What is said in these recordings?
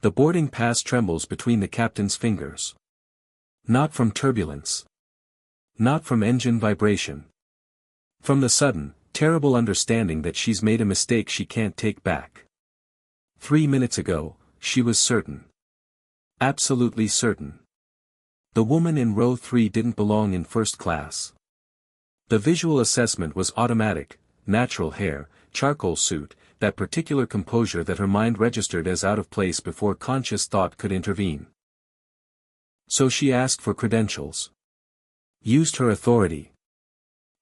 The boarding pass trembles between the captain's fingers. Not from turbulence. Not from engine vibration. From the sudden, terrible understanding that she's made a mistake she can't take back. 3 minutes ago, she was certain. Absolutely certain. The woman in row 3 didn't belong in first class. The visual assessment was automatic: natural hair, charcoal suit, that particular composure that her mind registered as out of place before conscious thought could intervene. So she asked for credentials. Used her authority.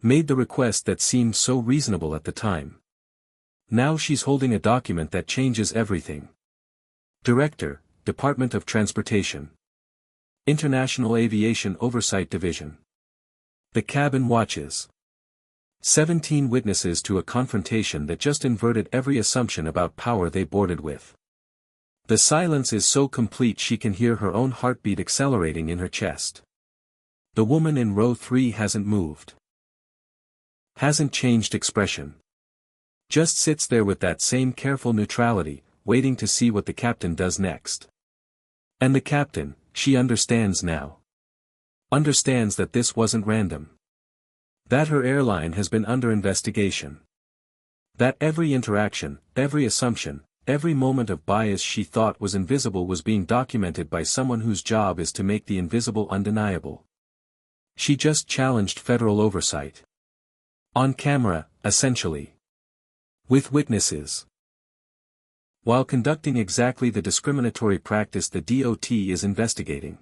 Made the request that seemed so reasonable at the time. Now she's holding a document that changes everything. Director, Department of Transportation. International Aviation Oversight Division. The cabin watches. 17 witnesses to a confrontation that just inverted every assumption about power they boarded with. The silence is so complete she can hear her own heartbeat accelerating in her chest. The woman in row 3 hasn't moved. Hasn't changed expression. Just sits there with that same careful neutrality, waiting to see what the captain does next. And the captain, she understands now. Understands that this wasn't random. That her airline has been under investigation. That every interaction, every assumption, every moment of bias she thought was invisible was being documented by someone whose job is to make the invisible undeniable. She just challenged federal oversight. On camera, essentially. With witnesses. While conducting exactly the discriminatory practice the DOT is investigating.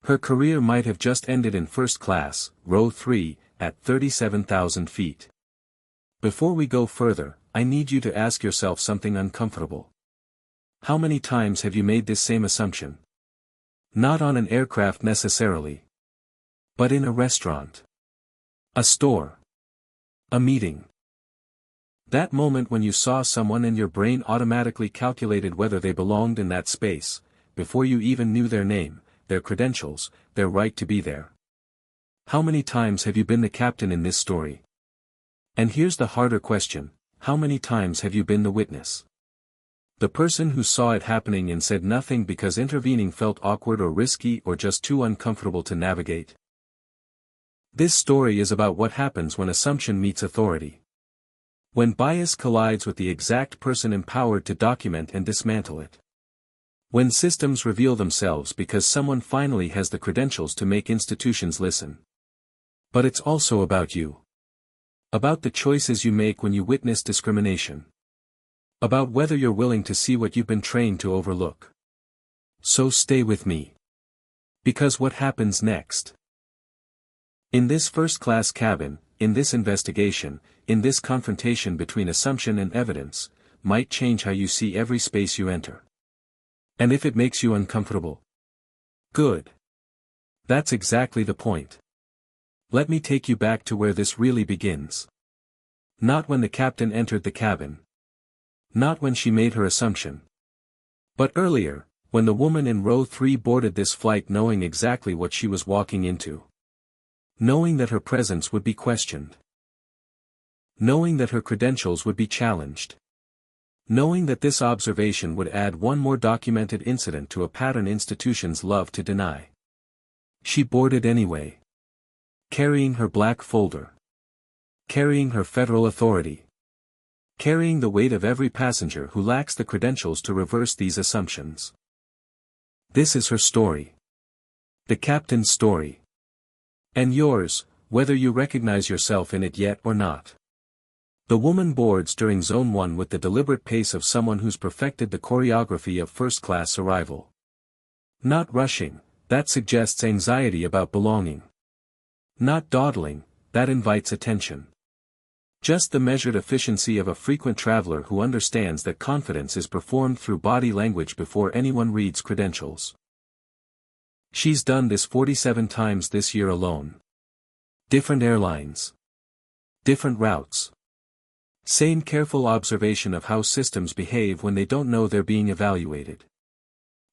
Her career might have just ended in first class, row 3, at 37,000 feet. Before we go further, I need you to ask yourself something uncomfortable. How many times have you made this same assumption? Not on an aircraft necessarily. But in a restaurant. A store. A meeting. That moment when you saw someone and your brain automatically calculated whether they belonged in that space, before you even knew their name, their credentials, their right to be there. How many times have you been the captain in this story? And here's the harder question: how many times have you been the witness? The person who saw it happening and said nothing because intervening felt awkward or risky or just too uncomfortable to navigate? This story is about what happens when assumption meets authority. When bias collides with the exact person empowered to document and dismantle it. When systems reveal themselves because someone finally has the credentials to make institutions listen. But it's also about you. About the choices you make when you witness discrimination. About whether you're willing to see what you've been trained to overlook. So stay with me. Because what happens next? In this first-class cabin, in this investigation, in this confrontation between assumption and evidence, might change how you see every space you enter. And if it makes you uncomfortable, good. That's exactly the point. Let me take you back to where this really begins. Not when the captain entered the cabin. Not when she made her assumption. But earlier, when the woman in row 3 boarded this flight knowing exactly what she was walking into. Knowing that her presence would be questioned. Knowing that her credentials would be challenged. Knowing that this observation would add one more documented incident to a pattern institutions love to deny. She boarded anyway. Carrying her black folder. Carrying her federal authority. Carrying the weight of every passenger who lacks the credentials to reverse these assumptions. This is her story. The captain's story. And yours, whether you recognize yourself in it yet or not. The woman boards during Zone 1 with the deliberate pace of someone who's perfected the choreography of first-class arrival. Not rushing, that suggests anxiety about belonging. Not dawdling, that invites attention. Just the measured efficiency of a frequent traveler who understands that confidence is performed through body language before anyone reads credentials. She's done this 47 times this year alone. Different airlines. Different routes. Same careful observation of how systems behave when they don't know they're being evaluated.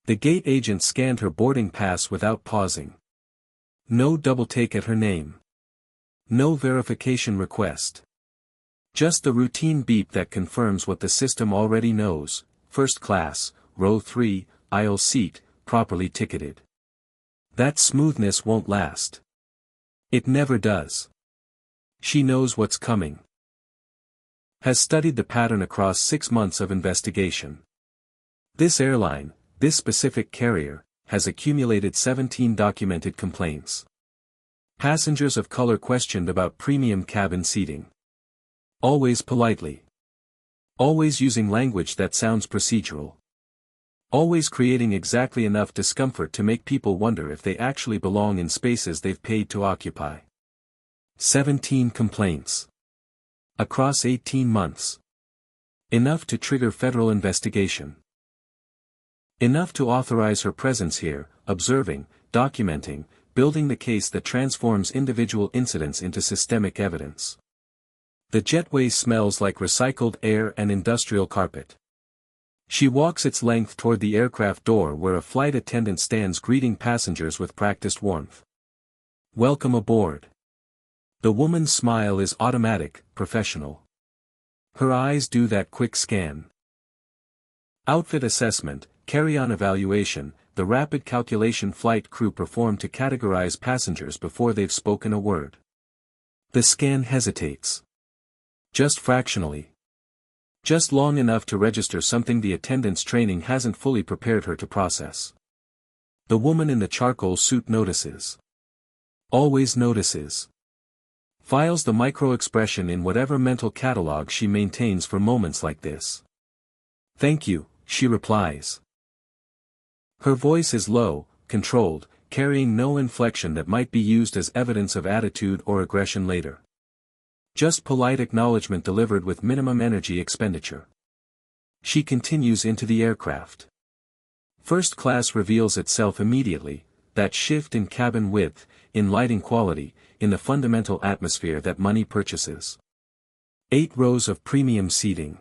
The gate agent scanned her boarding pass without pausing. No double take at her name. No verification request. Just the routine beep that confirms what the system already knows: first class, row 3, aisle seat, properly ticketed. That smoothness won't last. It never does. She knows what's coming. Has studied the pattern across 6 months of investigation. This airline, this specific carrier, has accumulated 17 documented complaints. Passengers of color questioned about premium cabin seating. Always politely. Always using language that sounds procedural. Always creating exactly enough discomfort to make people wonder if they actually belong in spaces they've paid to occupy. 17 complaints. Across 18 months. Enough to trigger federal investigation. Enough to authorize her presence here, observing, documenting, building the case that transforms individual incidents into systemic evidence. The jetway smells like recycled air and industrial carpet. She walks its length toward the aircraft door where a flight attendant stands greeting passengers with practiced warmth. Welcome aboard. The woman's smile is automatic, professional. Her eyes do that quick scan. Outfit assessment, carry-on evaluation, the rapid calculation flight crew perform to categorize passengers before they've spoken a word. The scan hesitates. Just fractionally. Just long enough to register something the attendant's training hasn't fully prepared her to process. The woman in the charcoal suit notices. Always notices. Files the micro-expression in whatever mental catalog she maintains for moments like this. Thank you, she replies. Her voice is low, controlled, carrying no inflection that might be used as evidence of attitude or aggression later. Just polite acknowledgement delivered with minimum energy expenditure. She continues into the aircraft. First class reveals itself immediately, that shift in cabin width, in lighting quality, in the fundamental atmosphere that money purchases. 8 rows of premium seating.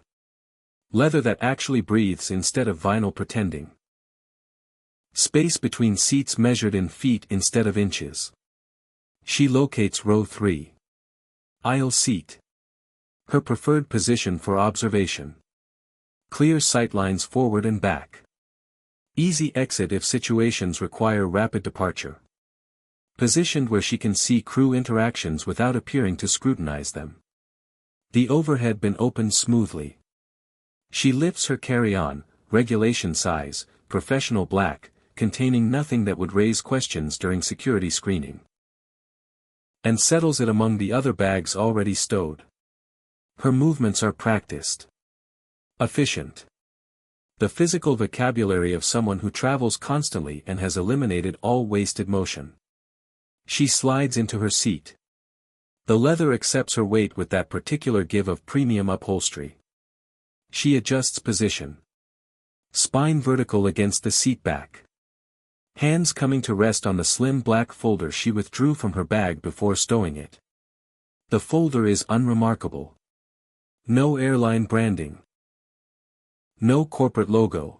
Leather that actually breathes instead of vinyl pretending. Space between seats measured in feet instead of inches. She locates row 3. Aisle seat. Her preferred position for observation. Clear sightlines forward and back. Easy exit if situations require rapid departure. Positioned where she can see crew interactions without appearing to scrutinize them. The overhead bin opened smoothly. She lifts her carry-on, regulation size, professional black, containing nothing that would raise questions during security screening. And settles it among the other bags already stowed. Her movements are practiced. Efficient. The physical vocabulary of someone who travels constantly and has eliminated all wasted motion. She slides into her seat. The leather accepts her weight with that particular give of premium upholstery. She adjusts position. Spine vertical against the seat back. Hands coming to rest on the slim black folder she withdrew from her bag before stowing it. The folder is unremarkable. No airline branding. No corporate logo.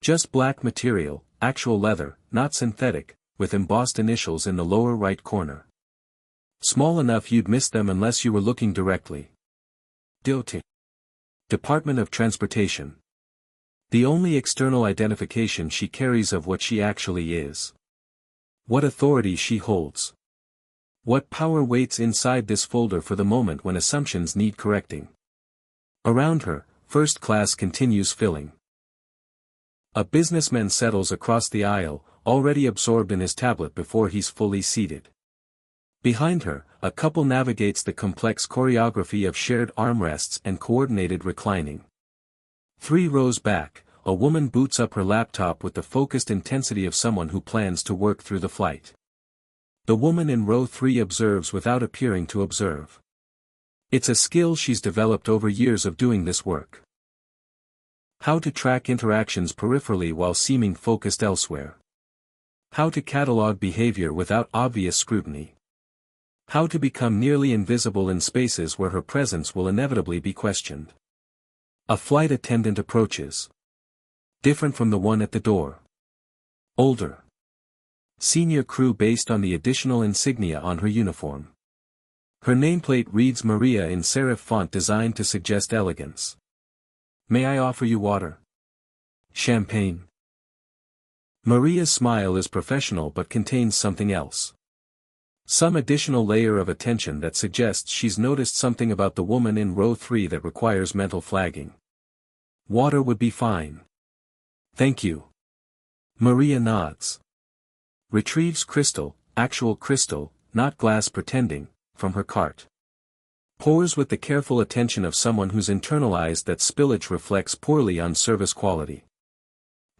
Just black material, actual leather, not synthetic, with embossed initials in the lower right corner. Small enough you'd miss them unless you were looking directly. DOT. Department of Transportation. The only external identification she carries of what she actually is. What authority she holds. What power waits inside this folder for the moment when assumptions need correcting. Around her, first class continues filling. A businessman settles across the aisle, already absorbed in his tablet before he's fully seated. Behind her, a couple navigates the complex choreography of shared armrests and coordinated reclining. 3 rows back, a woman boots up her laptop with the focused intensity of someone who plans to work through the flight. The woman in row 3 observes without appearing to observe. It's a skill she's developed over years of doing this work. How to track interactions peripherally while seeming focused elsewhere. How to catalog behavior without obvious scrutiny. How to become nearly invisible in spaces where her presence will inevitably be questioned. A flight attendant approaches. Different from the one at the door. Older. Senior crew based on the additional insignia on her uniform. Her nameplate reads Maria in serif font designed to suggest elegance. May I offer you water? Champagne. Maria's smile is professional but contains something else. Some additional layer of attention that suggests she's noticed something about the woman in row 3 that requires mental flagging. Water would be fine. Thank you. Maria nods. Retrieves crystal, actual crystal, not glass pretending, from her cart. Pours with the careful attention of someone who's internalized that spillage reflects poorly on service quality.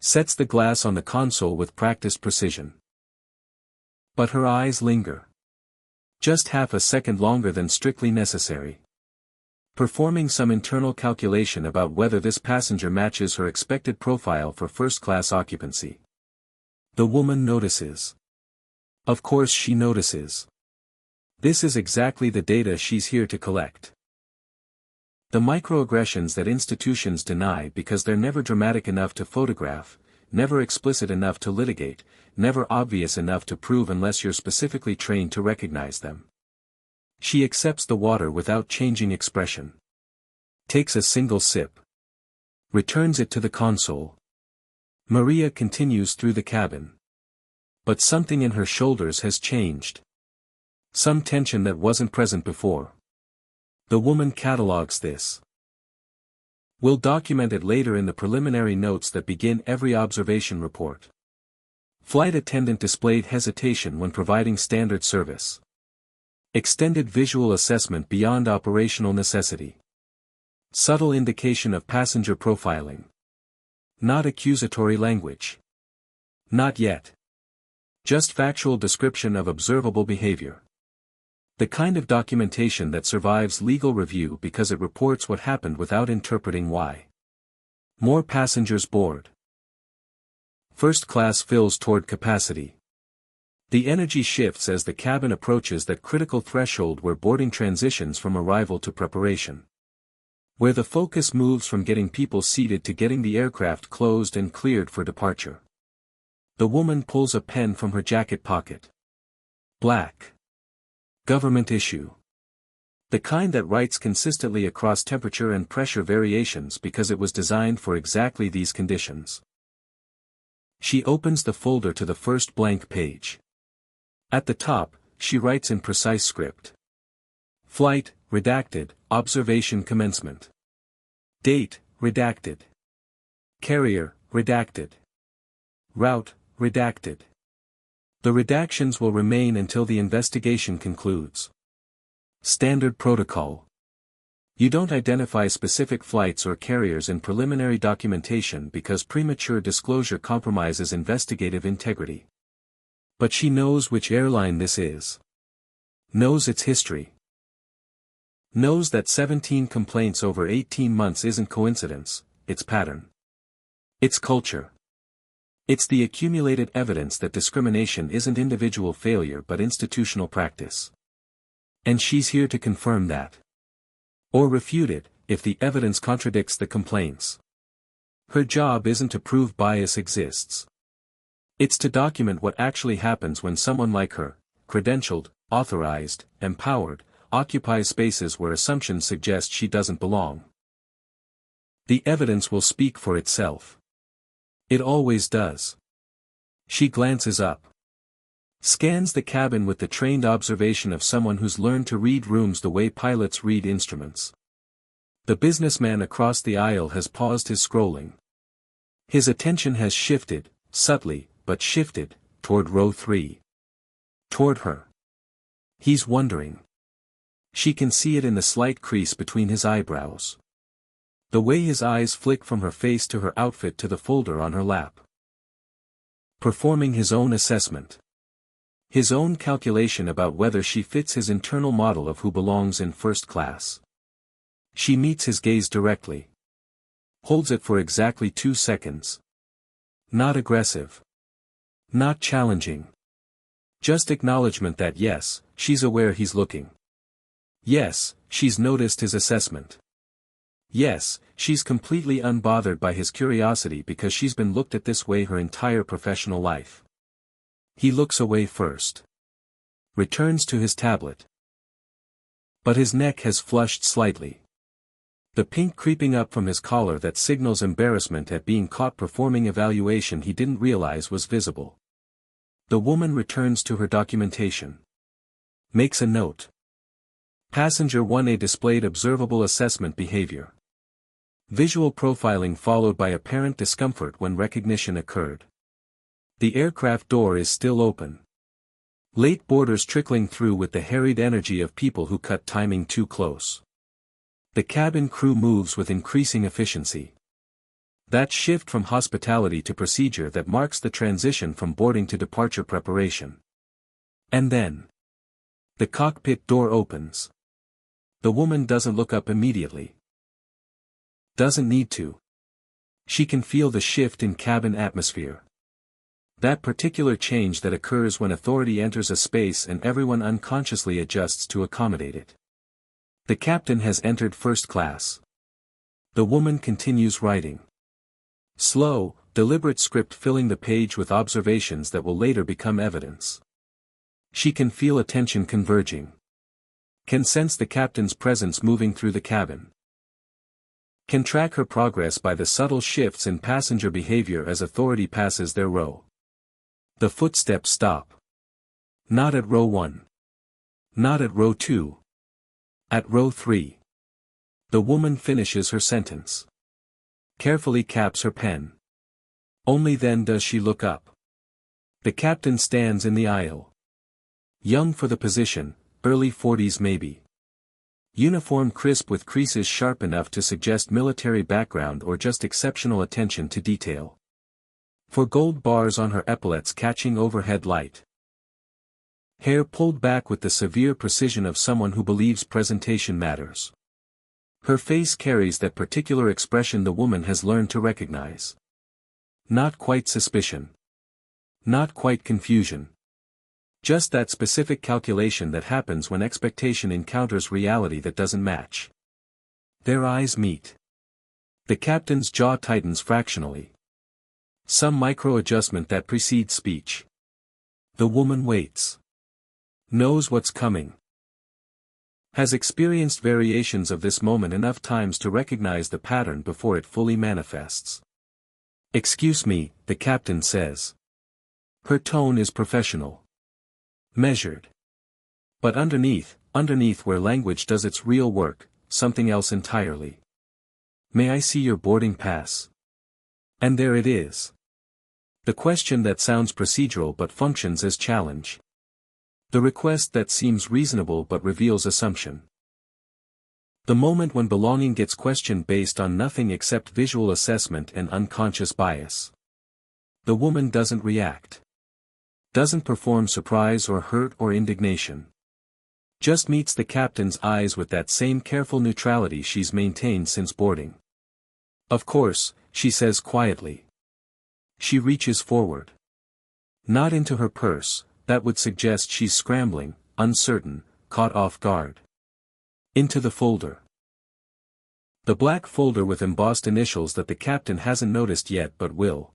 Sets the glass on the console with practiced precision. But her eyes linger. Just half a second longer than strictly necessary. Performing some internal calculation about whether this passenger matches her expected profile for first-class occupancy. The woman notices. Of course she notices. This is exactly the data she's here to collect. The microaggressions that institutions deny because they're never dramatic enough to photograph, never explicit enough to litigate, never obvious enough to prove unless you're specifically trained to recognize them. She accepts the water without changing expression. Takes a single sip. Returns it to the console. Maria continues through the cabin. But something in her shoulders has changed. Some tension that wasn't present before. The woman catalogs this. We'll document it later in the preliminary notes that begin every observation report. Flight attendant displayed hesitation when providing standard service. Extended visual assessment beyond operational necessity. Subtle indication of passenger profiling. Not accusatory language. Not yet. Just factual description of observable behavior. The kind of documentation that survives legal review because it reports what happened without interpreting why. More passengers board. First class fills toward capacity. The energy shifts as the cabin approaches that critical threshold where boarding transitions from arrival to preparation. Where the focus moves from getting people seated to getting the aircraft closed and cleared for departure. The woman pulls a pen from her jacket pocket. Black. Government issue. The kind that writes consistently across temperature and pressure variations because it was designed for exactly these conditions. She opens the folder to the first blank page. At the top, she writes in precise script. Flight, redacted, observation commencement. Date, redacted. Carrier, redacted. Route, redacted. The redactions will remain until the investigation concludes. Standard protocol. You don't identify specific flights or carriers in preliminary documentation because premature disclosure compromises investigative integrity. But she knows which airline this is. Knows its history. Knows that 17 complaints over 18 months isn't coincidence, it's pattern. It's culture. It's the accumulated evidence that discrimination isn't individual failure but institutional practice. And she's here to confirm that. Or refute it, if the evidence contradicts the complaints. Her job isn't to prove bias exists. It's to document what actually happens when someone like her, credentialed, authorized, empowered, occupies spaces where assumptions suggest she doesn't belong. The evidence will speak for itself. It always does. She glances up. Scans the cabin with the trained observation of someone who's learned to read rooms the way pilots read instruments. The businessman across the aisle has paused his scrolling. His attention has shifted, subtly, but shifted, toward row 3. Toward her. He's wondering. She can see it in the slight crease between his eyebrows. The way his eyes flick from her face to her outfit to the folder on her lap. Performing his own assessment. His own calculation about whether she fits his internal model of who belongs in first class. She meets his gaze directly. Holds it for exactly 2 seconds. Not aggressive. Not challenging. Just acknowledgement that yes, she's aware he's looking. Yes, she's noticed his assessment. Yes, she's completely unbothered by his curiosity because she's been looked at this way her entire professional life. He looks away first. Returns to his tablet. But his neck has flushed slightly. The pink creeping up from his collar that signals embarrassment at being caught performing evaluation he didn't realize was visible. The woman returns to her documentation. Makes a note. Passenger 1A displayed observable assessment behavior. Visual profiling followed by apparent discomfort when recognition occurred. The aircraft door is still open. Late boarders trickling through with the harried energy of people who cut timing too close. The cabin crew moves with increasing efficiency. That shift from hospitality to procedure that marks the transition from boarding to departure preparation. And then, the cockpit door opens. The woman doesn't look up immediately. Doesn't need to. She can feel the shift in cabin atmosphere. That particular change that occurs when authority enters a space and everyone unconsciously adjusts to accommodate it. The captain has entered first class. The woman continues writing. Slow, deliberate script filling the page with observations that will later become evidence. She can feel attention converging. Can sense the captain's presence moving through the cabin. Can track her progress by the subtle shifts in passenger behavior as authority passes their row. The footsteps stop. Not at row 1. Not at row 2. At row 3. The woman finishes her sentence. Carefully caps her pen. Only then does she look up. The captain stands in the aisle. Young for the position, early 40s maybe. Uniform crisp with creases sharp enough to suggest military background or just exceptional attention to detail. For gold bars on her epaulets catching overhead light. Hair pulled back with the severe precision of someone who believes presentation matters. Her face carries that particular expression the woman has learned to recognize. Not quite suspicion. Not quite confusion. Just that specific calculation that happens when expectation encounters reality that doesn't match. Their eyes meet. The captain's jaw tightens fractionally. Some micro-adjustment that precedes speech. The woman waits. Knows what's coming. Has experienced variations of this moment enough times to recognize the pattern before it fully manifests. Excuse me, the captain says. Her tone is professional. Measured. But underneath where language does its real work, something else entirely. May I see your boarding pass? And there it is. The question that sounds procedural but functions as challenge. The request that seems reasonable but reveals assumption. The moment when belonging gets questioned based on nothing except visual assessment and unconscious bias. The woman doesn't react. Doesn't perform surprise or hurt or indignation. Just meets the captain's eyes with that same careful neutrality she's maintained since boarding. Of course, she says quietly. She reaches forward. Not into her purse, that would suggest she's scrambling, uncertain, caught off guard. Into the folder. The black folder with embossed initials that the captain hasn't noticed yet but will.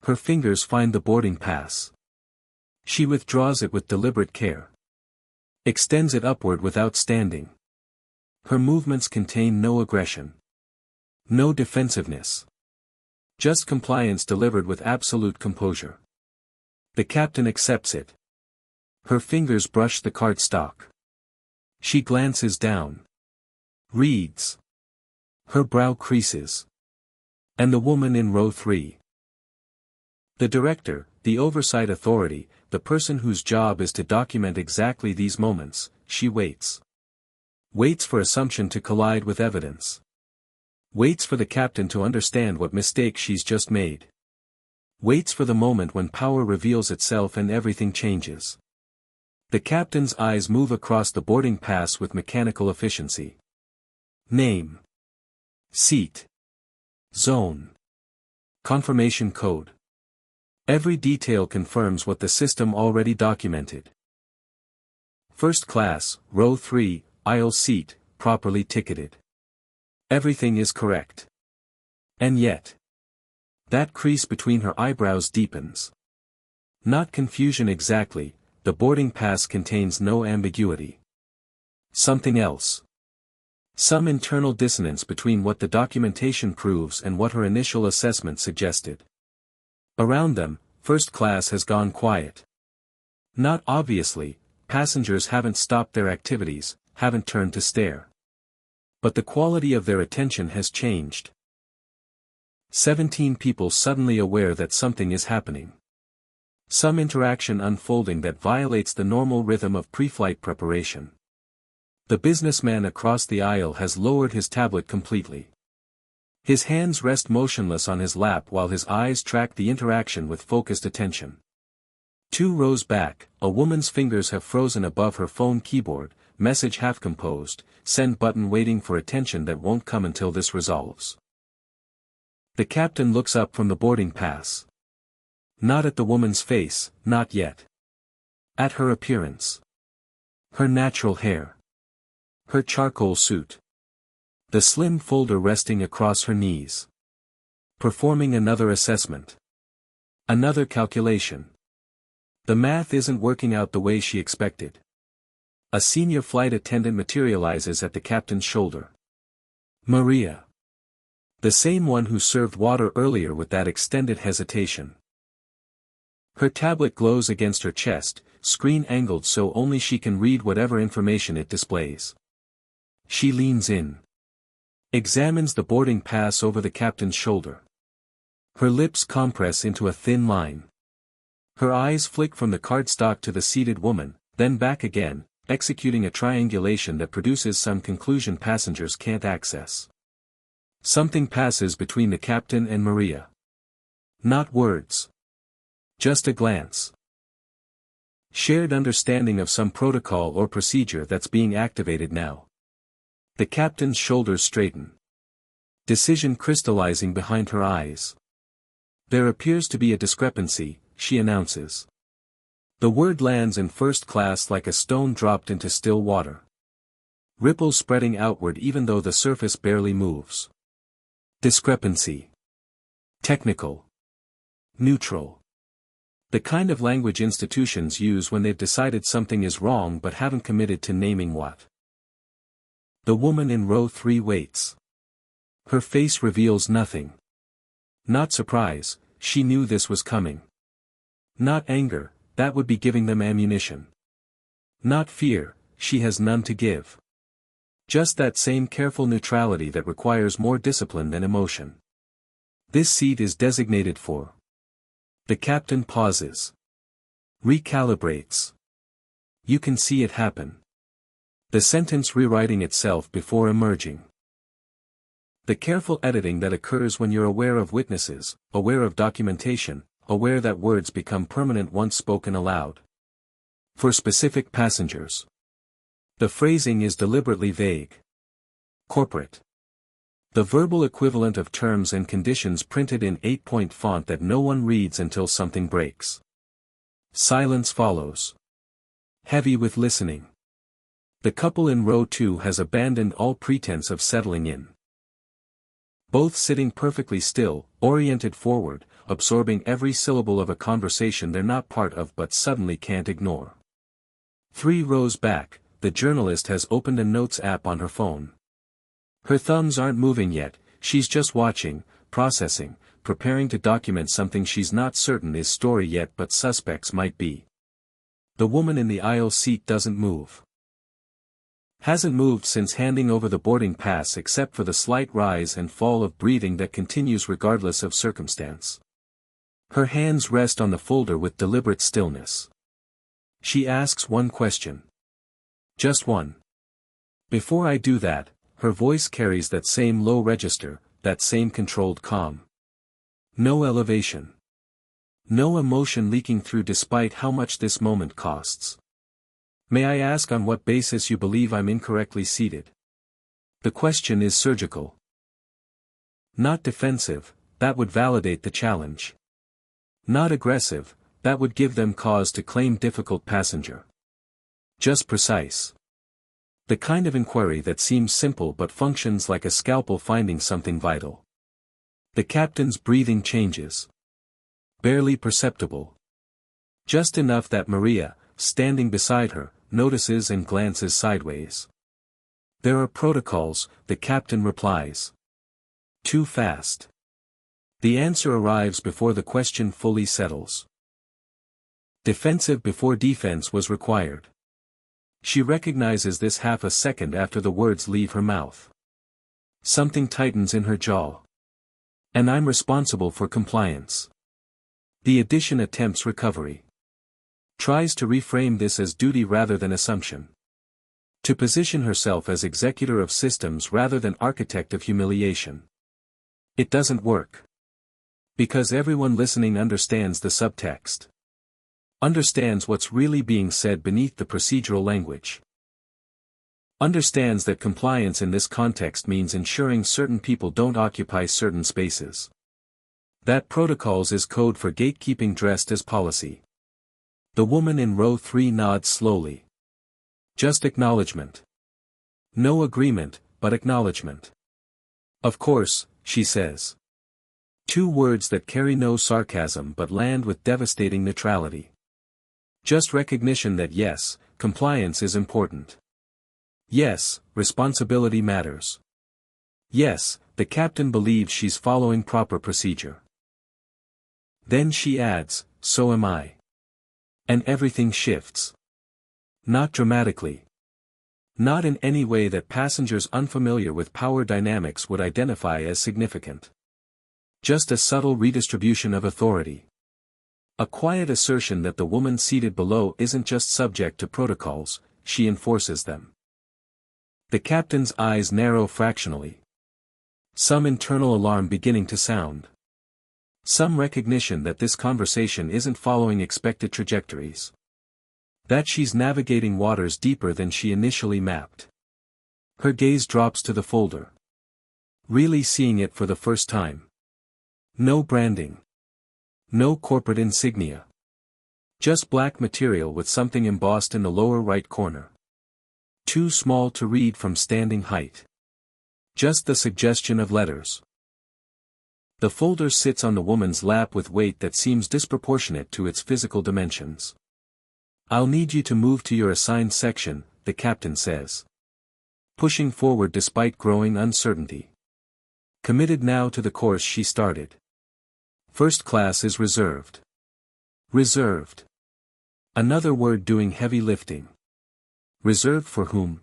Her fingers find the boarding pass. She withdraws it with deliberate care. Extends it upward without standing. Her movements contain no aggression. No defensiveness. Just compliance delivered with absolute composure. The captain accepts it. Her fingers brush the cardstock. She glances down. Reads. Her brow creases. And the woman in row 3. The director, the oversight authority, the person whose job is to document exactly these moments, she waits. Waits for assumption to collide with evidence. Waits for the captain to understand what mistake she's just made. Waits for the moment when power reveals itself and everything changes. The captain's eyes move across the boarding pass with mechanical efficiency. Name. Seat. Zone. Confirmation code. Every detail confirms what the system already documented. First class, row 3, aisle seat, properly ticketed. Everything is correct. And yet, that crease between her eyebrows deepens. Not confusion exactly, the boarding pass contains no ambiguity. Something else. Some internal dissonance between what the documentation proves and what her initial assessment suggested. Around them, first class has gone quiet. Not obviously, passengers haven't stopped their activities, haven't turned to stare. But the quality of their attention has changed. 17 people suddenly aware that something is happening. Some interaction unfolding that violates the normal rhythm of pre-flight preparation. The businessman across the aisle has lowered his tablet completely. His hands rest motionless on his lap while his eyes track the interaction with focused attention. 2 rows back, a woman's fingers have frozen above her phone keyboard, message half composed, send button waiting for attention that won't come until this resolves. The captain looks up from the boarding pass. Not at the woman's face, not yet. At her appearance. Her natural hair. Her charcoal suit. The slim folder resting across her knees. Performing another assessment. Another calculation. The math isn't working out the way she expected. A senior flight attendant materializes at the captain's shoulder. Maria. The same one who served water earlier with that extended hesitation. Her tablet glows against her chest, screen angled so only she can read whatever information it displays. She leans in. Examines the boarding pass over the captain's shoulder. Her lips compress into a thin line. Her eyes flick from the cardstock to the seated woman, then back again, executing a triangulation that produces some conclusion passengers can't access. Something passes between the captain and Maria. Not words. Just a glance. Shared understanding of some protocol or procedure that's being activated now. The captain's shoulders straighten. Decision crystallizing behind her eyes. There appears to be a discrepancy, she announces. The word lands in first class like a stone dropped into still water. Ripples spreading outward even though the surface barely moves. Discrepancy. Technical. Neutral. The kind of language institutions use when they've decided something is wrong but haven't committed to naming what. The woman in row 3 waits. Her face reveals nothing. Not surprise, she knew this was coming. Not anger, that would be giving them ammunition. Not fear, she has none to give. Just that same careful neutrality that requires more discipline than emotion. This seat is designated for. The captain pauses. Recalibrates. You can see it happen. The sentence rewriting itself before emerging. The careful editing that occurs when you're aware of witnesses, aware of documentation, aware that words become permanent once spoken aloud. For specific passengers. The phrasing is deliberately vague. Corporate. The verbal equivalent of terms and conditions printed in 8-point font that no one reads until something breaks. Silence follows. Heavy with listening. The couple in row 2 has abandoned all pretense of settling in. Both sitting perfectly still, oriented forward, absorbing every syllable of a conversation they're not part of but suddenly can't ignore. 3 rows back, the journalist has opened a notes app on her phone. Her thumbs aren't moving yet, she's just watching, processing, preparing to document something she's not certain is story yet but suspects might be. The woman in the aisle seat doesn't move. Hasn't moved since handing over the boarding pass except for the slight rise and fall of breathing that continues regardless of circumstance. Her hands rest on the folder with deliberate stillness. She asks one question. Just one. Before I do that, her voice carries that same low register, that same controlled calm. No elevation. No emotion leaking through despite how much this moment costs. May I ask on what basis you believe I'm incorrectly seated? The question is surgical. Not defensive, that would validate the challenge. Not aggressive, that would give them cause to claim difficult passenger. Just precise. The kind of inquiry that seems simple but functions like a scalpel finding something vital. The captain's breathing changes. Barely perceptible. Just enough that Maria, standing beside her, notices and glances sideways. There are protocols, the captain replies. Too fast. The answer arrives before the question fully settles. Defensive before defense was required. She recognizes this half a second after the words leave her mouth. Something tightens in her jaw. And I'm responsible for compliance. The addition attempts recovery. Tries to reframe this as duty rather than assumption. To position herself as executor of systems rather than architect of humiliation. It doesn't work. Because everyone listening understands the subtext. Understands what's really being said beneath the procedural language. Understands that compliance in this context means ensuring certain people don't occupy certain spaces. That protocols is code for gatekeeping dressed as policy. The woman in row 3 nods slowly. Just acknowledgement. No agreement, but acknowledgement. Of course, she says. 2 words that carry no sarcasm but land with devastating neutrality. Just recognition that yes, compliance is important. Yes, responsibility matters. Yes, the captain believes she's following proper procedure. Then she adds, so am I. And everything shifts. Not dramatically. Not in any way that passengers unfamiliar with power dynamics would identify as significant. Just a subtle redistribution of authority. A quiet assertion that the woman seated below isn't just subject to protocols, she enforces them. The captain's eyes narrow fractionally. Some internal alarm beginning to sound. Some recognition that this conversation isn't following expected trajectories. That she's navigating waters deeper than she initially mapped. Her gaze drops to the folder. Really seeing it for the first time. No branding. No corporate insignia. Just black material with something embossed in the lower right corner. Too small to read from standing height. Just the suggestion of letters. The folder sits on the woman's lap with weight that seems disproportionate to its physical dimensions. I'll need you to move to your assigned section, the captain says. Pushing forward despite growing uncertainty. Committed now to the course she started. First class is reserved. Reserved. Another word doing heavy lifting. Reserved for whom?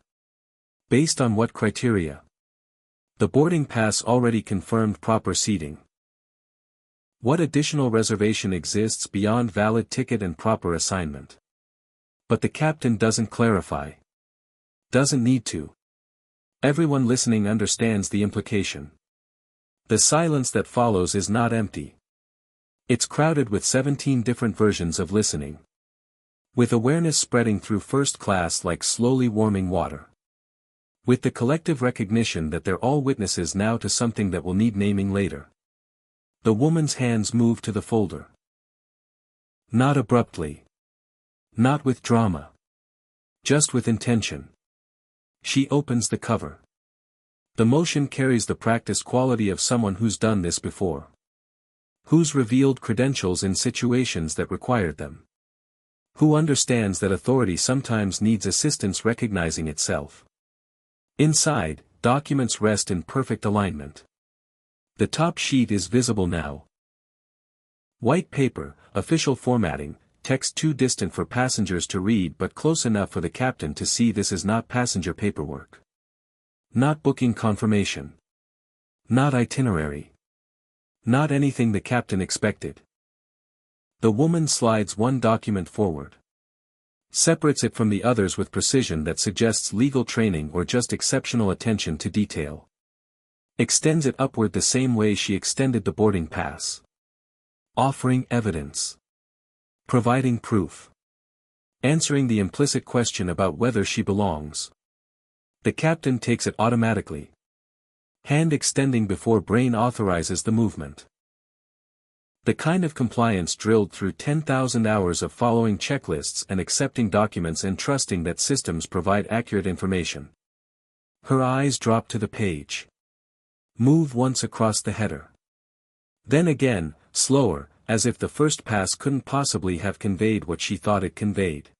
Based on what criteria? The boarding pass already confirmed proper seating. What additional reservation exists beyond valid ticket and proper assignment? But the captain doesn't clarify. Doesn't need to. Everyone listening understands the implication. The silence that follows is not empty. It's crowded with 17 different versions of listening. With awareness spreading through first class like slowly warming water. With the collective recognition that they're all witnesses now to something that will need naming later. The woman's hands move to the folder. Not abruptly. Not with drama. Just with intention. She opens the cover. The motion carries the practiced quality of someone who's done this before. Who's revealed credentials in situations that required them. Who understands that authority sometimes needs assistance recognizing itself. Inside, documents rest in perfect alignment. The top sheet is visible now. White paper, official formatting, text too distant for passengers to read but close enough for the captain to see this is not passenger paperwork. Not booking confirmation. Not itinerary. Not anything the captain expected. The woman slides one document forward. Separates it from the others with precision that suggests legal training or just exceptional attention to detail. Extends it upward the same way she extended the boarding pass. Offering evidence. Providing proof. Answering the implicit question about whether she belongs. The captain takes it automatically. Hand extending before brain authorizes the movement. The kind of compliance drilled through 10,000 hours of following checklists and accepting documents and trusting that systems provide accurate information. Her eyes drop to the page. Move once across the header. Then again, slower, as if the first pass couldn't possibly have conveyed what she thought it conveyed.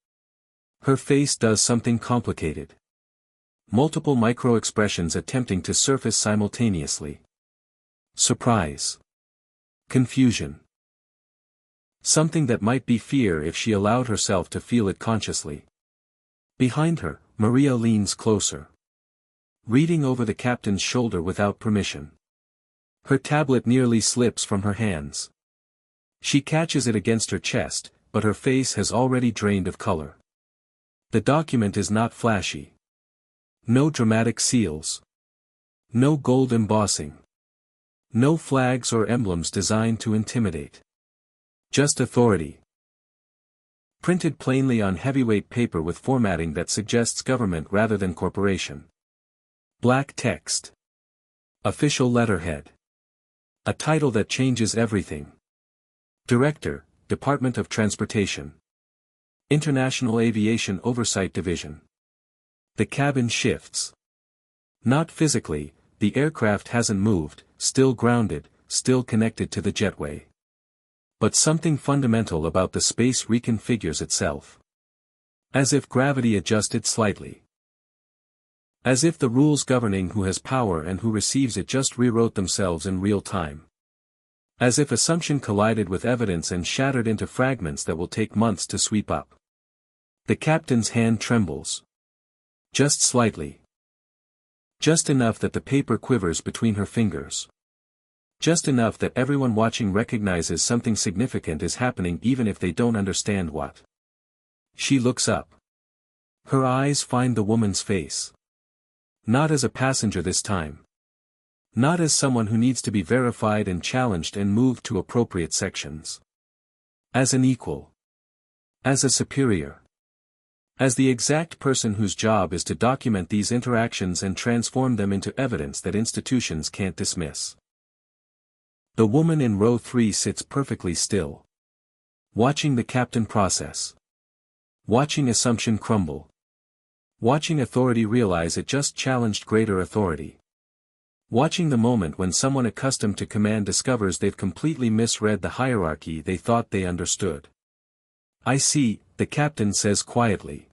Her face does something complicated. multiple micro-expressions attempting to surface simultaneously. Surprise. Confusion. Something that might be fear if she allowed herself to feel it consciously. Behind her, Maria leans closer, reading over the captain's shoulder without permission. Her tablet nearly slips from her hands. She catches it against her chest, but her face has already drained of color. The document is not flashy. No dramatic seals. No gold embossing. No flags or emblems designed to intimidate. Just authority. Printed plainly on heavyweight paper with formatting that suggests government rather than corporation. Black text. Official letterhead. A title that changes everything. Director, Department of Transportation. International Aviation Oversight Division. The cabin shifts. Not physically, the aircraft hasn't moved, still grounded, still connected to the jetway. But something fundamental about the space reconfigures itself. As if gravity adjusted slightly. As if the rules governing who has power and who receives it just rewrote themselves in real time. As if assumption collided with evidence and shattered into fragments that will take months to sweep up. The captain's hand trembles. Just slightly. Just enough that the paper quivers between her fingers. Just enough that everyone watching recognizes something significant is happening even if they don't understand what. She looks up. Her eyes find the woman's face. Not as a passenger this time. Not as someone who needs to be verified and challenged and moved to appropriate sections. As an equal. As a superior. As the exact person whose job is to document these interactions and transform them into evidence that institutions can't dismiss. The woman in row 3 sits perfectly still. Watching the captain process. Watching assumption crumble. Watching authority realize it just challenged greater authority. Watching the moment when someone accustomed to command discovers they've completely misread the hierarchy they thought they understood. I see, the captain says quietly.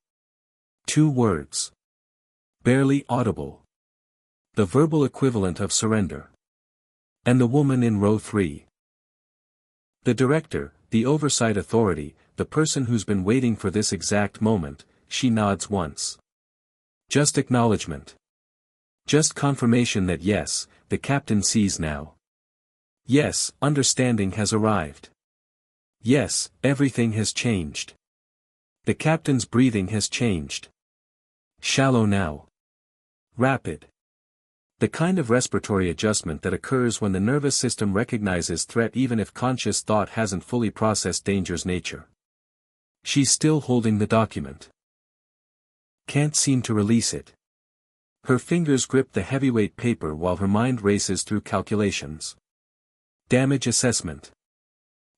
2 words. Barely audible. The verbal equivalent of surrender. And the woman in row 3. The director, the oversight authority, the person who's been waiting for this exact moment, she nods once. Just acknowledgement. Just confirmation that yes, the captain sees now. Yes, understanding has arrived. Yes, everything has changed. The captain's breathing has changed. Shallow now. Rapid. The kind of respiratory adjustment that occurs when the nervous system recognizes threat even if conscious thought hasn't fully processed danger's nature. She's still holding the document. Can't seem to release it. Her fingers grip the heavyweight paper while her mind races through calculations. Damage assessment.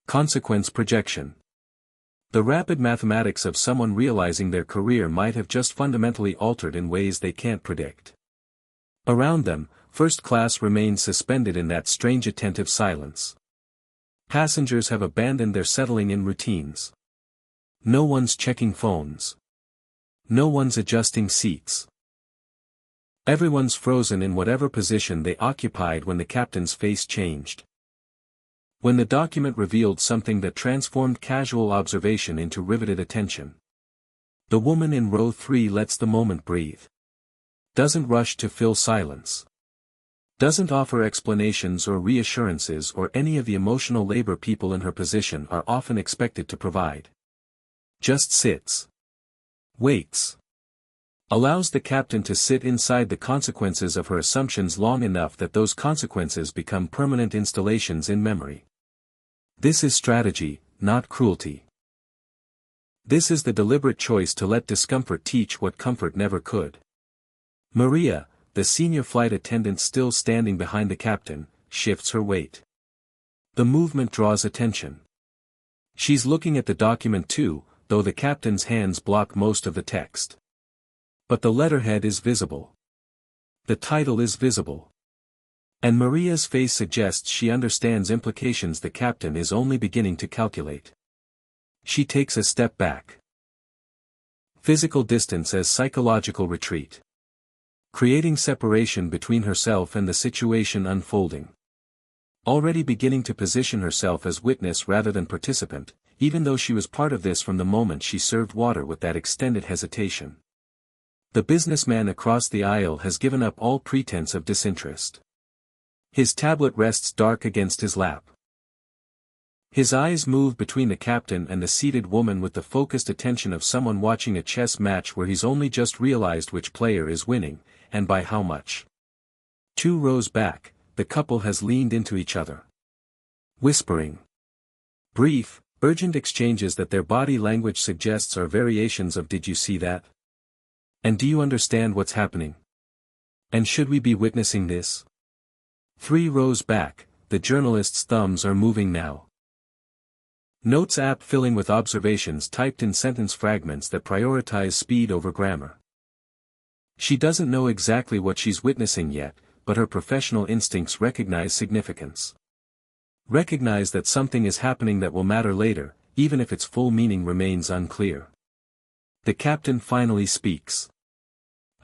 Consequence projection. The rapid mathematics of someone realizing their career might have just fundamentally altered in ways they can't predict. Around them, first class remains suspended in that strange attentive silence. Passengers have abandoned their settling-in routines. No one's checking phones. No one's adjusting seats. Everyone's frozen in whatever position they occupied when the captain's face changed. When the document revealed something that transformed casual observation into riveted attention. The woman in row 3 lets the moment breathe. Doesn't rush to fill silence. Doesn't offer explanations or reassurances or any of the emotional labor people in her position are often expected to provide. Just sits. Waits. Allows the captain to sit inside the consequences of her assumptions long enough that those consequences become permanent installations in memory. This is strategy, not cruelty. This is the deliberate choice to let discomfort teach what comfort never could. Maria, the senior flight attendant still standing behind the captain, shifts her weight. The movement draws attention. She's looking at the document too, though the captain's hands block most of the text. But the letterhead is visible. The title is visible. And Maria's face suggests she understands implications the captain is only beginning to calculate. She takes a step back. Physical distance as psychological retreat. creating separation between herself and the situation unfolding. Already beginning to position herself as witness rather than participant, even though she was part of this from the moment she served water with that extended hesitation. The businessman across the aisle has given up all pretense of disinterest. His tablet rests dark against his lap. His eyes move between the captain and the seated woman with the focused attention of someone watching a chess match where he's only just realized which player is winning, and by how much. 2 rows back, the couple has leaned into each other. Whispering. Brief, urgent exchanges that their body language suggests are variations of "Did you see that? And do you understand what's happening? And should we be witnessing this?" 3 rows back, the journalist's thumbs are moving now. Notes app filling with observations typed in sentence fragments that prioritize speed over grammar. She doesn't know exactly what she's witnessing yet, but her professional instincts recognize significance. Recognize that something is happening that will matter later, even if its full meaning remains unclear. The captain finally speaks.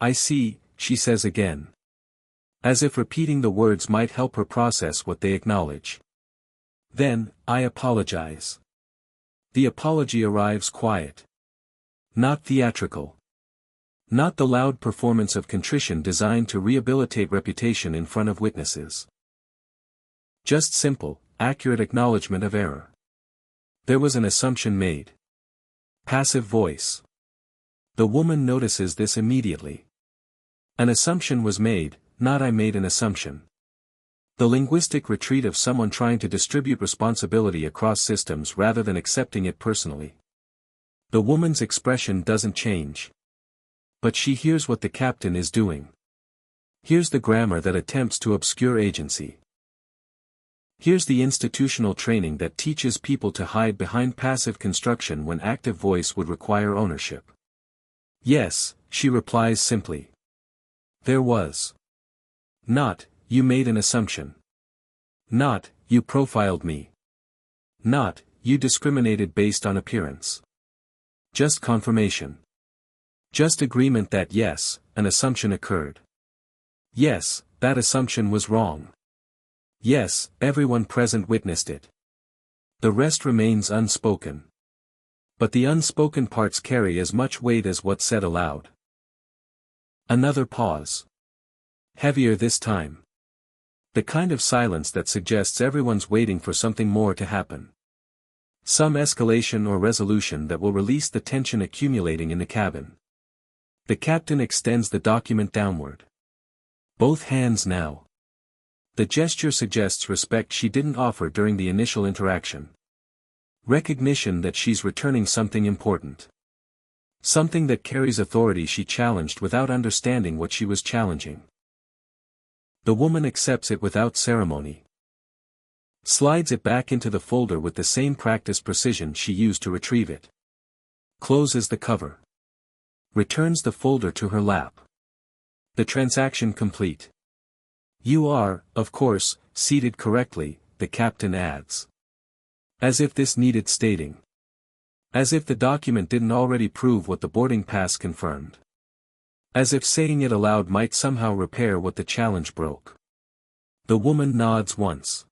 "I see," she says again. As if repeating the words might help her process what they acknowledge. Then, "I apologize." The apology arrives quiet. Not theatrical. Not the loud performance of contrition designed to rehabilitate reputation in front of witnesses. Just simple, accurate acknowledgement of error. There was an assumption made. Passive voice. The woman notices this immediately. An assumption was made, not "I made an assumption." The linguistic retreat of someone trying to distribute responsibility across systems rather than accepting it personally. The woman's expression doesn't change. But she hears what the captain is doing. Here's the grammar that attempts to obscure agency. Here's the institutional training that teaches people to hide behind passive construction when active voice would require ownership. "Yes," she replies simply. "There was." Not, "You made an assumption." Not, "You profiled me." Not, "You discriminated based on appearance." Just confirmation. Just agreement that yes, an assumption occurred. Yes, that assumption was wrong. Yes, everyone present witnessed it. The rest remains unspoken. But the unspoken parts carry as much weight as what's said aloud. Another pause. Heavier this time. The kind of silence that suggests everyone's waiting for something more to happen. Some escalation or resolution that will release the tension accumulating in the cabin. The captain extends the document downward. Both hands now. The gesture suggests respect she didn't offer during the initial interaction. Recognition that she's returning something important. Something that carries authority she challenged without understanding what she was challenging. The woman accepts it without ceremony. Slides it back into the folder with the same practiced precision she used to retrieve it. Closes the cover. Returns the folder to her lap. The transaction complete. "You are, of course, seated correctly," the captain adds. As if this needed stating. As if the document didn't already prove what the boarding pass confirmed. As if saying it aloud might somehow repair what the challenge broke. The woman nods once.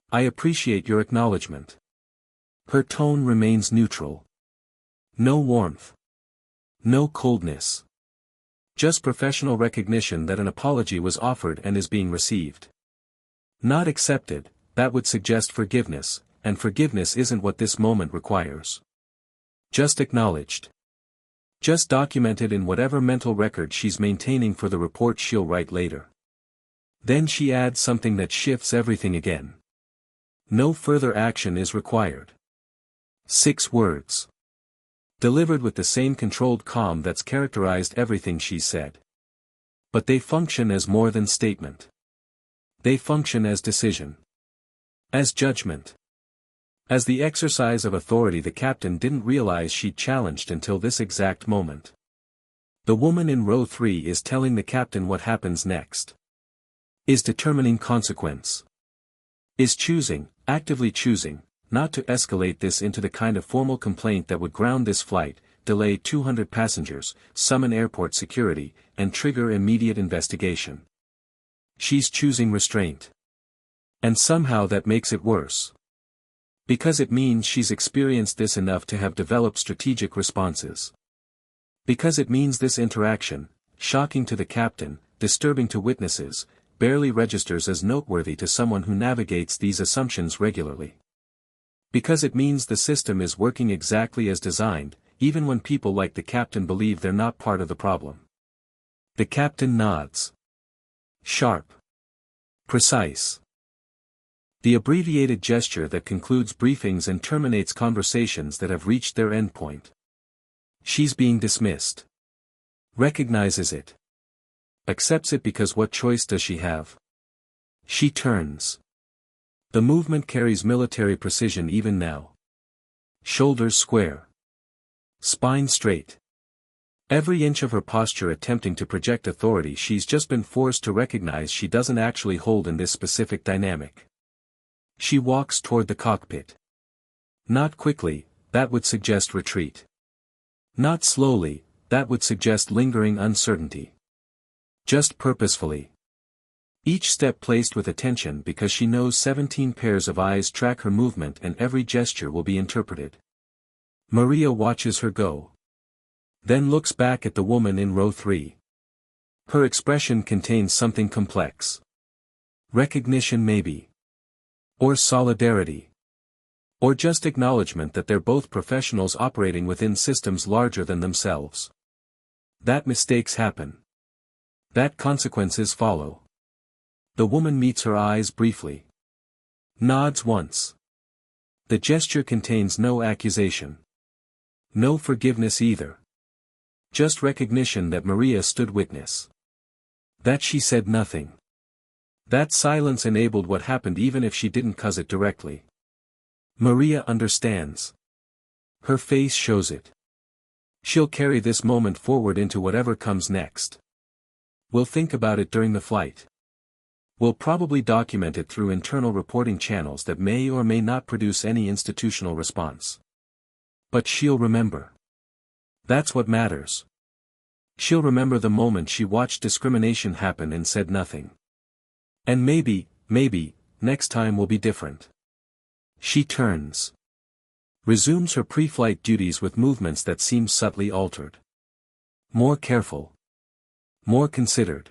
"I appreciate your acknowledgement." Her tone remains neutral. No warmth. No coldness. Just professional recognition that an apology was offered and is being received. Not accepted, that would suggest forgiveness, and forgiveness isn't what this moment requires. Just acknowledged. Just documented in whatever mental record she's maintaining for the report she'll write later. Then she adds something that shifts everything again. No further action is required. 6 words. Delivered with the same controlled calm that's characterized everything she's said. But they function as more than statement. They function as decision. As judgment. As the exercise of authority the captain didn't realize she'd challenged until this exact moment. The woman in row 3 is telling the captain what happens next. Is determining consequence. Is choosing, actively choosing, not to escalate this into the kind of formal complaint that would ground this flight, delay 200 passengers, summon airport security, and trigger immediate investigation. She's choosing restraint. And somehow that makes it worse. Because it means she's experienced this enough to have developed strategic responses. Because it means this interaction, shocking to the captain, disturbing to witnesses, barely registers as noteworthy to someone who navigates these assumptions regularly. Because it means the system is working exactly as designed, even when people like the captain believe they're not part of the problem. The captain nods. Sharp. Precise. The abbreviated gesture that concludes briefings and terminates conversations that have reached their endpoint. She's being dismissed. Recognizes it. Accepts it because what choice does she have? She turns. The movement carries military precision even now. Shoulders square. Spine straight. Every inch of her posture attempting to project authority she's just been forced to recognize she doesn't actually hold in this specific dynamic. She walks toward the cockpit. Not quickly, that would suggest retreat. Not slowly, that would suggest lingering uncertainty. Just purposefully. Each step placed with attention because she knows 17 pairs of eyes track her movement and every gesture will be interpreted. Maria watches her go. Then looks back at the woman in row 3. Her expression contains something complex. Recognition maybe. Or solidarity. Or just acknowledgement that they're both professionals operating within systems larger than themselves. That mistakes happen. That consequences follow. The woman meets her eyes briefly. Nods once. The gesture contains no accusation. No forgiveness either. Just recognition that Maria stood witness. That she said nothing. That silence enabled what happened even if she didn't cause it directly. Maria understands. Her face shows it. She'll carry this moment forward into whatever comes next. We'll think about it during the flight. We'll probably document it through internal reporting channels that may or may not produce any institutional response. But she'll remember. That's what matters. She'll remember the moment she watched discrimination happen and said nothing. And maybe, next time will be different. She turns. Resumes her pre-flight duties with movements that seem subtly altered. More careful. More considered.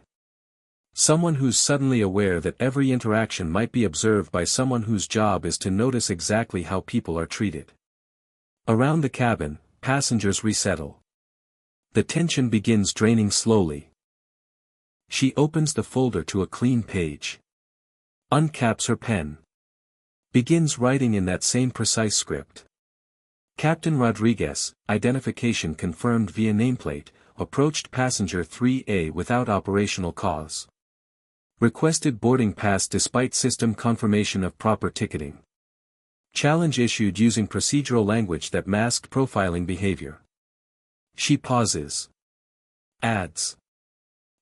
Someone who's suddenly aware that every interaction might be observed by someone whose job is to notice exactly how people are treated. Around the cabin, passengers resettle. The tension begins draining slowly. She opens the folder to a clean page. Uncaps her pen. Begins writing in that same precise script. Captain Rodriguez, identification confirmed via nameplate, approached passenger 3A without operational cause. Requested boarding pass despite system confirmation of proper ticketing. Challenge issued using procedural language that masked profiling behavior. She pauses. Adds.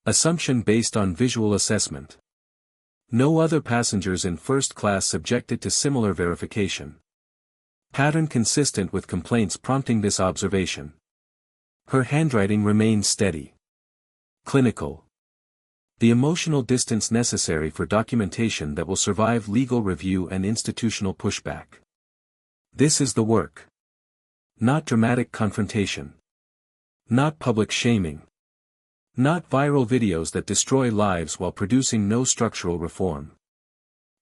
Assumption based on visual assessment. No other passengers in first class subjected to similar verification. Pattern consistent with complaints prompting this observation. Her handwriting remains steady. Clinical. The emotional distance necessary for documentation that will survive legal review and institutional pushback. This is the work. Not dramatic confrontation. Not public shaming. Not viral videos that destroy lives while producing no structural reform.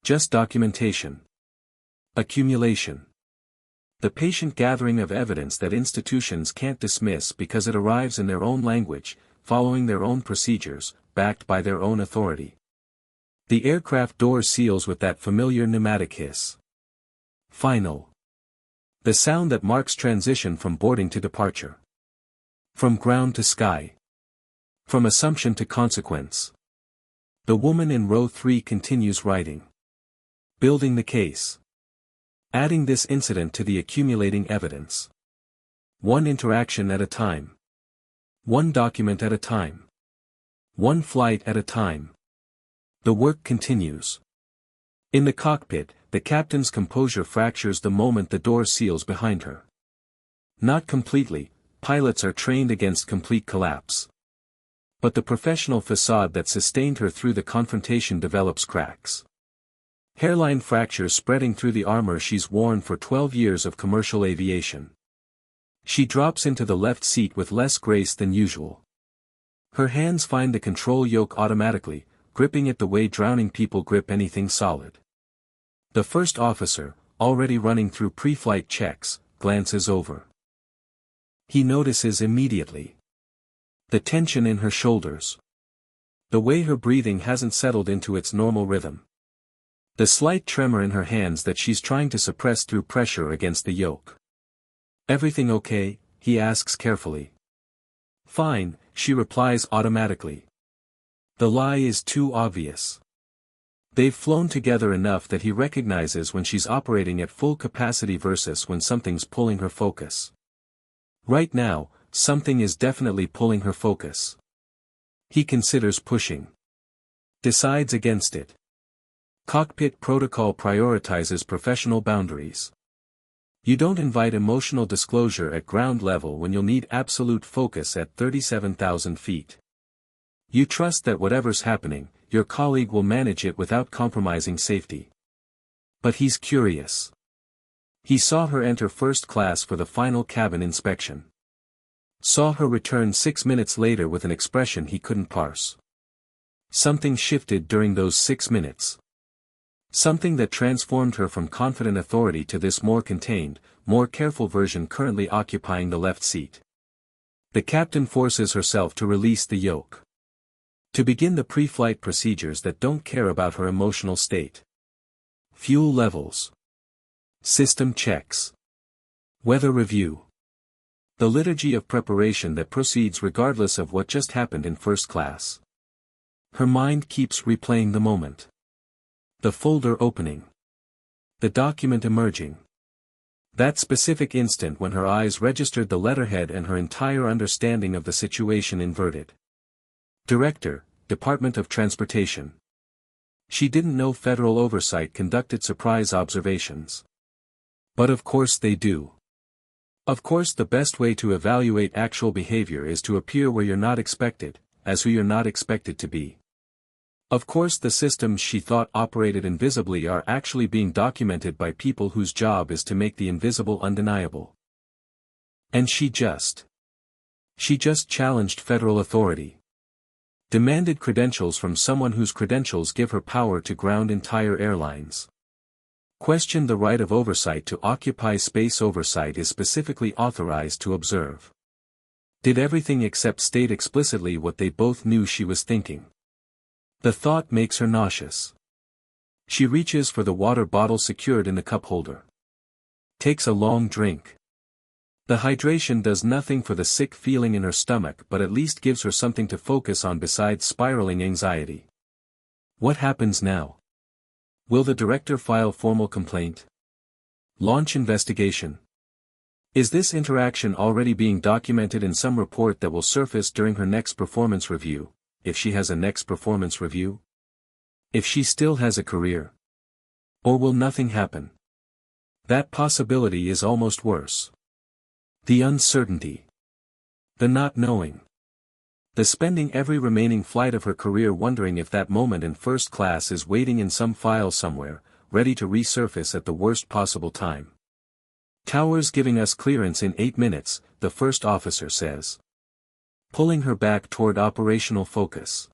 Just documentation. Accumulation. The patient gathering of evidence that institutions can't dismiss because it arrives in their own language, following their own procedures, backed by their own authority. The aircraft door seals with that familiar pneumatic hiss. Final. The sound that marks transition from boarding to departure. From ground to sky. From assumption to consequence. The woman in row 3 continues writing. Building the case. Adding this incident to the accumulating evidence. One interaction at a time. One document at a time. One flight at a time. The work continues. In the cockpit, the captain's composure fractures the moment the door seals behind her. Not completely, pilots are trained against complete collapse. But the professional facade that sustained her through the confrontation develops cracks. Hairline fractures spreading through the armor she's worn for 12 years of commercial aviation. She drops into the left seat with less grace than usual. Her hands find the control yoke automatically, gripping it the way drowning people grip anything solid. The first officer, already running through pre-flight checks, glances over. He notices immediately the tension in her shoulders. The way her breathing hasn't settled into its normal rhythm. The slight tremor in her hands that she's trying to suppress through pressure against the yoke. "Everything okay?" he asks carefully. "Fine," she replies automatically. The lie is too obvious. They've flown together enough that he recognizes when she's operating at full capacity versus when something's pulling her focus. Right now, something is definitely pulling her focus. He considers pushing. Decides against it. Cockpit protocol prioritizes professional boundaries. You don't invite emotional disclosure at ground level when you'll need absolute focus at 37,000 feet. You trust that whatever's happening, your colleague will manage it without compromising safety. But he's curious. He saw her enter first class for the final cabin inspection. Saw her return 6 minutes later with an expression he couldn't parse. Something shifted during those 6 minutes. Something that transformed her from confident authority to this more contained, more careful version currently occupying the left seat. The captain forces herself to release the yoke. To begin the pre-flight procedures that don't care about her emotional state. Fuel levels. System checks. Weather review. The liturgy of preparation that proceeds regardless of what just happened in first class. Her mind keeps replaying the moment. The folder opening. The document emerging. That specific instant when her eyes registered the letterhead and her entire understanding of the situation inverted. Director, Department of Transportation. She didn't know federal oversight conducted surprise observations. But of course they do. Of course the best way to evaluate actual behavior is to appear where you're not expected, as who you're not expected to be. Of course the systems she thought operated invisibly are actually being documented by people whose job is to make the invisible undeniable. And she just challenged federal authority. Demanded credentials from someone whose credentials give her power to ground entire airlines. Questioned the right of oversight to occupy space oversight is specifically authorized to observe. Did everything except state explicitly what they both knew she was thinking. The thought makes her nauseous. She reaches for the water bottle secured in the cup holder. Takes a long drink. The hydration does nothing for the sick feeling in her stomach but at least gives her something to focus on besides spiraling anxiety. What happens now? Will the director file formal complaint? Launch investigation? Is this interaction already being documented in some report that will surface during her next performance review, if she has a next performance review? If she still has a career? Or will nothing happen? That possibility is almost worse. The uncertainty. The not knowing. The spending every remaining flight of her career wondering if that moment in first class is waiting in some file somewhere, ready to resurface at the worst possible time. Towers giving us clearance in 8 minutes, the first officer says. Pulling her back toward operational focus.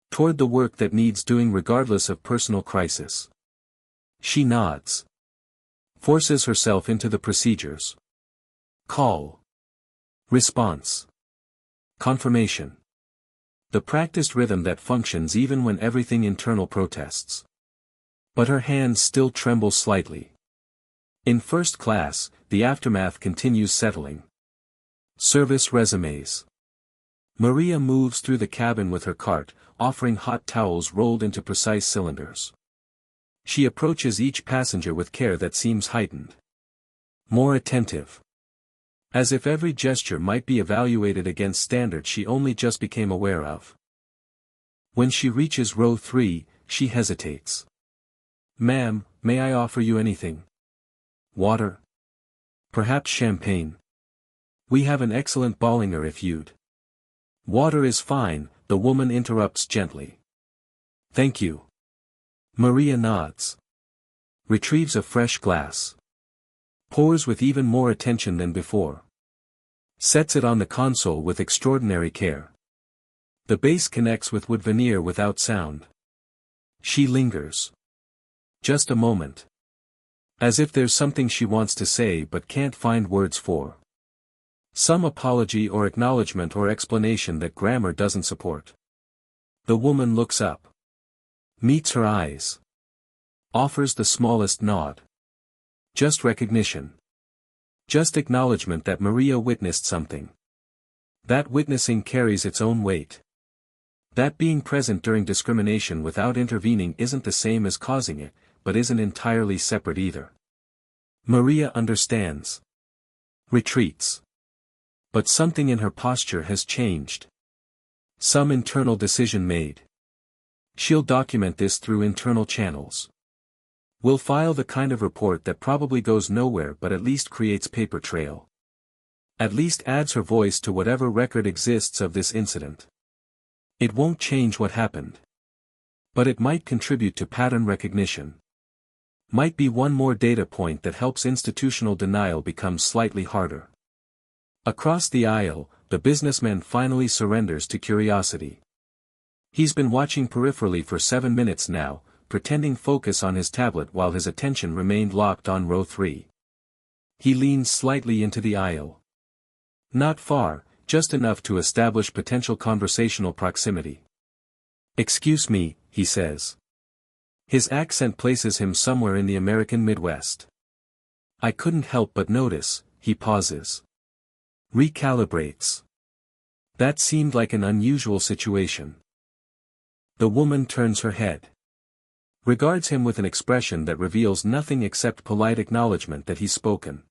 Toward the work that needs doing regardless of personal crisis. She nods. Forces herself into the procedures. Call. Response. Confirmation. The practiced rhythm that functions even when everything internal protests. But her hands still tremble slightly. In first class, the aftermath continues settling. Service resumes. Maria moves through the cabin with her cart, offering hot towels rolled into precise cylinders. She approaches each passenger with care that seems heightened. More attentive. As if every gesture might be evaluated against standards she only just became aware of. When she reaches row 3, she hesitates. "Ma'am, may I offer you anything? Water? Perhaps champagne?" We have an excellent Bollinger if you'd. Water is fine, the woman interrupts gently. Thank you. Maria nods. Retrieves a fresh glass. Pours with even more attention than before. Sets it on the console with extraordinary care. The base connects with wood veneer without sound. She lingers. Just a moment. As if there's something she wants to say but can't find words for. Some apology or acknowledgement or explanation that grammar doesn't support. The woman looks up. Meets her eyes. Offers the smallest nod. Just recognition. Just acknowledgement that Maria witnessed something. That witnessing carries its own weight. That being present during discrimination without intervening isn't the same as causing it, but isn't entirely separate either. Maria understands. Retreats. But something in her posture has changed. Some internal decision made. She'll document this through internal channels. We'll file the kind of report that probably goes nowhere but at least creates paper trail. At least adds her voice to whatever record exists of this incident. It won't change what happened. But it might contribute to pattern recognition. Might be one more data point that helps institutional denial become slightly harder. Across the aisle, the businessman finally surrenders to curiosity. He's been watching peripherally for 7 minutes now, pretending focus on his tablet while his attention remained locked on row 3. He leans slightly into the aisle. Not far, just enough to establish potential conversational proximity. "Excuse me," he says. His accent places him somewhere in the American Midwest. "I couldn't help but notice," he pauses. Recalibrates. That seemed like an unusual situation. The woman turns her head. Regards him with an expression that reveals nothing except polite acknowledgement that he's spoken.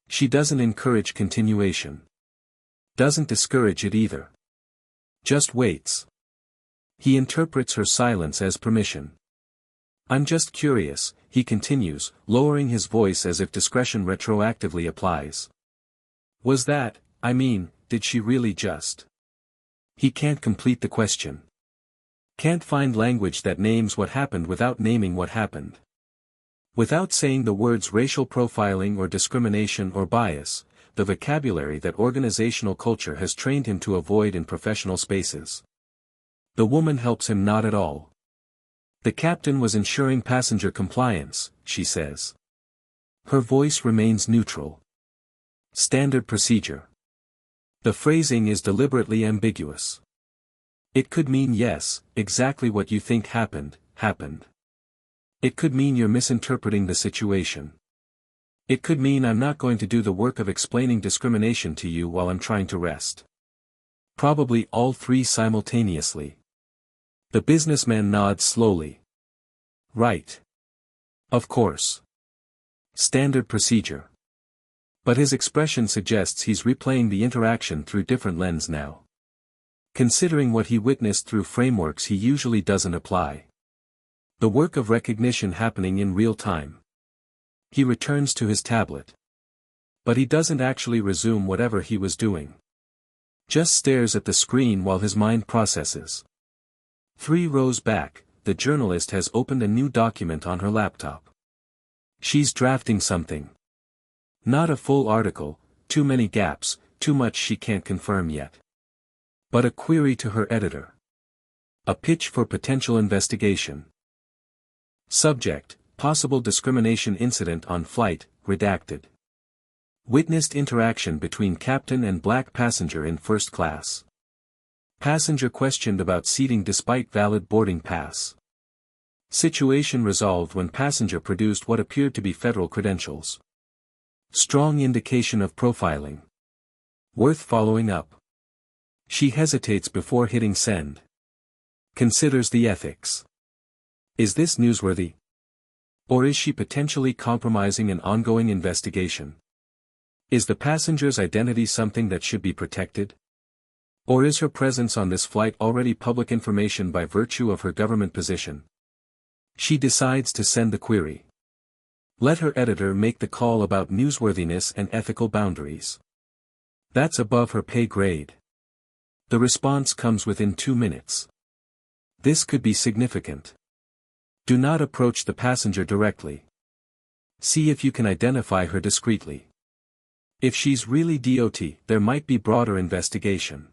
She doesn't encourage continuation. Doesn't discourage it either. Just waits. He interprets her silence as permission. "I'm just curious," he continues, lowering his voice as if discretion retroactively applies. "Was that, did she really just?" He can't complete the question. Can't find language that names what happened without naming what happened. Without saying the words racial profiling or discrimination or bias, the vocabulary that organizational culture has trained him to avoid in professional spaces. The woman helps him not at all. "The captain was ensuring passenger compliance," she says. Her voice remains neutral. Standard procedure. The phrasing is deliberately ambiguous. It could mean yes, exactly what you think happened. It could mean you're misinterpreting the situation. It could mean I'm not going to do the work of explaining discrimination to you while I'm trying to rest. Probably all three simultaneously. The businessman nods slowly. Right. Of course. Standard procedure. But his expression suggests he's replaying the interaction through different lens now. Considering what he witnessed through frameworks he usually doesn't apply. The work of recognition happening in real time. He returns to his tablet. But he doesn't actually resume whatever he was doing. Just stares at the screen while his mind processes. 3 rows back, the journalist has opened a new document on her laptop. She's drafting something. Not a full article, too many gaps, too much she can't confirm yet. But a query to her editor. A pitch for potential investigation. Subject, possible discrimination incident on flight, redacted. Witnessed interaction between captain and black passenger in first class. Passenger questioned about seating despite valid boarding pass. Situation resolved when passenger produced what appeared to be federal credentials. Strong indication of profiling. Worth following up. She hesitates before hitting send. Considers the ethics. Is this newsworthy? Or is she potentially compromising an ongoing investigation? Is the passenger's identity something that should be protected? Or is her presence on this flight already public information by virtue of her government position? She decides to send the query. Let her editor make the call about newsworthiness and ethical boundaries. That's above her pay grade. The response comes within 2 minutes. This could be significant. Do not approach the passenger directly. See if you can identify her discreetly. If she's really DOT, there might be broader investigation.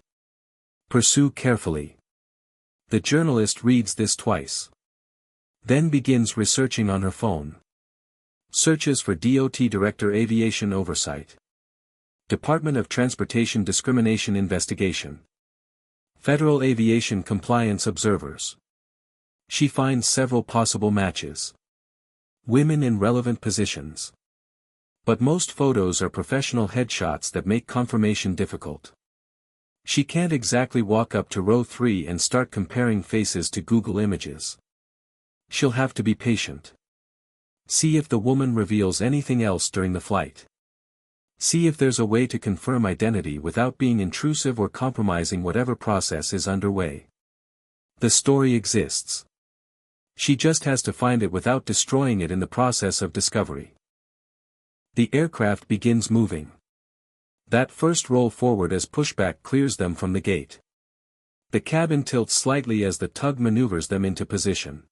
Pursue carefully. The journalist reads this twice. Then begins researching on her phone. Searches for DOT Director Aviation Oversight. Department of Transportation Discrimination Investigation. Federal Aviation Compliance Observers. She finds several possible matches. Women in relevant positions. But most photos are professional headshots that make confirmation difficult. She can't exactly walk up to row 3 and start comparing faces to Google Images. She'll have to be patient. See if the woman reveals anything else during the flight. See if there's a way to confirm identity without being intrusive or compromising whatever process is underway. The story exists. She just has to find it without destroying it in the process of discovery. The aircraft begins moving. That first roll forward as pushback clears them from the gate. The cabin tilts slightly as the tug maneuvers them into position.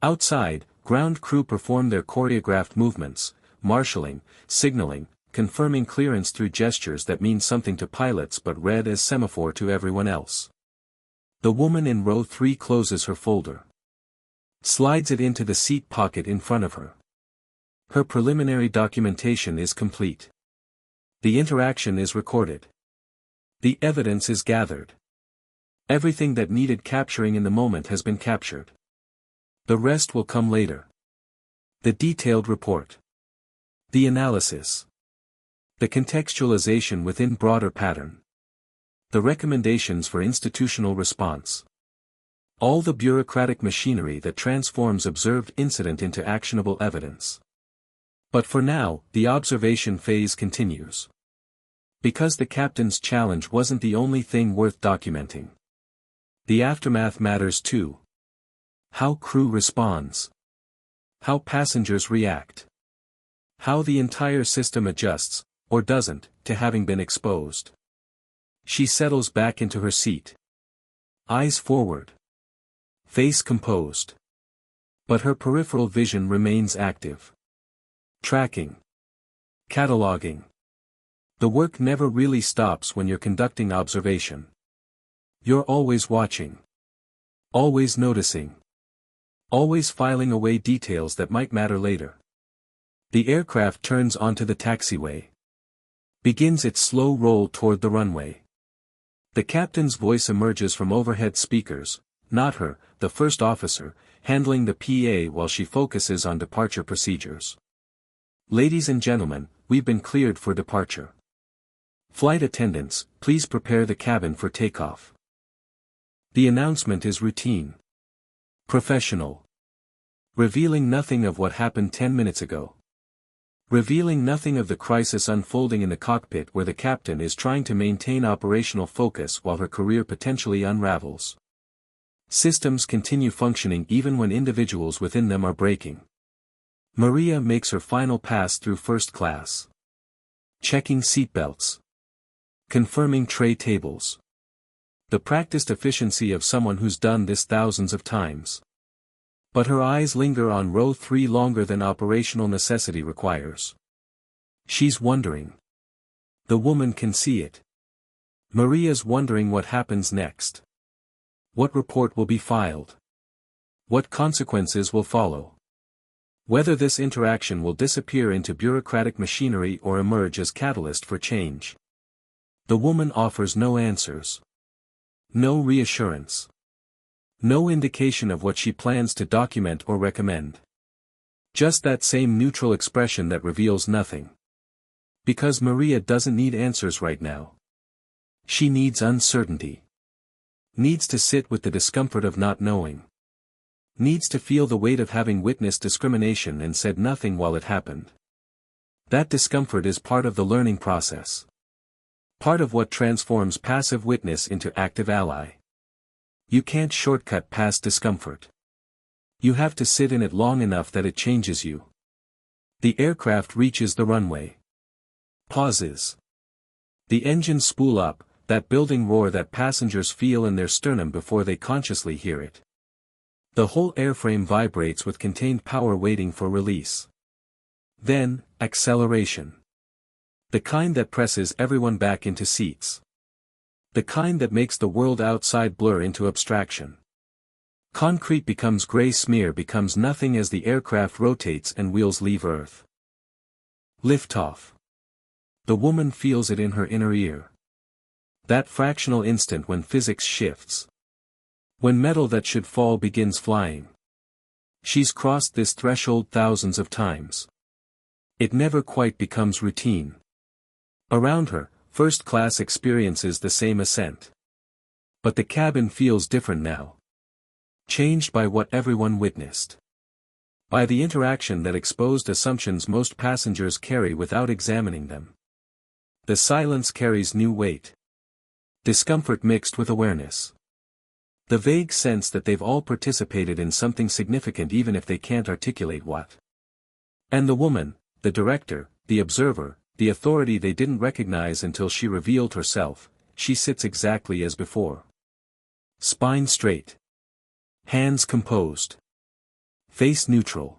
Outside, ground crew perform their choreographed movements, marshalling, signaling, confirming clearance through gestures that mean something to pilots but read as semaphore to everyone else. The woman in row 3 closes her folder. Slides it into the seat pocket in front of her. Her preliminary documentation is complete. The interaction is recorded. The evidence is gathered. Everything that needed capturing in the moment has been captured. The rest will come later. The detailed report. The analysis. The contextualization within broader pattern. The recommendations for institutional response. All the bureaucratic machinery that transforms observed incident into actionable evidence. But for now, the observation phase continues. Because the captain's challenge wasn't the only thing worth documenting. The aftermath matters too. How crew responds. How passengers react. How the entire system adjusts, or doesn't, to having been exposed. She settles back into her seat. Eyes forward. Face composed. But her peripheral vision remains active. Tracking. Cataloging. The work never really stops when you're conducting observation. You're always watching. Always noticing. Always filing away details that might matter later. The aircraft turns onto the taxiway. Begins its slow roll toward the runway. The captain's voice emerges from overhead speakers, not her, the first officer, handling the PA while she focuses on departure procedures. Ladies and gentlemen, we've been cleared for departure. Flight attendants, please prepare the cabin for takeoff. The announcement is routine. Professional. Revealing nothing of what happened 10 minutes ago. Revealing nothing of the crisis unfolding in the cockpit where the captain is trying to maintain operational focus while her career potentially unravels. Systems continue functioning even when individuals within them are breaking. Maria makes her final pass through first class. Checking seatbelts. Confirming tray tables. The practiced efficiency of someone who's done this thousands of times. But her eyes linger on row 3 longer than operational necessity requires. She's wondering. The woman can see it. Maria's wondering what happens next. What report will be filed? What consequences will follow? Whether this interaction will disappear into bureaucratic machinery or emerge as catalyst for change. The woman offers no answers. No reassurance. No indication of what she plans to document or recommend. Just that same neutral expression that reveals nothing. Because Maria doesn't need answers right now. She needs uncertainty. Needs to sit with the discomfort of not knowing. Needs to feel the weight of having witnessed discrimination and said nothing while it happened. That discomfort is part of the learning process. Part of what transforms passive witness into active ally. You can't shortcut past discomfort. You have to sit in it long enough that it changes you. The aircraft reaches the runway. Pauses. The engines spool up, that building roar that passengers feel in their sternum before they consciously hear it. The whole airframe vibrates with contained power waiting for release. Then, acceleration. The kind that presses everyone back into seats. The kind that makes the world outside blur into abstraction. Concrete becomes gray smear, becomes nothing as the aircraft rotates and wheels leave Earth. Liftoff. The woman feels it in her inner ear. That fractional instant when physics shifts. When metal that should fall begins flying. She's crossed this threshold thousands of times. It never quite becomes routine. Around her, first class experiences the same ascent. But the cabin feels different now. Changed by what everyone witnessed. By the interaction that exposed assumptions most passengers carry without examining them. The silence carries new weight. Discomfort mixed with awareness. The vague sense that they've all participated in something significant even if they can't articulate what. And the woman, the director, the observer, the authority they didn't recognize until she revealed herself, she sits exactly as before. Spine straight. Hands composed. Face neutral.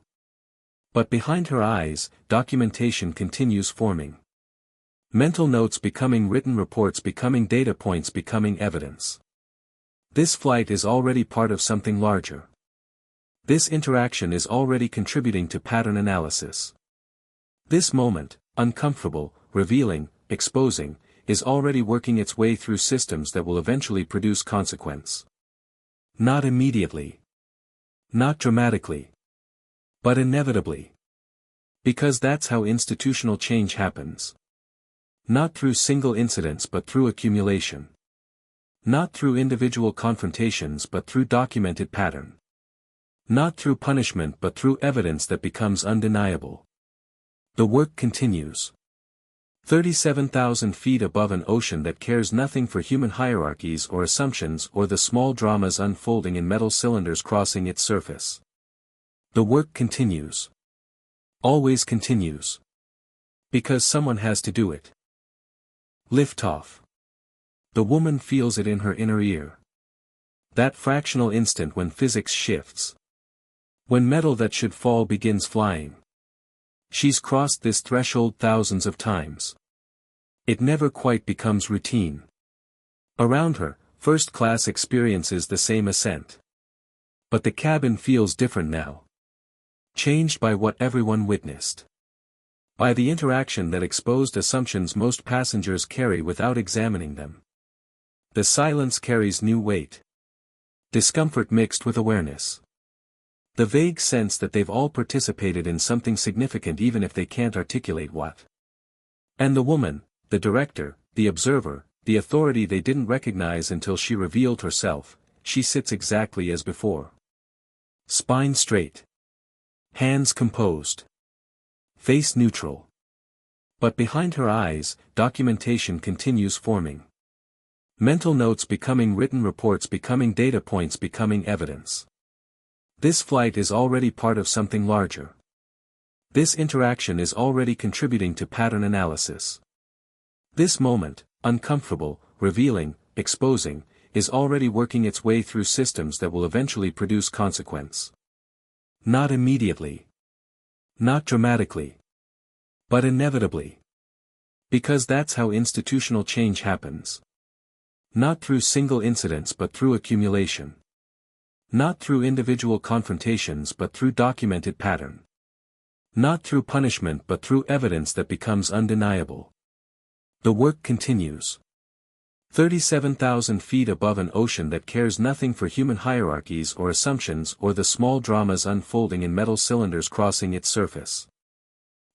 But behind her eyes, documentation continues forming. Mental notes becoming written reports, becoming data points, becoming evidence. This flight is already part of something larger. This interaction is already contributing to pattern analysis. This moment, uncomfortable, revealing, exposing, is already working its way through systems that will eventually produce consequence. Not immediately. Not dramatically. But inevitably. Because that's how institutional change happens. Not through single incidents but through accumulation. Not through individual confrontations but through documented pattern. Not through punishment but through evidence that becomes undeniable. The work continues. 37,000 feet above an ocean that cares nothing for human hierarchies or assumptions or the small dramas unfolding in metal cylinders crossing its surface. The work continues. Always continues. Because someone has to do it. Liftoff. The woman feels it in her inner ear. That fractional instant when physics shifts. When metal that should fall begins flying. She's crossed this threshold thousands of times. It never quite becomes routine. Around her, first class experiences the same ascent. But the cabin feels different now. Changed by what everyone witnessed. By the interaction that exposed assumptions most passengers carry without examining them. The silence carries new weight. Discomfort mixed with awareness. The vague sense that they've all participated in something significant even if they can't articulate what. And the woman, the director, the observer, the authority they didn't recognize until she revealed herself, she sits exactly as before. Spine straight. Hands composed. Face neutral. But behind her eyes, documentation continues forming. Mental notes becoming written reports, becoming data points, becoming evidence. This flight is already part of something larger. This interaction is already contributing to pattern analysis. This moment, uncomfortable, revealing, exposing, is already working its way through systems that will eventually produce consequence. Not immediately. Not dramatically. But inevitably. Because that's how institutional change happens. Not through single incidents but through accumulation. Not through individual confrontations but through documented pattern. Not through punishment but through evidence that becomes undeniable. The work continues. 37,000 feet above an ocean that cares nothing for human hierarchies or assumptions or the small dramas unfolding in metal cylinders crossing its surface.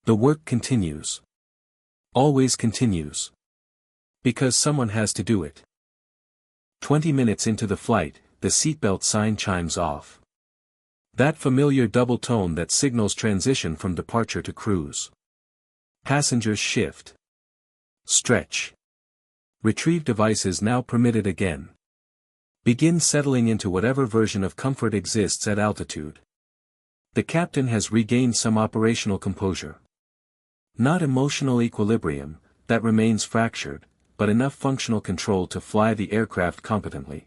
The work continues. Always continues. Because someone has to do it. 20 minutes into the flight, the seatbelt sign chimes off. That familiar double tone that signals transition from departure to cruise. Passengers shift. Stretch. Retrieve devices now permitted again. Begin settling into whatever version of comfort exists at altitude. The captain has regained some operational composure. Not emotional equilibrium, that remains fractured, but enough functional control to fly the aircraft competently.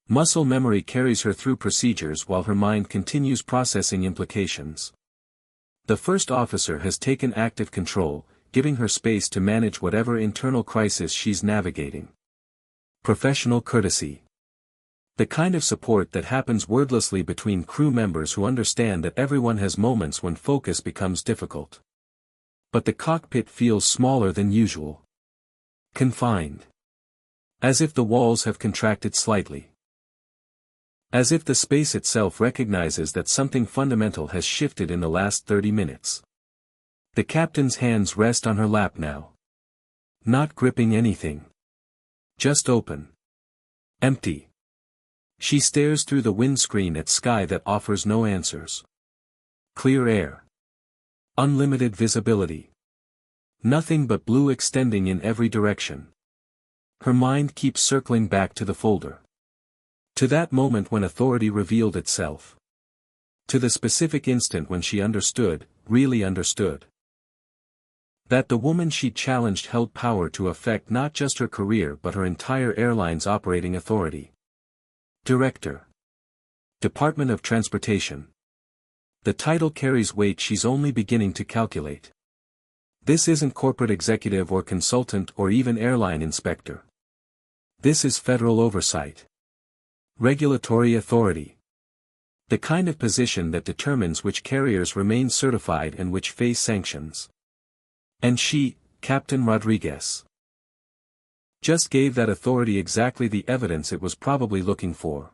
Muscle memory carries her through procedures while her mind continues processing implications. The first officer has taken active control, giving her space to manage whatever internal crisis she's navigating. Professional courtesy. The kind of support that happens wordlessly between crew members who understand that everyone has moments when focus becomes difficult. But the cockpit feels smaller than usual. Confined. As if the walls have contracted slightly. As if the space itself recognizes that something fundamental has shifted in the last 30 minutes. The captain's hands rest on her lap now. Not gripping anything. Just open. Empty. She stares through the windscreen at sky that offers no answers. Clear air. Unlimited visibility. Nothing but blue extending in every direction. Her mind keeps circling back to the folder. To that moment when authority revealed itself. To the specific instant when she understood, really understood. That the woman she challenged held power to affect not just her career but her entire airline's operating authority. Director. Department of Transportation. The title carries weight she's only beginning to calculate. This isn't corporate executive or consultant or even airline inspector. This is federal oversight. Regulatory authority. The kind of position that determines which carriers remain certified and which face sanctions. And she, Captain Rodriguez, just gave that authority exactly the evidence it was probably looking for.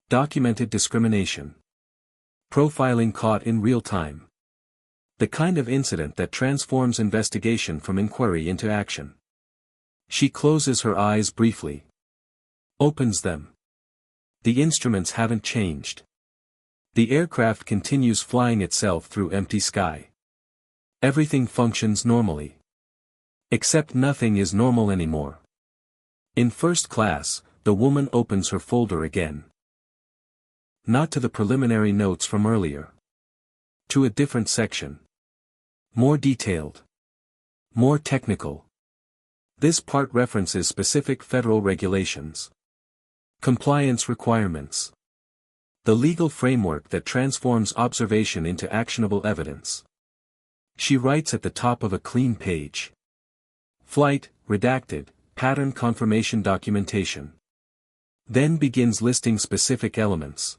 Documented discrimination. Profiling caught in real time. The kind of incident that transforms investigation from inquiry into action. She closes her eyes briefly. Opens them. The instruments haven't changed. The aircraft continues flying itself through empty sky. Everything functions normally. Except nothing is normal anymore. In first class, the woman opens her folder again. Not to the preliminary notes from earlier. To a different section. More detailed. More technical. This part references specific federal regulations. Compliance requirements. The legal framework that transforms observation into actionable evidence. She writes at the top of a clean page. Flight, redacted, pattern confirmation documentation. Then begins listing specific elements.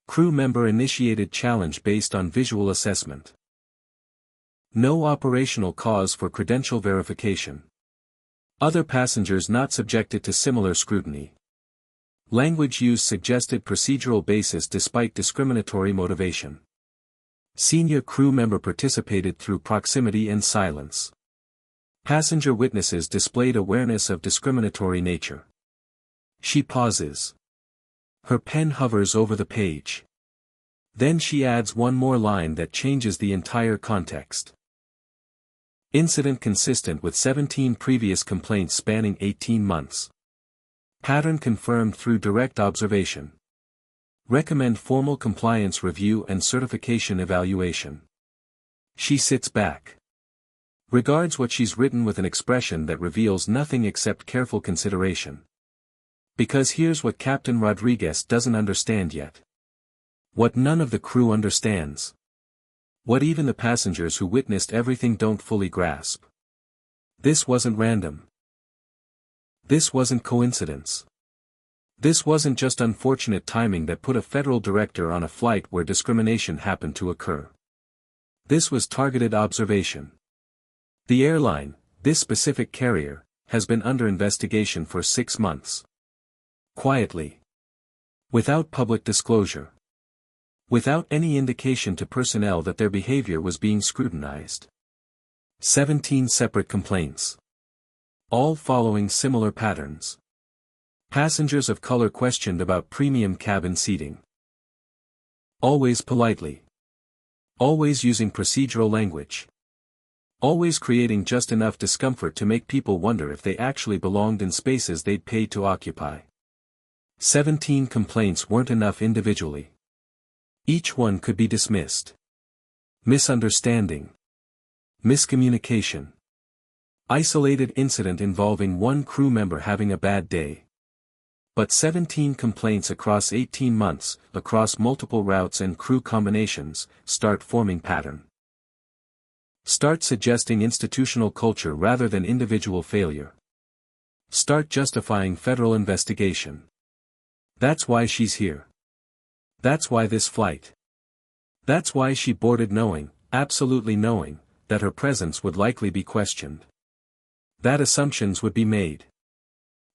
Crew member initiated challenge based on visual assessment. No operational cause for credential verification. Other passengers not subjected to similar scrutiny. Language use suggested procedural basis despite discriminatory motivation. Senior crew member participated through proximity and silence. Passenger witnesses displayed awareness of discriminatory nature. She pauses. Her pen hovers over the page. Then she adds one more line that changes the entire context. Incident consistent with 17 previous complaints spanning 18 months. Pattern confirmed through direct observation. Recommend formal compliance review and certification evaluation. She sits back. Regards what she's written with an expression that reveals nothing except careful consideration. Because here's what Captain Rodriguez doesn't understand yet. What none of the crew understands. What even the passengers who witnessed everything don't fully grasp. This wasn't random. This wasn't coincidence. This wasn't just unfortunate timing that put a federal director on a flight where discrimination happened to occur. This was targeted observation. The airline, this specific carrier, has been under investigation for 6 months. Quietly. Without public disclosure. Without any indication to personnel that their behavior was being scrutinized. 17 separate complaints. All following similar patterns. Passengers of color questioned about premium cabin seating. Always politely. Always using procedural language. Always creating just enough discomfort to make people wonder if they actually belonged in spaces they'd paid to occupy. 17 complaints weren't enough individually. Each one could be dismissed. Misunderstanding. Miscommunication. Isolated incident involving one crew member having a bad day. But 17 complaints across 18 months, across multiple routes and crew combinations, start forming pattern. Start suggesting institutional culture rather than individual failure. Start justifying federal investigation. That's why she's here. That's why this flight. That's why she boarded knowing, absolutely knowing, that her presence would likely be questioned. That assumptions would be made.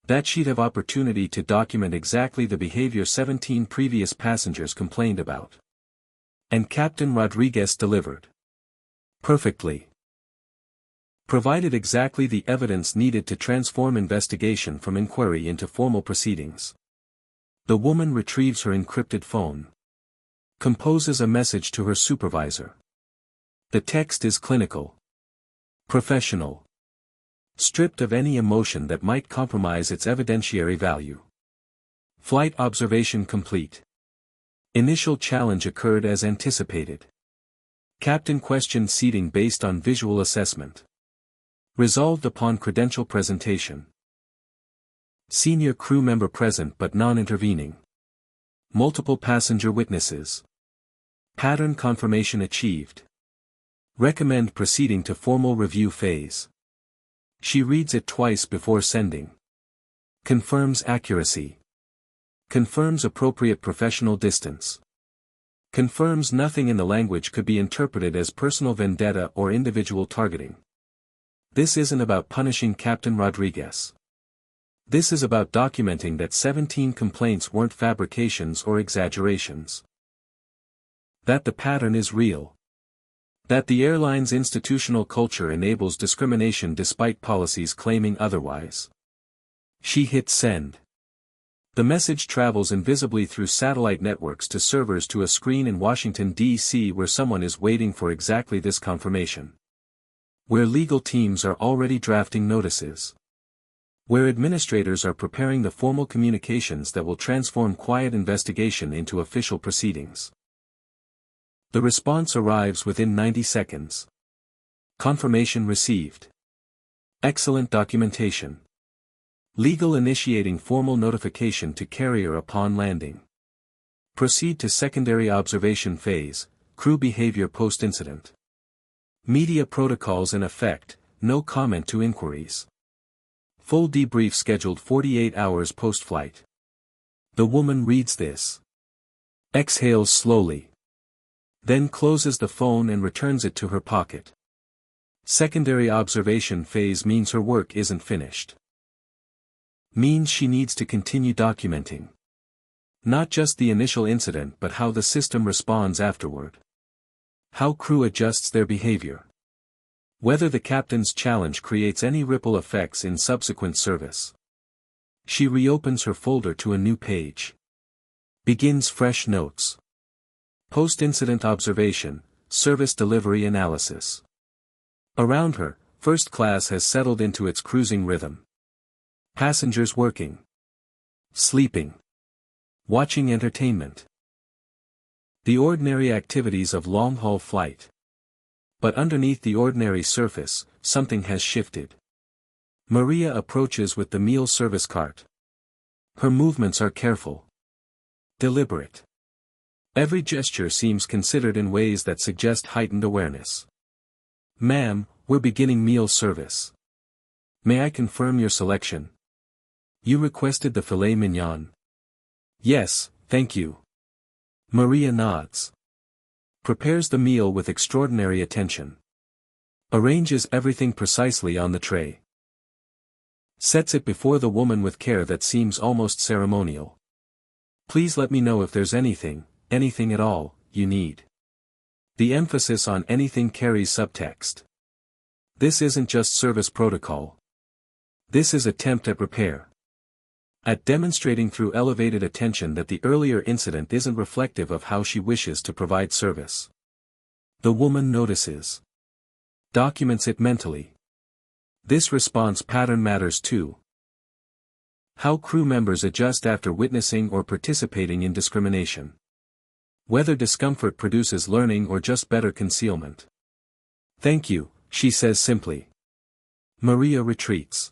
That she'd have opportunity to document exactly the behavior 17 previous passengers complained about. And Captain Rodriguez delivered. Perfectly. Provided exactly the evidence needed to transform investigation from inquiry into formal proceedings. The woman retrieves her encrypted phone. Composes a message to her supervisor. The text is clinical. Professional. Stripped of any emotion that might compromise its evidentiary value. Flight observation complete. Initial challenge occurred as anticipated. Captain questioned seating based on visual assessment. Resolved upon credential presentation. Senior crew member present but non-intervening. Multiple passenger witnesses. Pattern confirmation achieved. Recommend proceeding to formal review phase. She reads it twice before sending. Confirms accuracy. Confirms appropriate professional distance. Confirms nothing in the language could be interpreted as personal vendetta or individual targeting. This isn't about punishing Captain Rodriguez. This is about documenting that 17 complaints weren't fabrications or exaggerations. That the pattern is real. That the airline's institutional culture enables discrimination despite policies claiming otherwise. She hits send. The message travels invisibly through satellite networks to servers to a screen in Washington, D.C. where someone is waiting for exactly this confirmation. Where legal teams are already drafting notices. Where administrators are preparing the formal communications that will transform quiet investigation into official proceedings. The response arrives within 90 seconds. Confirmation received. Excellent documentation. Legal initiating formal notification to carrier upon landing. Proceed to secondary observation phase, crew behavior post-incident. Media protocols in effect, no comment to inquiries. Full debrief scheduled 48 hours post-flight. The woman reads this. Exhales slowly. Then closes the phone and returns it to her pocket. Secondary observation phase means her work isn't finished. Means she needs to continue documenting. Not just the initial incident but how the system responds afterward. How crew adjusts their behavior. Whether the captain's challenge creates any ripple effects in subsequent service. She reopens her folder to a new page. Begins fresh notes. Post-incident observation, service delivery analysis. Around her, first class has settled into its cruising rhythm. Passengers working. Sleeping. Watching entertainment. The ordinary activities of long-haul flight. But underneath the ordinary surface, something has shifted. Maria approaches with the meal service cart. Her movements are careful. Deliberate. Every gesture seems considered in ways that suggest heightened awareness. Ma'am, we're beginning meal service. May I confirm your selection? You requested the filet mignon. Yes, thank you. Maria nods. Prepares the meal with extraordinary attention. Arranges everything precisely on the tray. Sets it before the woman with care that seems almost ceremonial. Please let me know if there's anything at all, you need. The emphasis on anything carries subtext. This isn't just service protocol. This is attempt at repair. At demonstrating through elevated attention that the earlier incident isn't reflective of how she wishes to provide service. The woman notices. Documents it mentally. This response pattern matters too. How crew members adjust after witnessing or participating in discrimination. Whether discomfort produces learning or just better concealment. Thank you, she says simply. Maria retreats.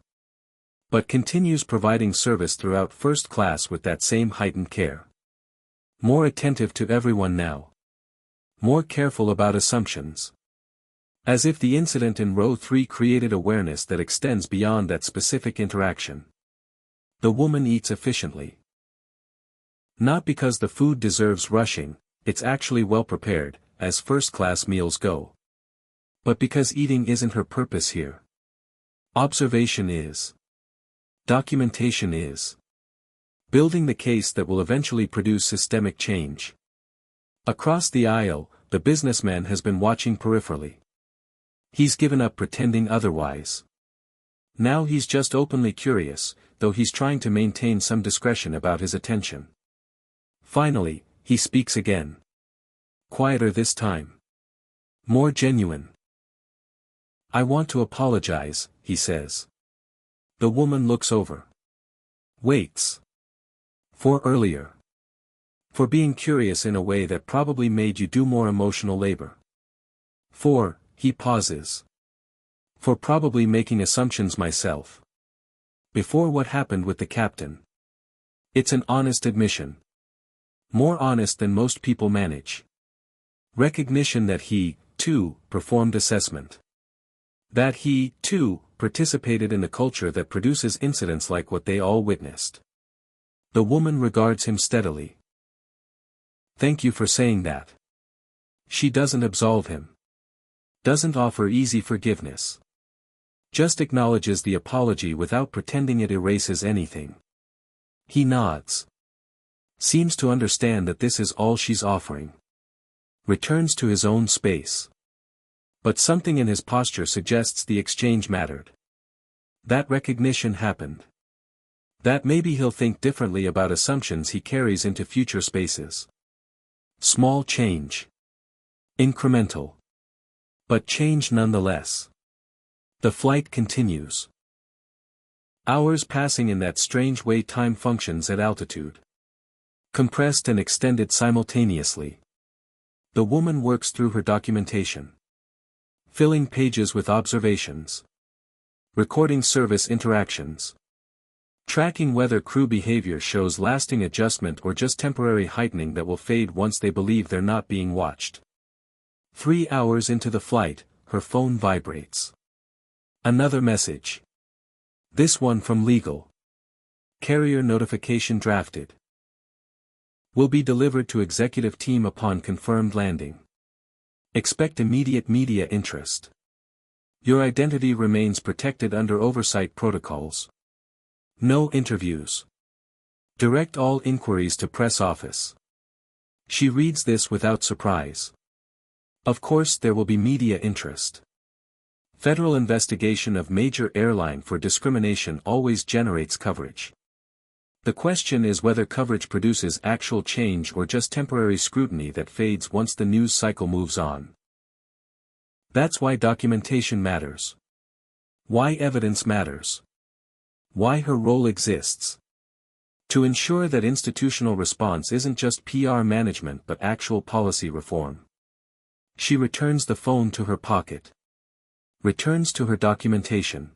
But continues providing service throughout first class with that same heightened care. More attentive to everyone now. More careful about assumptions. As if the incident in row 3 created awareness that extends beyond that specific interaction. The woman eats efficiently. Not because the food deserves rushing, it's actually well prepared, as first-class meals go. But because eating isn't her purpose here. Observation is. Documentation is. Building the case that will eventually produce systemic change. Across the aisle, the businessman has been watching peripherally. He's given up pretending otherwise. Now he's just openly curious, though he's trying to maintain some discretion about his attention. Finally, he speaks again. Quieter this time. More genuine. "I want to apologize," he says. The woman looks over. Waits. For earlier. For being curious in a way that probably made you do more emotional labor. For, he pauses. For probably making assumptions myself. Before what happened with the captain. It's an honest admission. More honest than most people manage. Recognition that he, too, performed assessment. That he, too, participated in the culture that produces incidents like what they all witnessed. The woman regards him steadily. Thank you for saying that. She doesn't absolve him. Doesn't offer easy forgiveness. Just acknowledges the apology without pretending it erases anything. He nods. Seems to understand that this is all she's offering. Returns to his own space. But something in his posture suggests the exchange mattered. That recognition happened. That maybe he'll think differently about assumptions he carries into future spaces. Small change. Incremental. But change nonetheless. The flight continues. Hours passing in that strange way time functions at altitude. Compressed and extended simultaneously. The woman works through her documentation. Filling pages with observations. Recording service interactions. Tracking whether crew behavior shows lasting adjustment or just temporary heightening that will fade once they believe they're not being watched. 3 hours into the flight, her phone vibrates. Another message. This one from legal. Carrier notification drafted. Will be delivered to executive team upon confirmed landing. Expect immediate media interest. Your identity remains protected under oversight protocols. No interviews. Direct all inquiries to press office. She reads this without surprise. Of course there will be media interest. Federal investigation of major airline for discrimination always generates coverage. The question is whether coverage produces actual change or just temporary scrutiny that fades once the news cycle moves on. That's why documentation matters. Why evidence matters. Why her role exists. To ensure that institutional response isn't just PR management but actual policy reform. She returns the phone to her pocket. Returns to her documentation.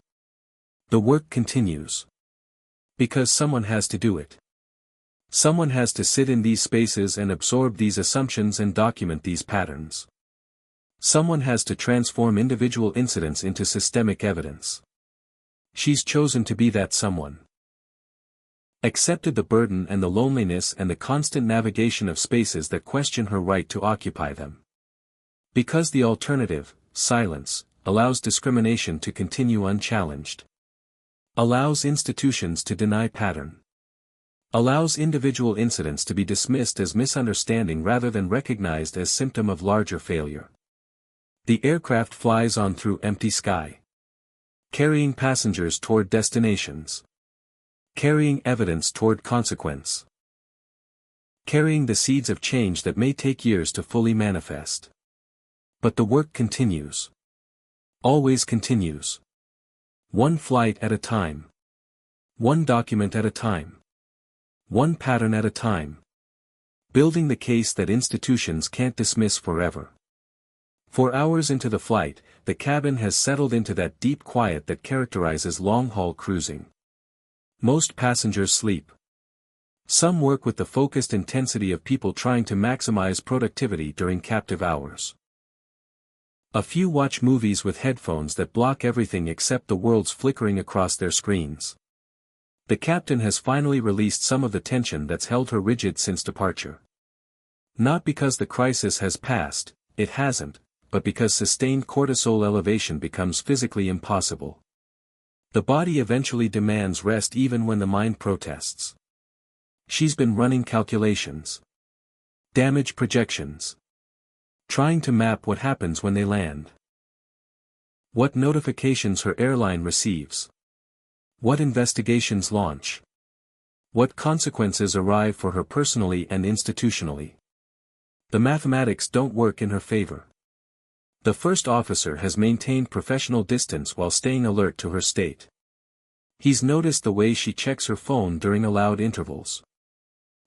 The work continues. Because someone has to do it. Someone has to sit in these spaces and absorb these assumptions and document these patterns. Someone has to transform individual incidents into systemic evidence. She's chosen to be that someone. Accepted the burden and the loneliness and the constant navigation of spaces that question her right to occupy them. Because the alternative, silence, allows discrimination to continue unchallenged. Allows institutions to deny pattern. Allows individual incidents to be dismissed as misunderstanding rather than recognized as symptom of larger failure. The aircraft flies on through empty sky. Carrying passengers toward destinations. Carrying evidence toward consequence. Carrying the seeds of change that may take years to fully manifest. But the work continues. Always continues. One flight at a time. One document at a time. One pattern at a time. Building the case that institutions can't dismiss forever. For hours into the flight, the cabin has settled into that deep quiet that characterizes long-haul cruising. Most passengers sleep. Some work with the focused intensity of people trying to maximize productivity during captive hours. A few watch movies with headphones that block everything except the worlds flickering across their screens. The captain has finally released some of the tension that's held her rigid since departure. Not because the crisis has passed, it hasn't, but because sustained cortisol elevation becomes physically impossible. The body eventually demands rest even when the mind protests. She's been running calculations. Damage projections. Trying to map what happens when they land. What notifications her airline receives. What investigations launch. What consequences arrive for her personally and institutionally. The mathematics don't work in her favor. The first officer has maintained professional distance while staying alert to her state. He's noticed the way she checks her phone during allowed intervals.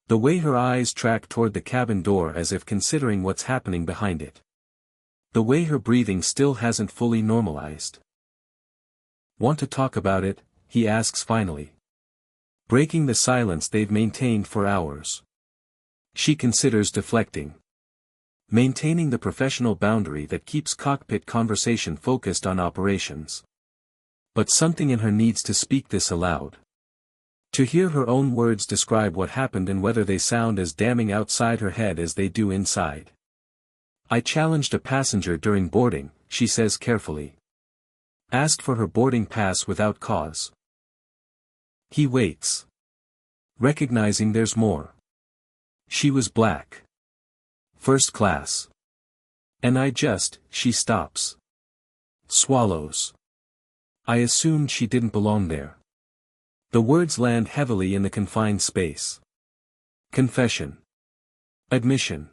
The way her eyes track toward the cabin door as if considering what's happening behind it. The way her breathing still hasn't fully normalized. Want to talk about it? He asks finally. Breaking the silence they've maintained for hours. She considers deflecting. Maintaining the professional boundary that keeps cockpit conversation focused on operations. But something in her needs to speak this aloud. To hear her own words describe what happened and whether they sound as damning outside her head as they do inside. I challenged a passenger during boarding, she says carefully. Asked for her boarding pass without cause. He waits. Recognizing there's more. She was black. First class. And she stops. Swallows. I assumed she didn't belong there. The words land heavily in the confined space. Confession. Admission.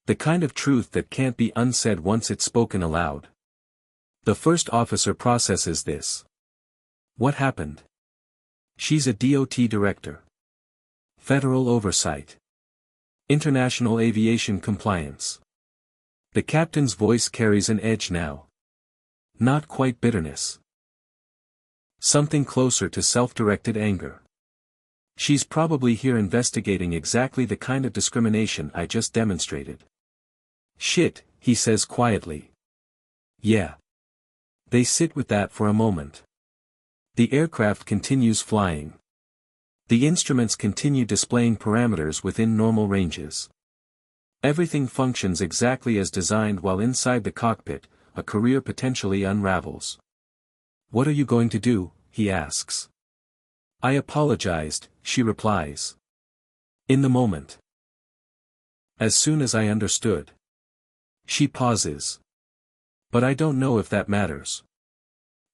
The kind of truth that can't be unsaid once it's spoken aloud. The first officer processes this. What happened? She's a DOT director. Federal oversight. International aviation compliance. The captain's voice carries an edge now. Not quite bitterness. Something closer to self-directed anger. She's probably here investigating exactly the kind of discrimination I just demonstrated. Shit, he says quietly. Yeah. They sit with that for a moment. The aircraft continues flying. The instruments continue displaying parameters within normal ranges. Everything functions exactly as designed while inside the cockpit, a career potentially unravels. What are you going to do? He asks. I apologized, she replies. In the moment. As soon as I understood. She pauses. But I don't know if that matters.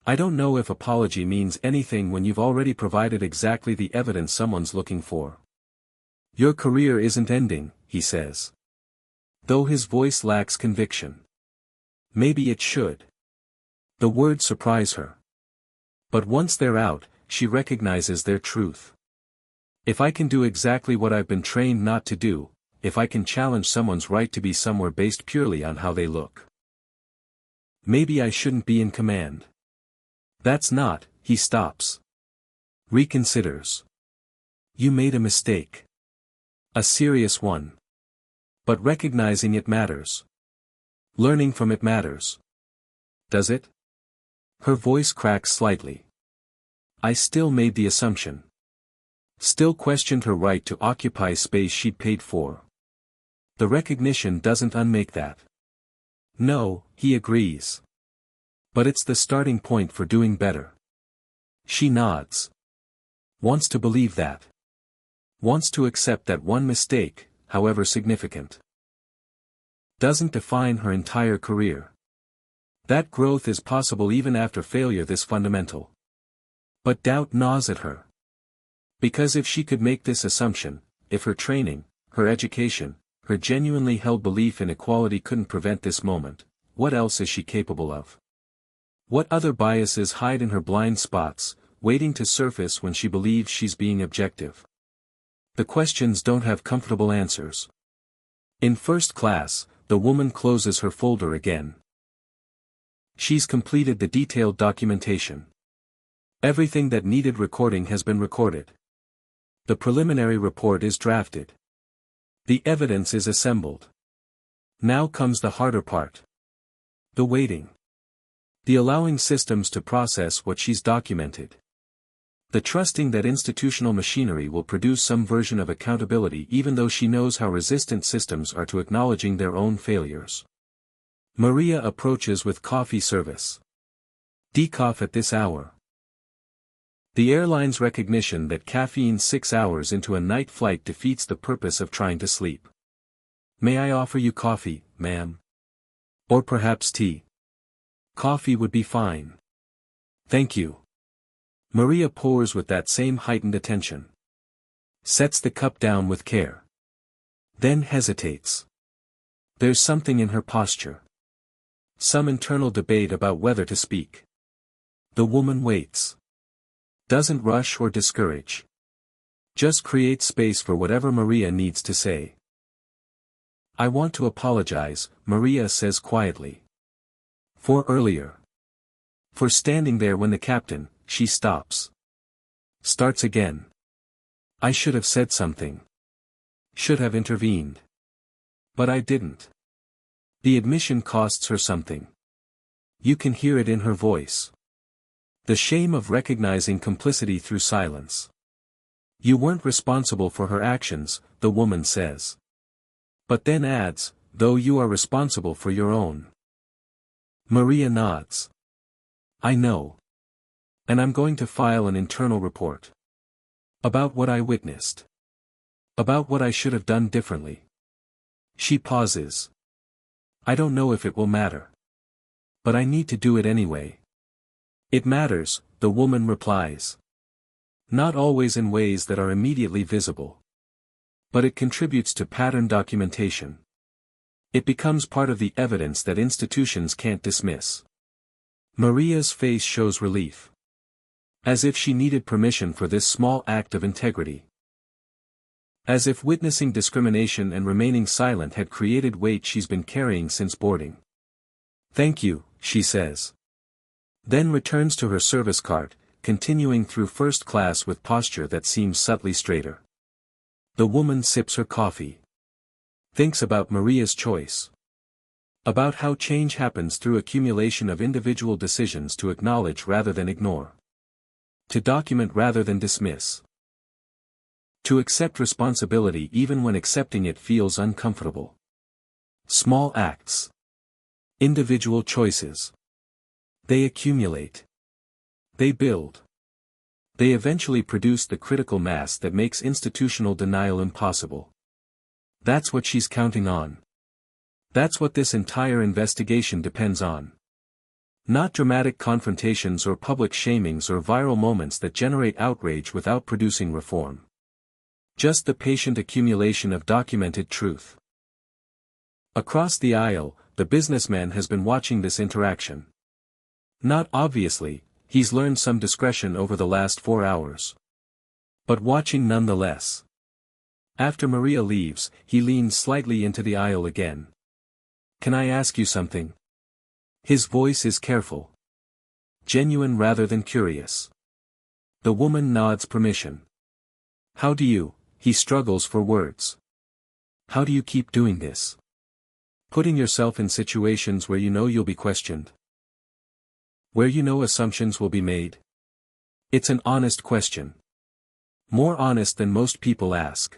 I don't know if apology means anything when you've already provided exactly the evidence someone's looking for. Your career isn't ending, he says. Though his voice lacks conviction. Maybe it should. The words surprise her. But once they're out, she recognizes their truth. If I can do exactly what I've been trained not to do, if I can challenge someone's right to be somewhere based purely on how they look. Maybe I shouldn't be in command. That's not, he stops. Reconsiders. You made a mistake. A serious one. But recognizing it matters. Learning from it matters. Does it? Her voice cracks slightly. I still made the assumption. Still questioned her right to occupy space she'd paid for. The recognition doesn't unmake that. No, he agrees. But it's the starting point for doing better. She nods. Wants to believe that. Wants to accept that one mistake, however significant, doesn't define her entire career. That growth is possible even after failure this fundamental. But doubt gnaws at her. Because if she could make this assumption, if her training, her education, her genuinely held belief in equality couldn't prevent this moment, what else is she capable of? What other biases hide in her blind spots, waiting to surface when she believes she's being objective? The questions don't have comfortable answers. In first class, The woman closes her folder again. She's completed the detailed documentation. Everything that needed recording has been recorded. The preliminary report is drafted. The evidence is assembled. Now comes the harder part. The waiting. The allowing systems to process what she's documented. The trusting that institutional machinery will produce some version of accountability even though she knows how resistant systems are to acknowledging their own failures. Maria approaches with coffee service. Decaf at this hour. The airline's recognition that caffeine 6 hours into a night flight defeats the purpose of trying to sleep. May I offer you coffee, ma'am? Or perhaps tea? Coffee would be fine. Thank you. Maria pours with that same heightened attention. Sets the cup down with care. Then hesitates. There's something in her posture. Some internal debate about whether to speak. The woman waits. Doesn't rush or discourage. Just creates space for whatever Maria needs to say. I want to apologize, Maria says quietly. For earlier. For standing there when the captain, she stops. Starts again. I should have said something. Should have intervened. But I didn't. The admission costs her something. You can hear it in her voice. The shame of recognizing complicity through silence. You weren't responsible for her actions, the woman says. But then adds, though you are responsible for your own. Maria nods. I know. And I'm going to file an internal report. About what I witnessed. About what I should have done differently. She pauses. I don't know if it will matter. But I need to do it anyway. It matters, the woman replies. Not always in ways that are immediately visible. But it contributes to pattern documentation. It becomes part of the evidence that institutions can't dismiss. Maria's face shows relief. As if she needed permission for this small act of integrity. As if witnessing discrimination and remaining silent had created weight she's been carrying since boarding. Thank you, she says. Then returns to her service cart, continuing through first class with posture that seems subtly straighter. The woman sips her coffee. Thinks about Maria's choice. About how change happens through accumulation of individual decisions to acknowledge rather than ignore. To document rather than dismiss. To accept responsibility even when accepting it feels uncomfortable. Small acts. Individual choices. They accumulate. They build. They eventually produce the critical mass that makes institutional denial impossible. That's what she's counting on. That's what this entire investigation depends on. Not dramatic confrontations or public shamings or viral moments that generate outrage without producing reform. Just the patient accumulation of documented truth. Across the aisle, the businessman has been watching this interaction. Not obviously, he's learned some discretion over the last 4 hours. But watching nonetheless. After Maria leaves, he leans slightly into the aisle again. Can I ask you something? His voice is careful. Genuine rather than curious. The woman nods permission. How do you, he struggles for words. How do you keep doing this? Putting yourself in situations where you know you'll be questioned. Where you know assumptions will be made. It's an honest question. More honest than most people ask.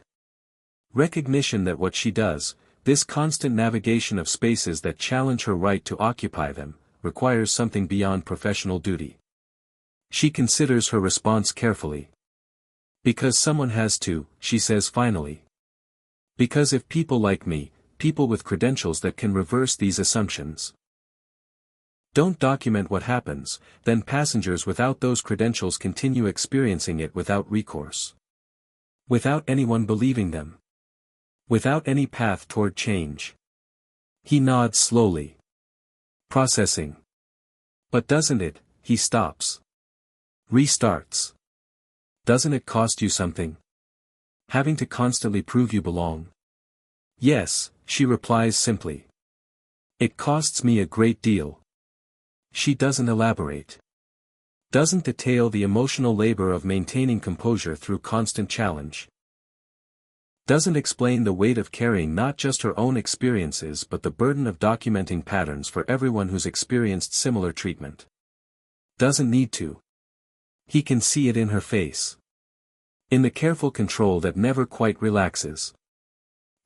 Recognition that what she does, this constant navigation of spaces that challenge her right to occupy them, requires something beyond professional duty. She considers her response carefully. Because someone has to, she says finally. Because if people like me, people with credentials that can reverse these assumptions, don't document what happens, then passengers without those credentials continue experiencing it without recourse. Without anyone believing them. Without any path toward change. He nods slowly. Processing. But doesn't it, he stops. Restarts. Doesn't it cost you something? Having to constantly prove you belong? Yes, she replies simply. It costs me a great deal. She doesn't elaborate. Doesn't detail the emotional labor of maintaining composure through constant challenge. Doesn't explain the weight of carrying not just her own experiences but the burden of documenting patterns for everyone who's experienced similar treatment. Doesn't need to. He can see it in her face. In the careful control that never quite relaxes.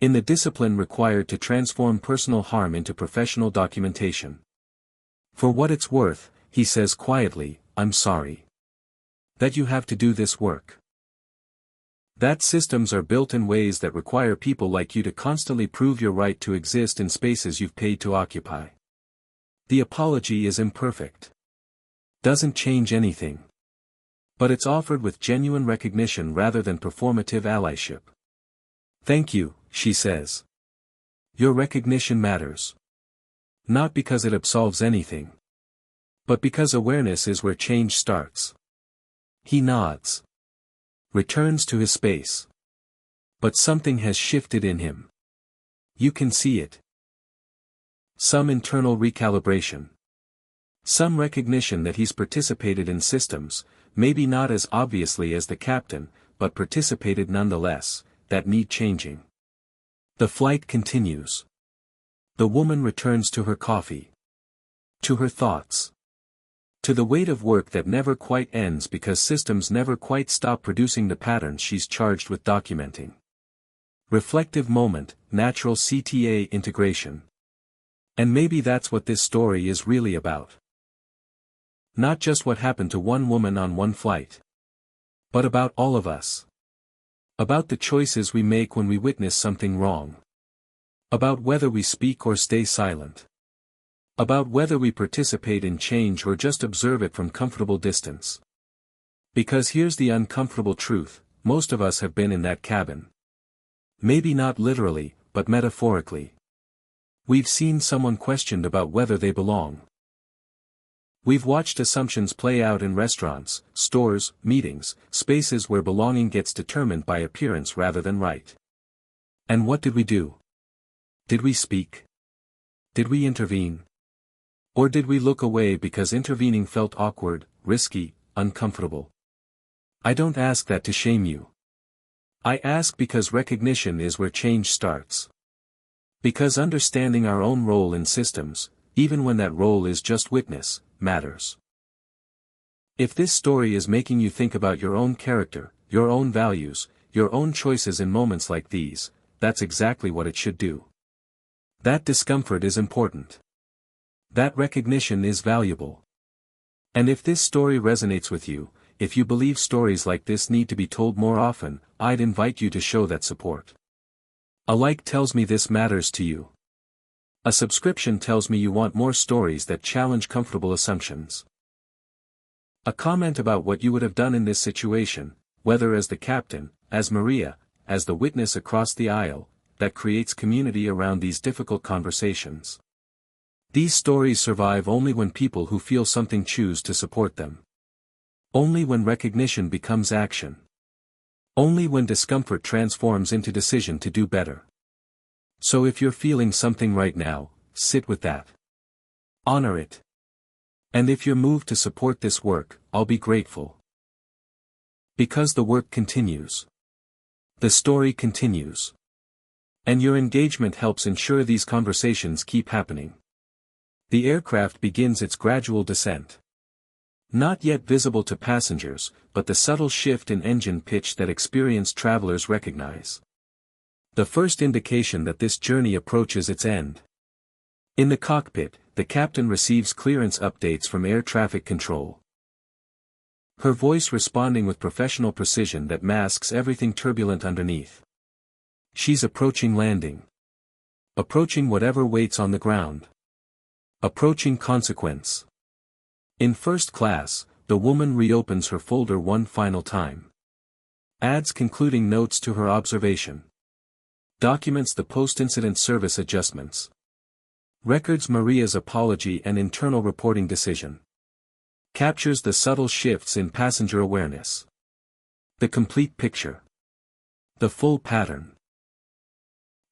In the discipline required to transform personal harm into professional documentation. For what it's worth, he says quietly, I'm sorry. That you have to do this work. That systems are built in ways that require people like you to constantly prove your right to exist in spaces you've paid to occupy. The apology is imperfect. Doesn't change anything. But it's offered with genuine recognition rather than performative allyship. Thank you, she says. Your recognition matters. Not because it absolves anything. But because awareness is where change starts. He nods. Returns to his space. But something has shifted in him. You can see it. Some internal recalibration. Some recognition that he's participated in systems, maybe not as obviously as the captain, but participated nonetheless, that need changing. The flight continues. The woman returns to her coffee. To her thoughts. To the weight of work that never quite ends because systems never quite stop producing the patterns she's charged with documenting. Reflective moment, natural CTA integration. And maybe that's what this story is really about. Not just what happened to one woman on one flight. But about all of us. About the choices we make when we witness something wrong. About whether we speak or stay silent. About whether we participate in change or just observe it from comfortable distance. Because here's the uncomfortable truth, most of us have been in that cabin. Maybe not literally, but metaphorically. We've seen someone questioned about whether they belong. We've watched assumptions play out in restaurants, stores, meetings, spaces where belonging gets determined by appearance rather than right. And what did we do? Did we speak? Did we intervene? Or did we look away because intervening felt awkward, risky, uncomfortable? I don't ask that to shame you. I ask because recognition is where change starts. Because understanding our own role in systems, even when that role is just witness, matters. If this story is making you think about your own character, your own values, your own choices in moments like these, that's exactly what it should do. That discomfort is important. That recognition is valuable. And if this story resonates with you, if you believe stories like this need to be told more often, I'd invite you to show that support. A like tells me this matters to you. A subscription tells me you want more stories that challenge comfortable assumptions. A comment about what you would have done in this situation, whether as the captain, as Maria, as the witness across the aisle, that creates community around these difficult conversations. These stories survive only when people who feel something choose to support them. Only when recognition becomes action. Only when discomfort transforms into decision to do better. So if you're feeling something right now, sit with that. Honor it. And if you're moved to support this work, I'll be grateful. Because the work continues. The story continues. And your engagement helps ensure these conversations keep happening. The aircraft begins its gradual descent. Not yet visible to passengers, but the subtle shift in engine pitch that experienced travelers recognize. The first indication that this journey approaches its end. In the cockpit, the captain receives clearance updates from air traffic control. Her voice responding with professional precision that masks everything turbulent underneath. She's approaching landing. Approaching whatever waits on the ground. Approaching consequence. In first class, the woman reopens her folder one final time. Adds concluding notes to her observation. Documents the post-incident service adjustments. Records Maria's apology and internal reporting decision. Captures the subtle shifts in passenger awareness. The complete picture. The full pattern.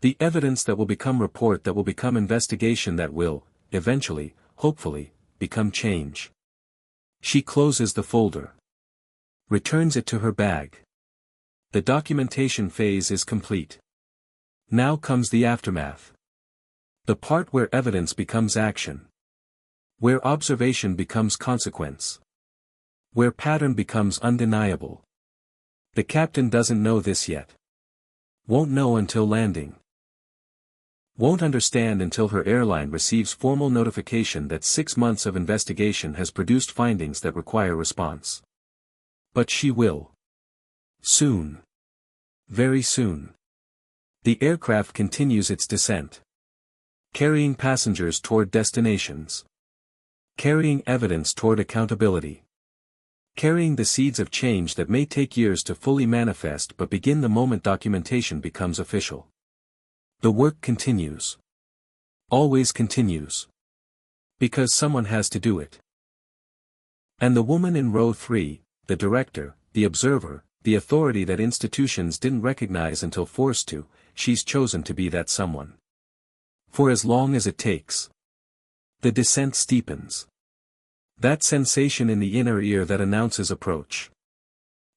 The evidence that will become report that will become investigation that will, eventually, hopefully, become change. She closes the folder. Returns it to her bag. The documentation phase is complete. Now comes the aftermath. The part where evidence becomes action. Where observation becomes consequence. Where pattern becomes undeniable. The captain doesn't know this yet. Won't know until landing. Won't understand until her airline receives formal notification that 6 months of investigation has produced findings that require response. But she will. Soon. Very soon. The aircraft continues its descent. Carrying passengers toward destinations. Carrying evidence toward accountability. Carrying the seeds of change that may take years to fully manifest but begin the moment documentation becomes official. The work continues. Always continues. Because someone has to do it. And the woman in row 3, the director, the observer, the authority that institutions didn't recognize until forced to, she's chosen to be that someone. For as long as it takes. The descent steepens. That sensation in the inner ear that announces approach.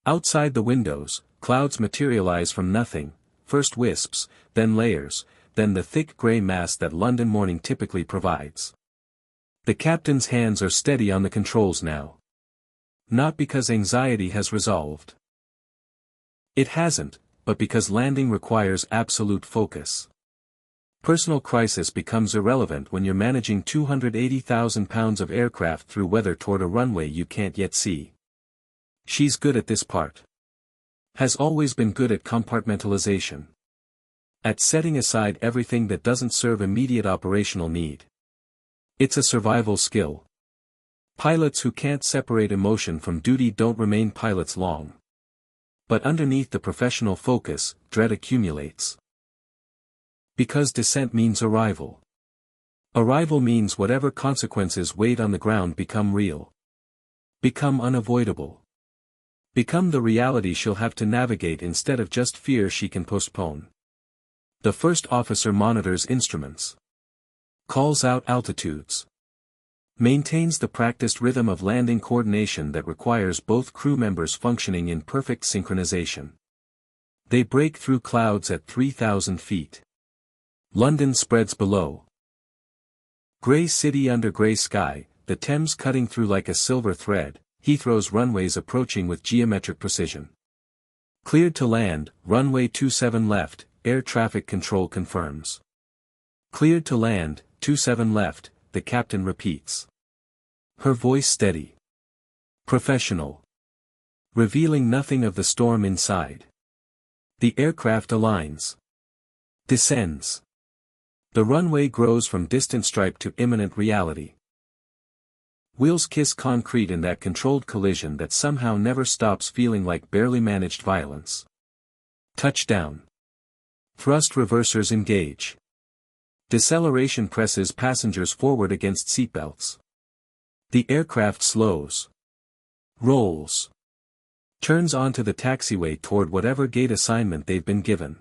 Outside the windows, clouds materialize from nothing, first wisps, then layers, then the thick gray mass that London morning typically provides. The captain's hands are steady on the controls now. Not because anxiety has resolved. It hasn't, but because landing requires absolute focus. Personal crisis becomes irrelevant when you're managing 280,000 pounds of aircraft through weather toward a runway you can't yet see. She's good at this part. Has always been good at compartmentalization. At setting aside everything that doesn't serve immediate operational need. It's a survival skill. Pilots who can't separate emotion from duty don't remain pilots long. But underneath the professional focus, dread accumulates. Because descent means arrival. Arrival means whatever consequences wait on the ground become real. Become unavoidable. Become the reality she'll have to navigate instead of just fear she can postpone. The first officer monitors instruments. Calls out altitudes. Maintains the practiced rhythm of landing coordination that requires both crew members functioning in perfect synchronization. They break through clouds at 3,000 feet. London spreads below. Grey city under grey sky, the Thames cutting through like a silver thread, Heathrow's runways approaching with geometric precision. Cleared to land, runway 27 left, air traffic control confirms. Cleared to land, 27 left, the captain repeats. Her voice steady. Professional. Revealing nothing of the storm inside. The aircraft aligns. Descends. The runway grows from distant stripe to imminent reality. Wheels kiss concrete in that controlled collision that somehow never stops feeling like barely managed violence. Touchdown. Thrust reversers engage. Deceleration presses passengers forward against seatbelts. The aircraft slows. Rolls. Turns onto the taxiway toward whatever gate assignment they've been given.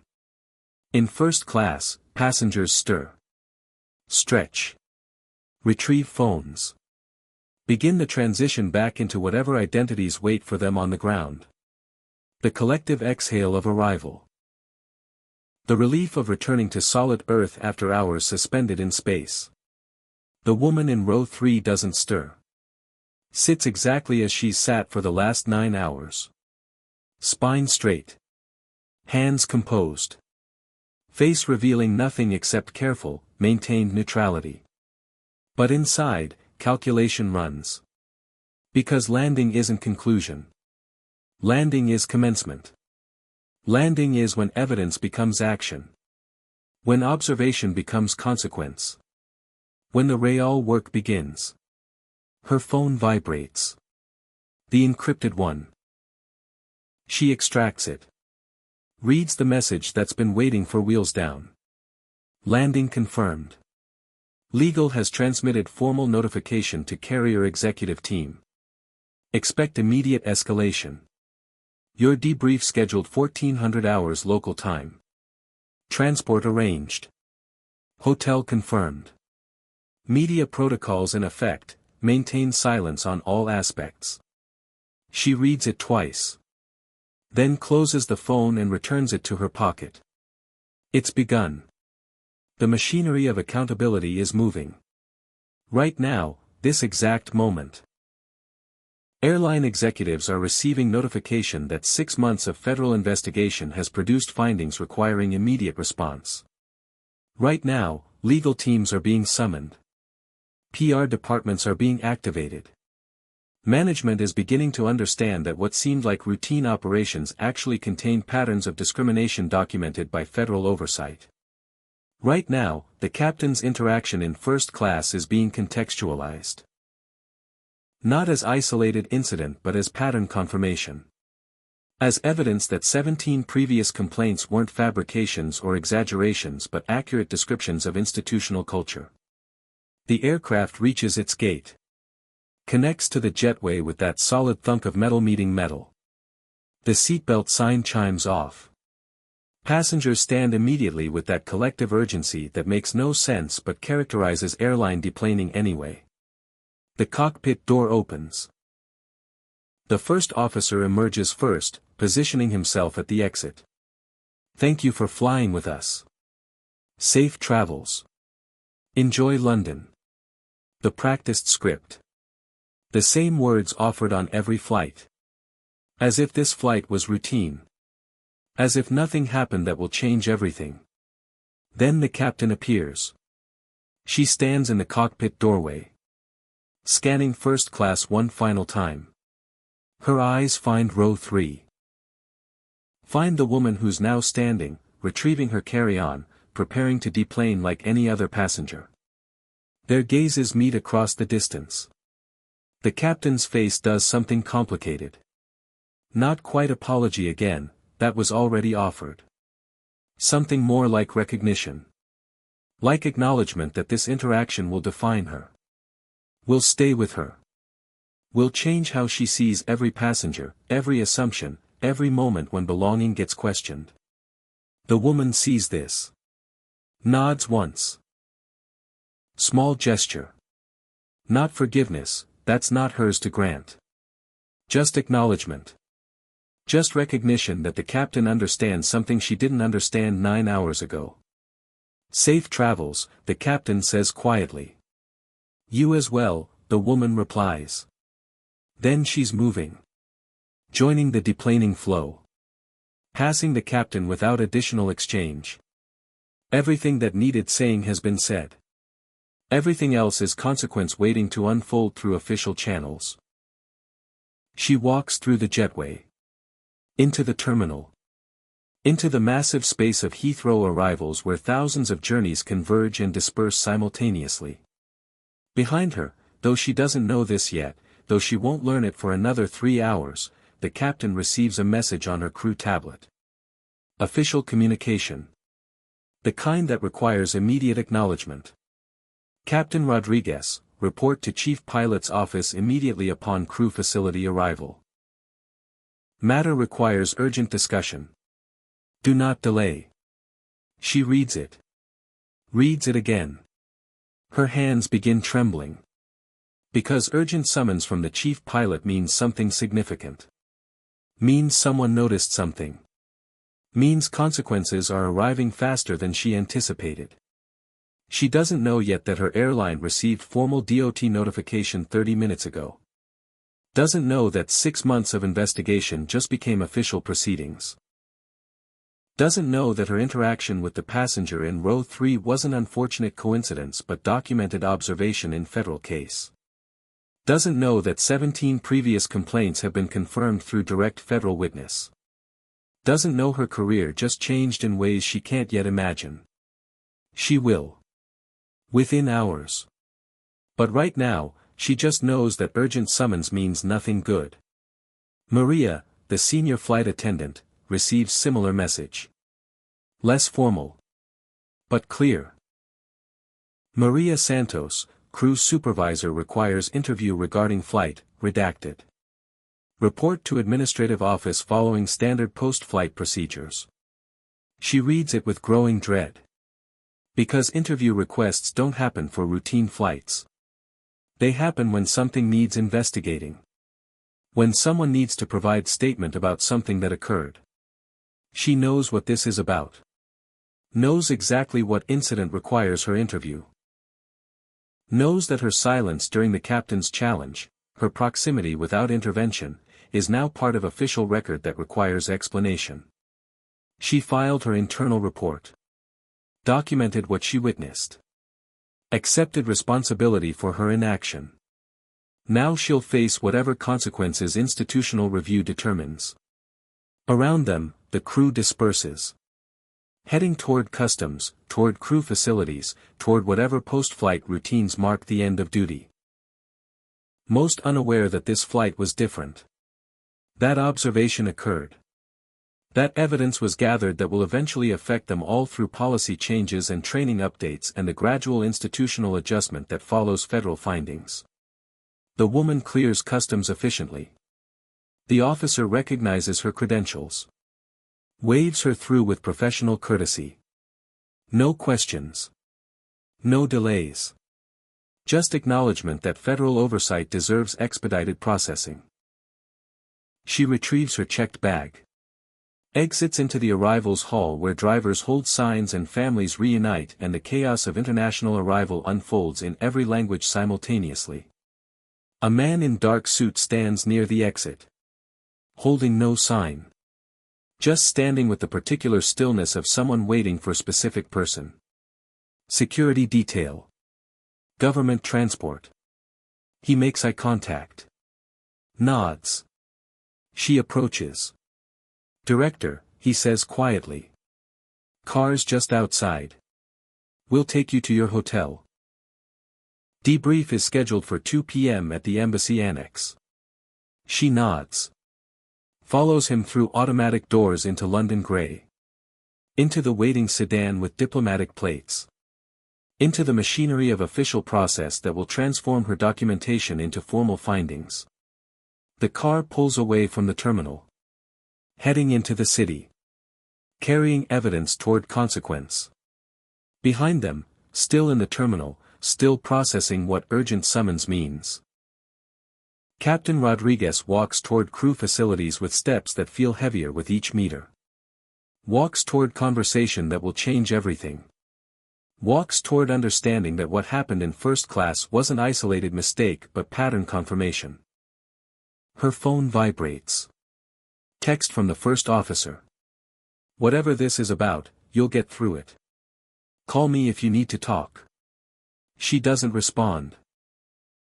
In first class, passengers stir. Stretch. Retrieve phones. Begin the transition back into whatever identities wait for them on the ground. The collective exhale of arrival. The relief of returning to solid Earth after hours suspended in space. The woman in row 3 doesn't stir. Sits exactly as she's sat for the last 9 hours. Spine straight. Hands composed. Face revealing nothing except careful, maintained neutrality. But inside, calculation runs. Because landing isn't conclusion. Landing is commencement. Landing is when evidence becomes action. When observation becomes consequence. When the real work begins. Her phone vibrates. The encrypted one. She extracts it. Reads the message that's been waiting for wheels down. Landing confirmed. Legal has transmitted formal notification to carrier executive team. Expect immediate escalation. Your debrief scheduled 1400 hours local time. Transport arranged. Hotel confirmed. Media protocols in effect, maintain silence on all aspects. She reads it twice. Then closes the phone and returns it to her pocket. It's begun. The machinery of accountability is moving. Right now, this exact moment. Airline executives are receiving notification that 6 months of federal investigation has produced findings requiring immediate response. Right now, legal teams are being summoned. PR departments are being activated. Management is beginning to understand that what seemed like routine operations actually contain patterns of discrimination documented by federal oversight. Right now, the captain's interaction in first class is being contextualized. Not as isolated incident but as pattern confirmation. As evidence that 17 previous complaints weren't fabrications or exaggerations but accurate descriptions of institutional culture. The aircraft reaches its gate. Connects to the jetway with that solid thunk of metal meeting metal. The seatbelt sign chimes off. Passengers stand immediately with that collective urgency that makes no sense but characterizes airline deplaning anyway. The cockpit door opens. The first officer emerges first, positioning himself at the exit. Thank you for flying with us. Safe travels. Enjoy London. The practiced script. The same words offered on every flight. As if this flight was routine. As if nothing happened that will change everything. Then the captain appears. She stands in the cockpit doorway. Scanning first class one final time. Her eyes find row 3. Find the woman who's now standing, retrieving her carry-on, preparing to deplane like any other passenger. Their gazes meet across the distance. The captain's face does something complicated. Not quite apology again, that was already offered. Something more like recognition. Like acknowledgement that this interaction will define her. Will stay with her. Will change how she sees every passenger, every assumption, every moment when belonging gets questioned. The woman sees this. Nods once. Small gesture. Not forgiveness, that's not hers to grant. Just acknowledgement. Just recognition that the captain understands something she didn't understand 9 hours ago. Safe travels, the captain says quietly. You as well, the woman replies. Then she's moving. Joining the deplaning flow. Passing the captain without additional exchange. Everything that needed saying has been said. Everything else is consequence waiting to unfold through official channels. She walks through the jetway. Into the terminal. Into the massive space of Heathrow arrivals where thousands of journeys converge and disperse simultaneously. Behind her, though she doesn't know this yet, though she won't learn it for another 3 hours, the captain receives a message on her crew tablet. Official communication. The kind that requires immediate acknowledgement. Captain Rodriguez, report to Chief Pilot's office immediately upon crew facility arrival. Matter requires urgent discussion. Do not delay. She reads it. Reads it again. Her hands begin trembling. Because urgent summons from the chief pilot means something significant. Means someone noticed something. Means consequences are arriving faster than she anticipated. She doesn't know yet that her airline received formal DOT notification 30 minutes ago. Doesn't know that 6 months of investigation just became official proceedings. Doesn't know that her interaction with the passenger in row 3 was an unfortunate coincidence but documented observation in federal case. Doesn't know that 17 previous complaints have been confirmed through direct federal witness. Doesn't know her career just changed in ways she can't yet imagine. She will. Within hours. But right now, she just knows that urgent summons means nothing good. Maria, the senior flight attendant, receives similar message. Less formal. But clear. Maria Santos, crew supervisor requires interview regarding flight, redacted. Report to administrative office following standard post-flight procedures. She reads it with growing dread. Because interview requests don't happen for routine flights. They happen when something needs investigating. When someone needs to provide statement about something that occurred. She knows what this is about. Knows exactly what incident requires her interview. Knows that her silence during the captain's challenge, her proximity without intervention, is now part of official record that requires explanation. She filed her internal report. Documented what she witnessed. Accepted responsibility for her inaction. Now she'll face whatever consequences institutional review determines. Around them, the crew disperses. Heading toward customs, toward crew facilities, toward whatever post-flight routines mark the end of duty. Most unaware that this flight was different. That observation occurred. That evidence was gathered that will eventually affect them all through policy changes and training updates and the gradual institutional adjustment that follows federal findings. The woman clears customs efficiently. The officer recognizes her credentials. Waves her through with professional courtesy. No questions. No delays. Just acknowledgement that federal oversight deserves expedited processing. She retrieves her checked bag. Exits into the arrivals hall where drivers hold signs and families reunite and the chaos of international arrival unfolds in every language simultaneously. A man in dark suit stands near the exit. Holding no sign. Just standing with the particular stillness of someone waiting for a specific person. Security detail. Government transport. He makes eye contact. Nods. She approaches. Director, he says quietly. Car's just outside. We'll take you to your hotel. Debrief is scheduled for 2 p.m. at the embassy annex. She nods. Follows him through automatic doors into London Grey. Into the waiting sedan with diplomatic plates. Into the machinery of official process that will transform her documentation into formal findings. The car pulls away from the terminal. Heading into the city. Carrying evidence toward consequence. Behind them, still in the terminal, still processing what urgent summons means. Captain Rodriguez walks toward crew facilities with steps that feel heavier with each meter. Walks toward conversation that will change everything. Walks toward understanding that what happened in first class wasn't isolated mistake but pattern confirmation. Her phone vibrates. Text from the first officer. Whatever this is about, you'll get through it. Call me if you need to talk. She doesn't respond.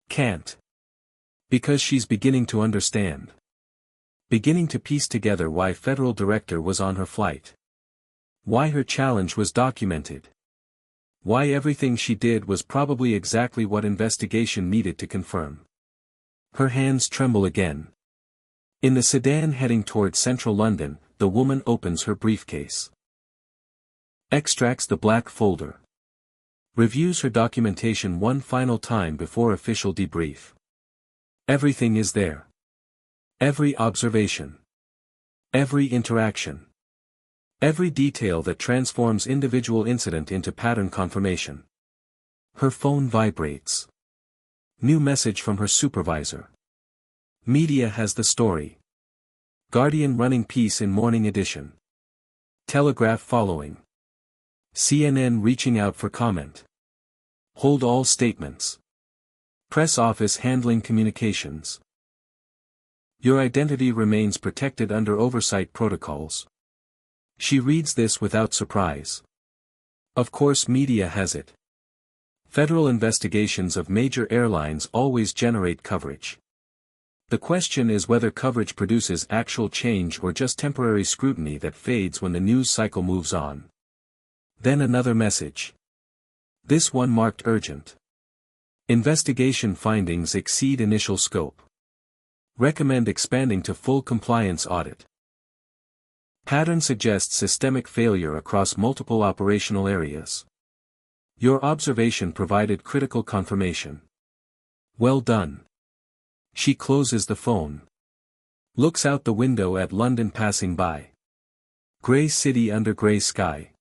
Can't. Because she's beginning to understand. Beginning to piece together why federal director was on her flight. Why her challenge was documented. Why everything she did was probably exactly what investigation needed to confirm. Her hands tremble again. In the sedan heading toward central London, the woman opens her briefcase. Extracts the black folder. Reviews her documentation one final time before official debrief. Everything is there. Every observation. Every interaction. Every detail that transforms individual incident into pattern confirmation. Her phone vibrates. New message from her supervisor. Media has the story. Guardian running piece in morning edition. Telegraph following. CNN reaching out for comment. Hold all statements. Press office handling communications. Your identity remains protected under oversight protocols. She reads this without surprise. Of course media has it. Federal investigations of major airlines always generate coverage. The question is whether coverage produces actual change or just temporary scrutiny that fades when the news cycle moves on. Then another message. This one marked urgent. Investigation findings exceed initial scope. Recommend expanding to full compliance audit. Pattern suggests systemic failure across multiple operational areas. Your observation provided critical confirmation. Well done. She closes the phone. Looks out the window at London passing by. Gray city under gray sky.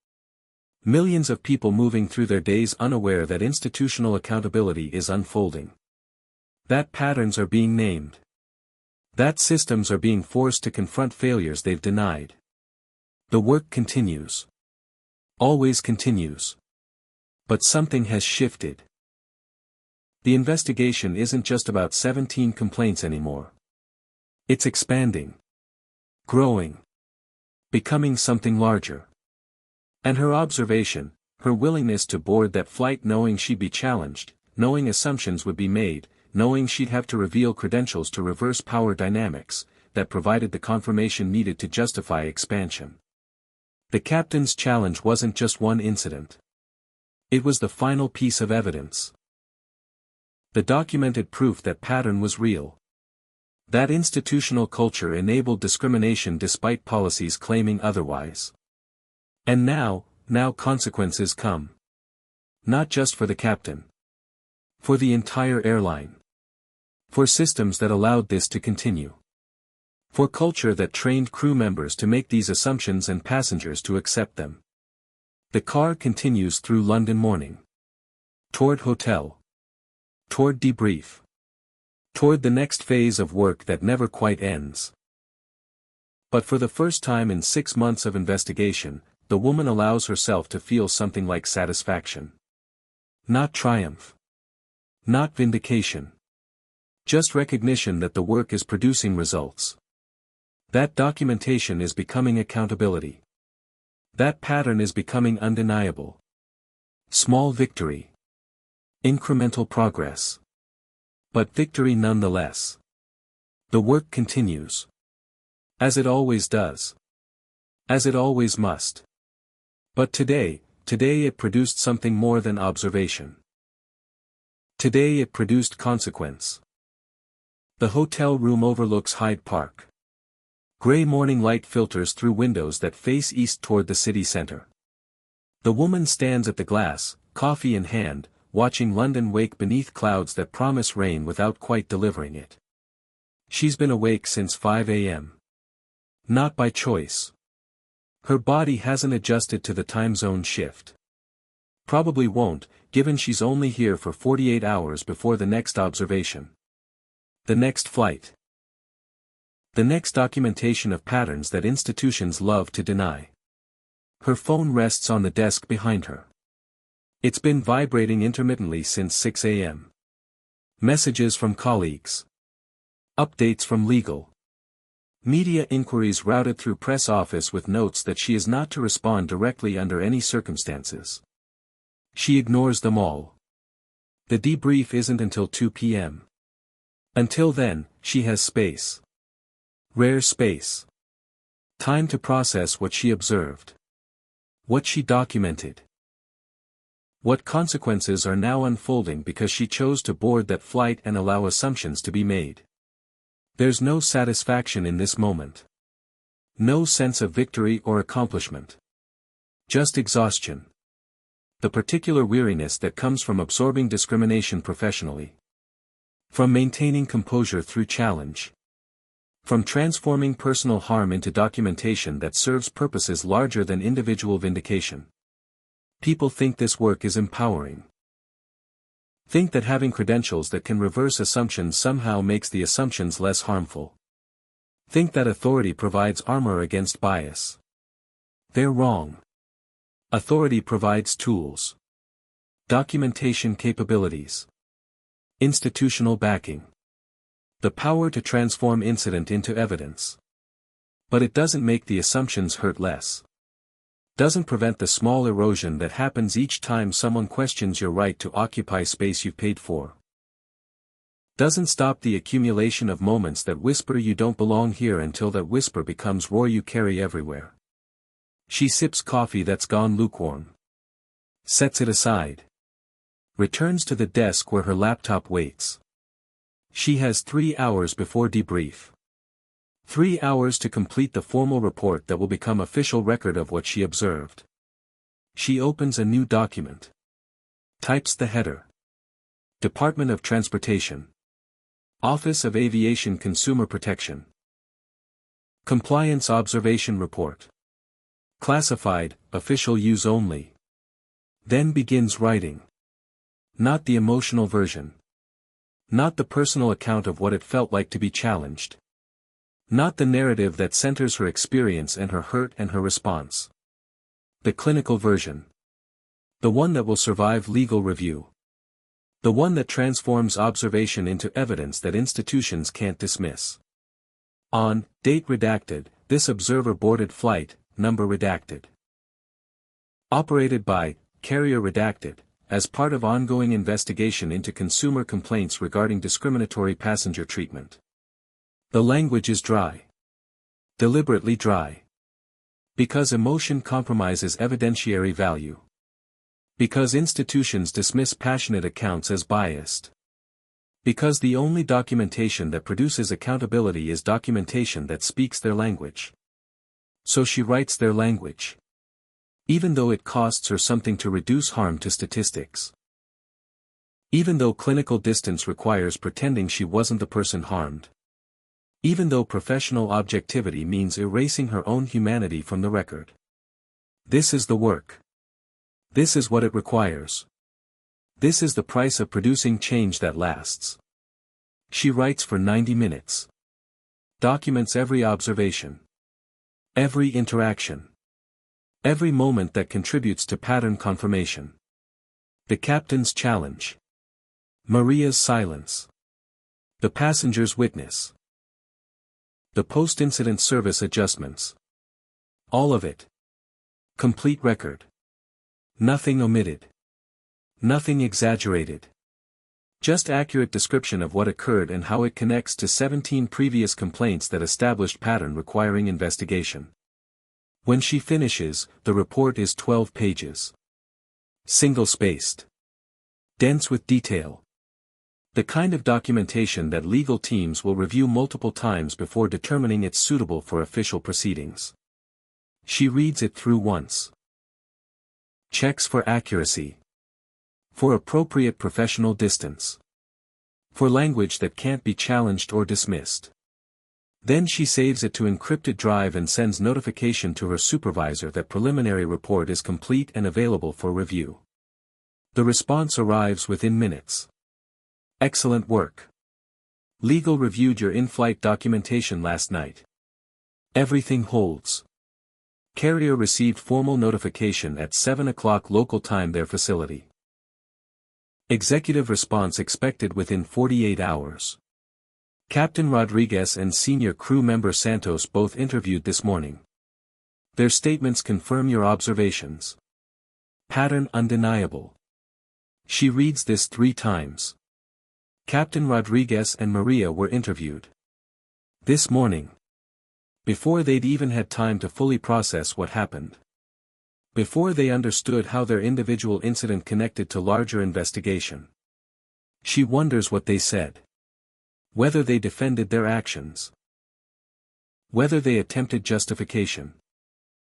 Millions of people moving through their days unaware that institutional accountability is unfolding. That patterns are being named. That systems are being forced to confront failures they've denied. The work continues. Always continues. But something has shifted. The investigation isn't just about 17 complaints anymore. It's expanding. Growing. Becoming something larger. And her observation, her willingness to board that flight knowing she'd be challenged, knowing assumptions would be made, knowing she'd have to reveal credentials to reverse power dynamics, that provided the confirmation needed to justify expansion. The captain's challenge wasn't just one incident. It was the final piece of evidence. The documented proof that pattern was real. That institutional culture enabled discrimination despite policies claiming otherwise. And now consequences come. Not just for the captain. For the entire airline. For systems that allowed this to continue. For culture that trained crew members to make these assumptions and passengers to accept them. The car continues through London morning. Toward hotel. Toward debrief. Toward the next phase of work that never quite ends. But for the first time in 6 months of investigation, the woman allows herself to feel something like satisfaction. Not triumph. Not vindication. Just recognition that the work is producing results. That documentation is becoming accountability. That pattern is becoming undeniable. Small victory. Incremental progress. But victory nonetheless. The work continues. As it always does. As it always must. But today it produced something more than observation. Today it produced consequence. The hotel room overlooks Hyde Park. Gray morning light filters through windows that face east toward the city center. The woman stands at the glass, coffee in hand, watching London wake beneath clouds that promise rain without quite delivering it. She's been awake since 5 a.m. Not by choice. Her body hasn't adjusted to the time zone shift. Probably won't, given she's only here for 48 hours before the next observation. The next flight. The next documentation of patterns that institutions love to deny. Her phone rests on the desk behind her. It's been vibrating intermittently since 6 a.m. Messages from colleagues. Updates from legal. Media inquiries routed through press office with notes that she is not to respond directly under any circumstances. She ignores them all. The debrief isn't until 2 p.m. Until then, she has space. Rare space. Time to process what she observed. What she documented. What consequences are now unfolding because she chose to board that flight and allow assumptions to be made. There's no satisfaction in this moment. No sense of victory or accomplishment. Just exhaustion. The particular weariness that comes from absorbing discrimination professionally. From maintaining composure through challenge. From transforming personal harm into documentation that serves purposes larger than individual vindication. People think this work is empowering. Think that having credentials that can reverse assumptions somehow makes the assumptions less harmful. Think that authority provides armor against bias. They're wrong. Authority provides tools. Documentation capabilities. Institutional backing. The power to transform incident into evidence. But it doesn't make the assumptions hurt less. Doesn't prevent the small erosion that happens each time someone questions your right to occupy space you've paid for. Doesn't stop the accumulation of moments that whisper you don't belong here until that whisper becomes roar you carry everywhere. She sips coffee that's gone lukewarm. Sets it aside. Returns to the desk where her laptop waits. She has 3 hours before debrief. 3 hours to complete the formal report that will become official record of what she observed. She opens a new document. Types the header. Department of Transportation. Office of Aviation Consumer Protection. Compliance Observation Report. Classified, official use only. Then begins writing. Not the emotional version. Not the personal account of what it felt like to be challenged. Not the narrative that centers her experience and her hurt and her response. The clinical version. The one that will survive legal review. The one that transforms observation into evidence that institutions can't dismiss. On, date redacted, this observer boarded flight, number redacted. Operated by, carrier redacted, as part of ongoing investigation into consumer complaints regarding discriminatory passenger treatment. The language is dry. Deliberately dry. Because emotion compromises evidentiary value. Because institutions dismiss passionate accounts as biased. Because the only documentation that produces accountability is documentation that speaks their language. So she writes their language. Even though it costs her something to reduce harm to statistics. Even though clinical distance requires pretending she wasn't the person harmed. Even though professional objectivity means erasing her own humanity from the record. This is the work. This is what it requires. This is the price of producing change that lasts. She writes for 90 minutes. Documents every observation. Every interaction. Every moment that contributes to pattern confirmation. The captain's challenge. Maria's silence. The passenger's witness. The post-incident service adjustments. All of it. Complete record. Nothing omitted. Nothing exaggerated. Just accurate description of what occurred and how it connects to 17 previous complaints that established pattern requiring investigation. When she finishes, the report is 12 pages. Single-spaced. Dense with detail. The kind of documentation that legal teams will review multiple times before determining it's suitable for official proceedings. She reads it through once. Checks for accuracy. For appropriate professional distance. For language that can't be challenged or dismissed. Then she saves it to encrypted drive and sends notification to her supervisor that preliminary report is complete and available for review. The response arrives within minutes. Excellent work. Legal reviewed your in-flight documentation last night. Everything holds. Carrier received formal notification at 7 o'clock local time their facility. Executive response expected within 48 hours. Captain Rodriguez and senior crew member Santos both interviewed this morning. Their statements confirm your observations. Pattern undeniable. She reads this 3 times. Captain Rodriguez and Maria were interviewed. This morning. Before they'd even had time to fully process what happened. Before they understood how their individual incident connected to larger investigation. She wonders what they said. Whether they defended their actions. Whether they attempted justification.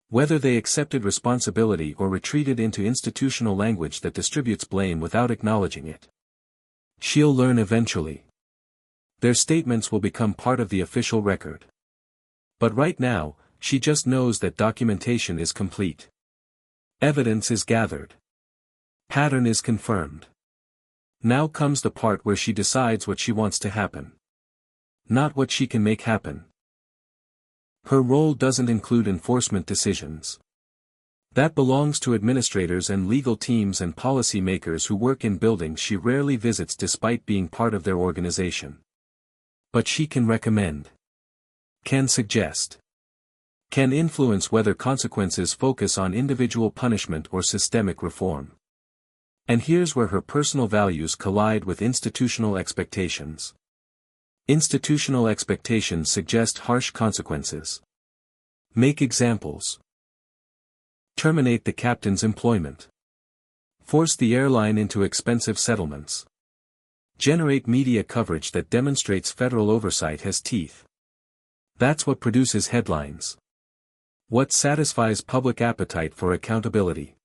Whether they accepted responsibility or retreated into institutional language that distributes blame without acknowledging it. She'll learn eventually. Their statements will become part of the official record. But right now, she just knows that documentation is complete. Evidence is gathered. Pattern is confirmed. Now comes the part where she decides what she wants to happen. Not what she can make happen. Her role doesn't include enforcement decisions. That belongs to administrators and legal teams and policy makers who work in buildings she rarely visits despite being part of their organization. But she can recommend. Can suggest. Can influence whether consequences focus on individual punishment or systemic reform. And here's where her personal values collide with institutional expectations. Institutional expectations suggest harsh consequences. Make examples. Terminate the captain's employment. Force the airline into expensive settlements. Generate media coverage that demonstrates federal oversight has teeth. That's what produces headlines. What satisfies public appetite for accountability.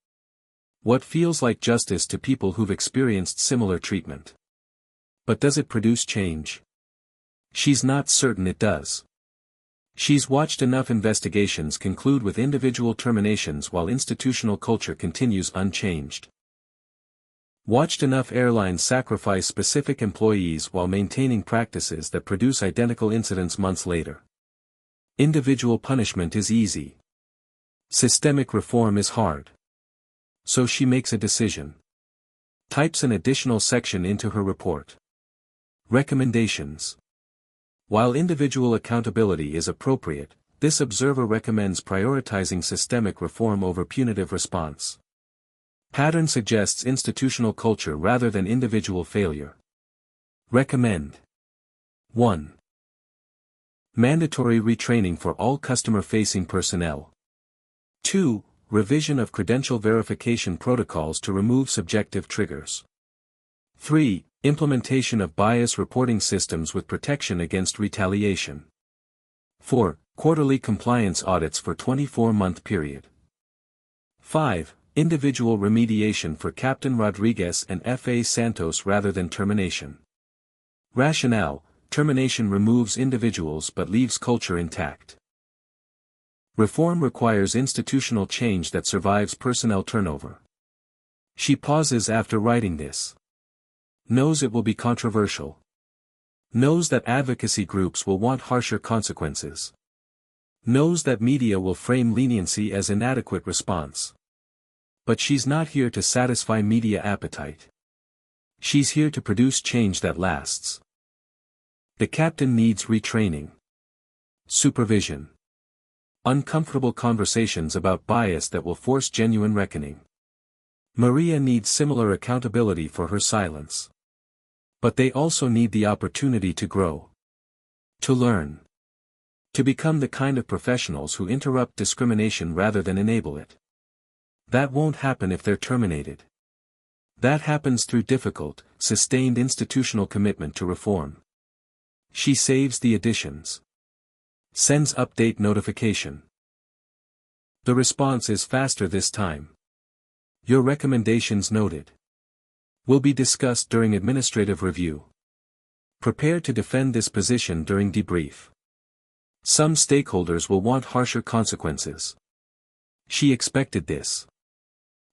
What feels like justice to people who've experienced similar treatment. But does it produce change? She's not certain it does. She's watched enough investigations conclude with individual terminations while institutional culture continues unchanged. Watched enough airlines sacrifice specific employees while maintaining practices that produce identical incidents months later. Individual punishment is easy. Systemic reform is hard. So she makes a decision. Types an additional section into her report. Recommendations. While individual accountability is appropriate, this observer recommends prioritizing systemic reform over punitive response. Pattern suggests institutional culture rather than individual failure. Recommend. 1. Mandatory retraining for all customer-facing personnel. 2. Revision of credential verification protocols to remove subjective triggers. 3. Implementation of bias reporting systems with protection against retaliation. 4. Quarterly compliance audits for 24-month period. 5. Individual remediation for Captain Rodriguez and F.A. Santos rather than termination. Rationale: termination removes individuals but leaves culture intact. Reform requires institutional change that survives personnel turnover. She pauses after writing this. Knows it will be controversial. Knows that advocacy groups will want harsher consequences. Knows that media will frame leniency as inadequate response. But she's not here to satisfy media appetite. She's here to produce change that lasts. The captain needs retraining. Supervision. Uncomfortable conversations about bias that will force genuine reckoning. Maria needs similar accountability for her silence. But they also need the opportunity to grow. To learn. To become the kind of professionals who interrupt discrimination rather than enable it. That won't happen if they're terminated. That happens through difficult, sustained institutional commitment to reform. She saves the additions. Sends update notification. The response is faster this time. Your recommendations noted. Will be discussed during administrative review. Prepare to defend this position during debrief. Some stakeholders will want harsher consequences. She expected this.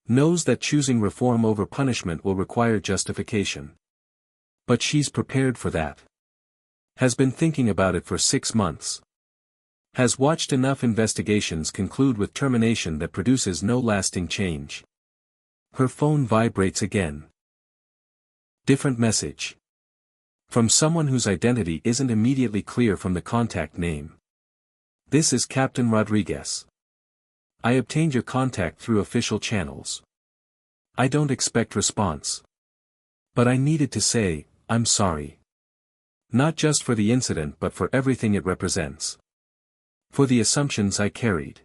Knows that choosing reform over punishment will require justification. But she's prepared for that. Has been thinking about it for 6 months. Has watched enough investigations conclude with termination that produces no lasting change. Her phone vibrates again. Different message. From someone whose identity isn't immediately clear from the contact name. This is Captain Rodriguez. I obtained your contact through official channels. I don't expect response. But I needed to say, I'm sorry. Not just for the incident but for everything it represents. For the assumptions I carried.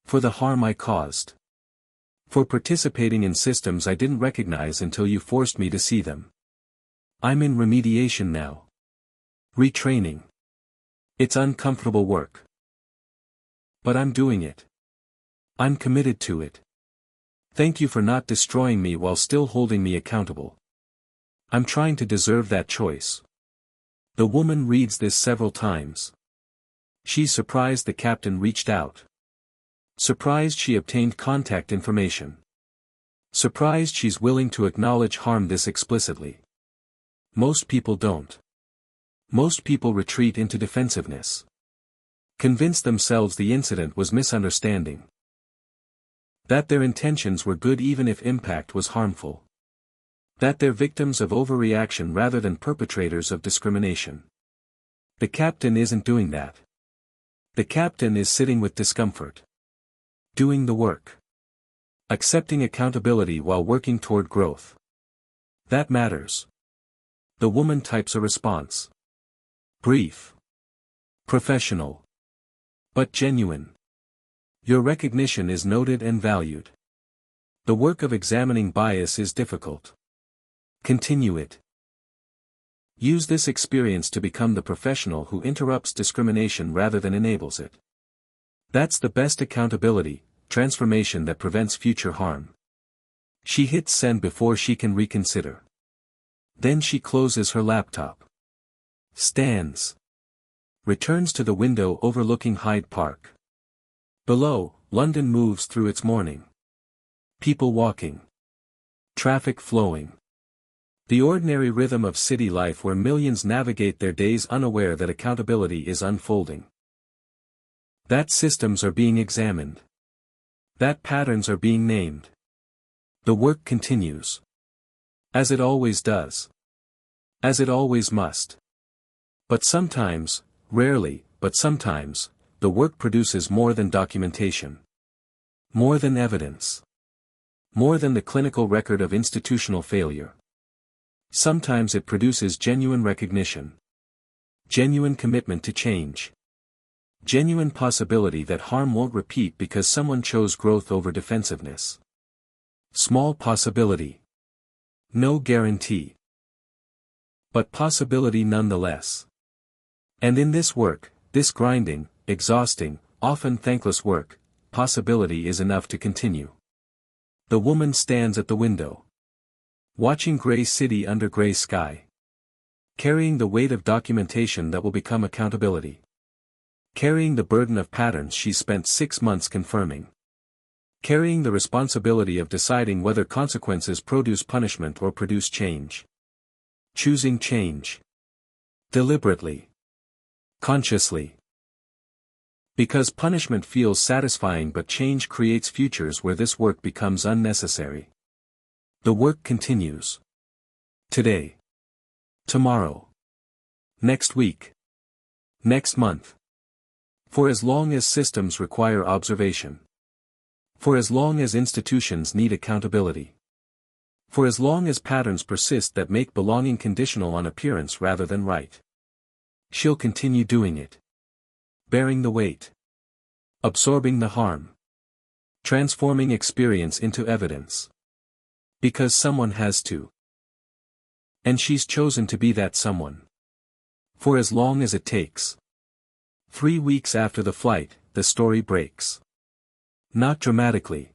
For the harm I caused. For participating in systems I didn't recognize until you forced me to see them. I'm in remediation now. Retraining. It's uncomfortable work. But I'm doing it. I'm committed to it. Thank you for not destroying me while still holding me accountable. I'm trying to deserve that choice. The woman reads this several times. She's surprised the captain reached out. Surprised she obtained contact information. Surprised she's willing to acknowledge harm this explicitly. Most people don't. Most people retreat into defensiveness. Convince themselves the incident was misunderstanding. That their intentions were good even if impact was harmful. That they're victims of overreaction rather than perpetrators of discrimination. The captain isn't doing that. The captain is sitting with discomfort. Doing the work. Accepting accountability while working toward growth. That matters. The woman types a response. Brief. Professional. But genuine. Your recognition is noted and valued. The work of examining bias is difficult. Continue it. Use this experience to become the professional who interrupts discrimination rather than enables it. That's the best accountability, transformation that prevents future harm. She hits send before she can reconsider. Then she closes her laptop. Stands. Returns to the window overlooking Hyde Park. Below, London moves through its morning. People walking. Traffic flowing. The ordinary rhythm of city life where millions navigate their days unaware that accountability is unfolding. That systems are being examined. That patterns are being named. The work continues. As it always does. As it always must. But sometimes, rarely, but sometimes, the work produces more than documentation. More than evidence. More than the clinical record of institutional failure. Sometimes it produces genuine recognition. Genuine commitment to change. Genuine possibility that harm won't repeat because someone chose growth over defensiveness. Small possibility. No guarantee. But possibility nonetheless. And in this work, this grinding, exhausting, often thankless work, possibility is enough to continue. The woman stands at the window. Watching gray city under gray sky. Carrying the weight of documentation that will become accountability. Carrying the burden of patterns she spent 6 months confirming. Carrying the responsibility of deciding whether consequences produce punishment or produce change. Choosing change. Deliberately. Consciously. Because punishment feels satisfying but change creates futures where this work becomes unnecessary. The work continues. Today. Tomorrow. Next week. Next month. For as long as systems require observation. For as long as institutions need accountability. For as long as patterns persist that make belonging conditional on appearance rather than right. She'll continue doing it. Bearing the weight. Absorbing the harm. Transforming experience into evidence. Because someone has to. And she's chosen to be that someone. For as long as it takes. 3 weeks after the flight, the story breaks. Not dramatically.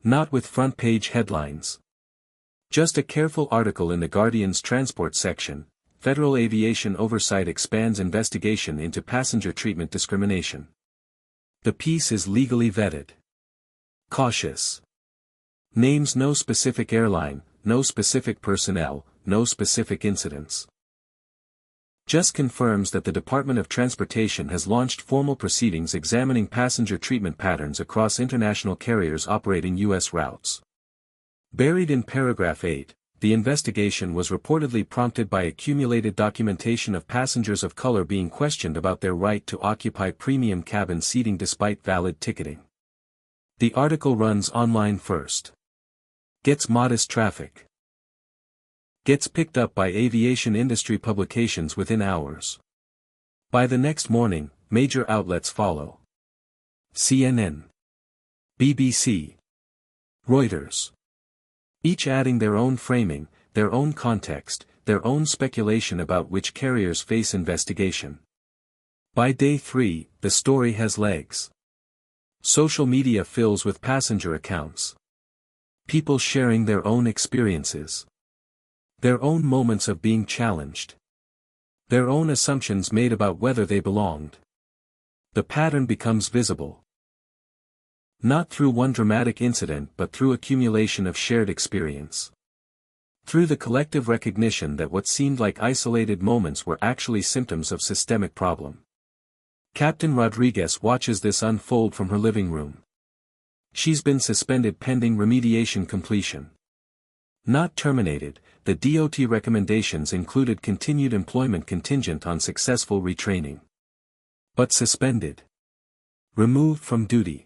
Not with front-page headlines. Just a careful article in The Guardian's transport section. Federal Aviation Oversight expands investigation into passenger treatment discrimination. The piece is legally vetted. Cautious. Names no specific airline, no specific personnel, no specific incidents. Just confirms that the Department of Transportation has launched formal proceedings examining passenger treatment patterns across international carriers operating U.S. routes. Buried in paragraph 8, the investigation was reportedly prompted by accumulated documentation of passengers of color being questioned about their right to occupy premium cabin seating despite valid ticketing. The article runs online first. Gets modest traffic. Gets picked up by aviation industry publications within hours. By the next morning, major outlets follow. CNN. BBC. Reuters. Each adding their own framing, their own context, their own speculation about which carriers face investigation. By day 3, the story has legs. Social media fills with passenger accounts. People sharing their own experiences. Their own moments of being challenged. Their own assumptions made about whether they belonged. The pattern becomes visible. Not through one dramatic incident but through accumulation of shared experience. Through the collective recognition that what seemed like isolated moments were actually symptoms of systemic problem. Captain Rodriguez watches this unfold from her living room. She's been suspended pending remediation completion. Not terminated, the DOT recommendations included continued employment contingent on successful retraining. But suspended. Removed from duty.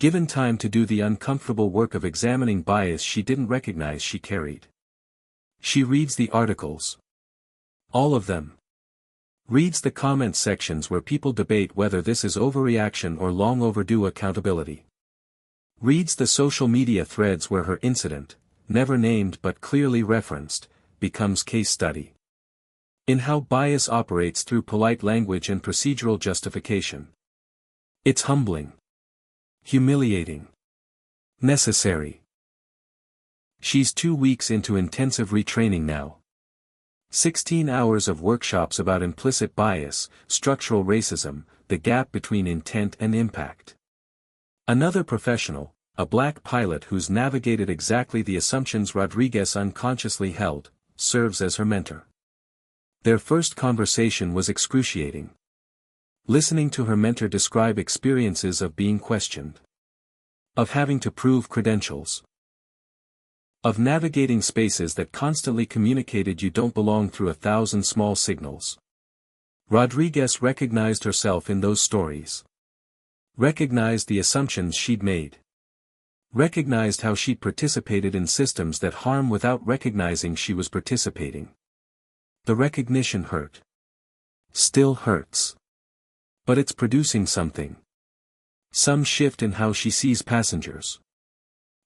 Given time to do the uncomfortable work of examining bias she didn't recognize she carried. She reads the articles. All of them. Reads the comment sections where people debate whether this is overreaction or long overdue accountability. Reads the social media threads where her incident, never named but clearly referenced, becomes case study. In how bias operates through polite language and procedural justification. It's humbling. Humiliating. Necessary. She's 2 weeks into intensive retraining now. 16 hours of workshops about implicit bias, structural racism, the gap between intent and impact. Another professional, a black pilot who's navigated exactly the assumptions Rodriguez unconsciously held, serves as her mentor. Their first conversation was excruciating. Listening to her mentor describe experiences of being questioned. Of having to prove credentials. Of navigating spaces that constantly communicated you don't belong through 1,000 small signals. Rodriguez recognized herself in those stories. Recognized the assumptions she'd made. Recognized how she'd participated in systems that harm without recognizing she was participating. The recognition hurt. Still hurts. But it's producing something. Some shift in how she sees passengers.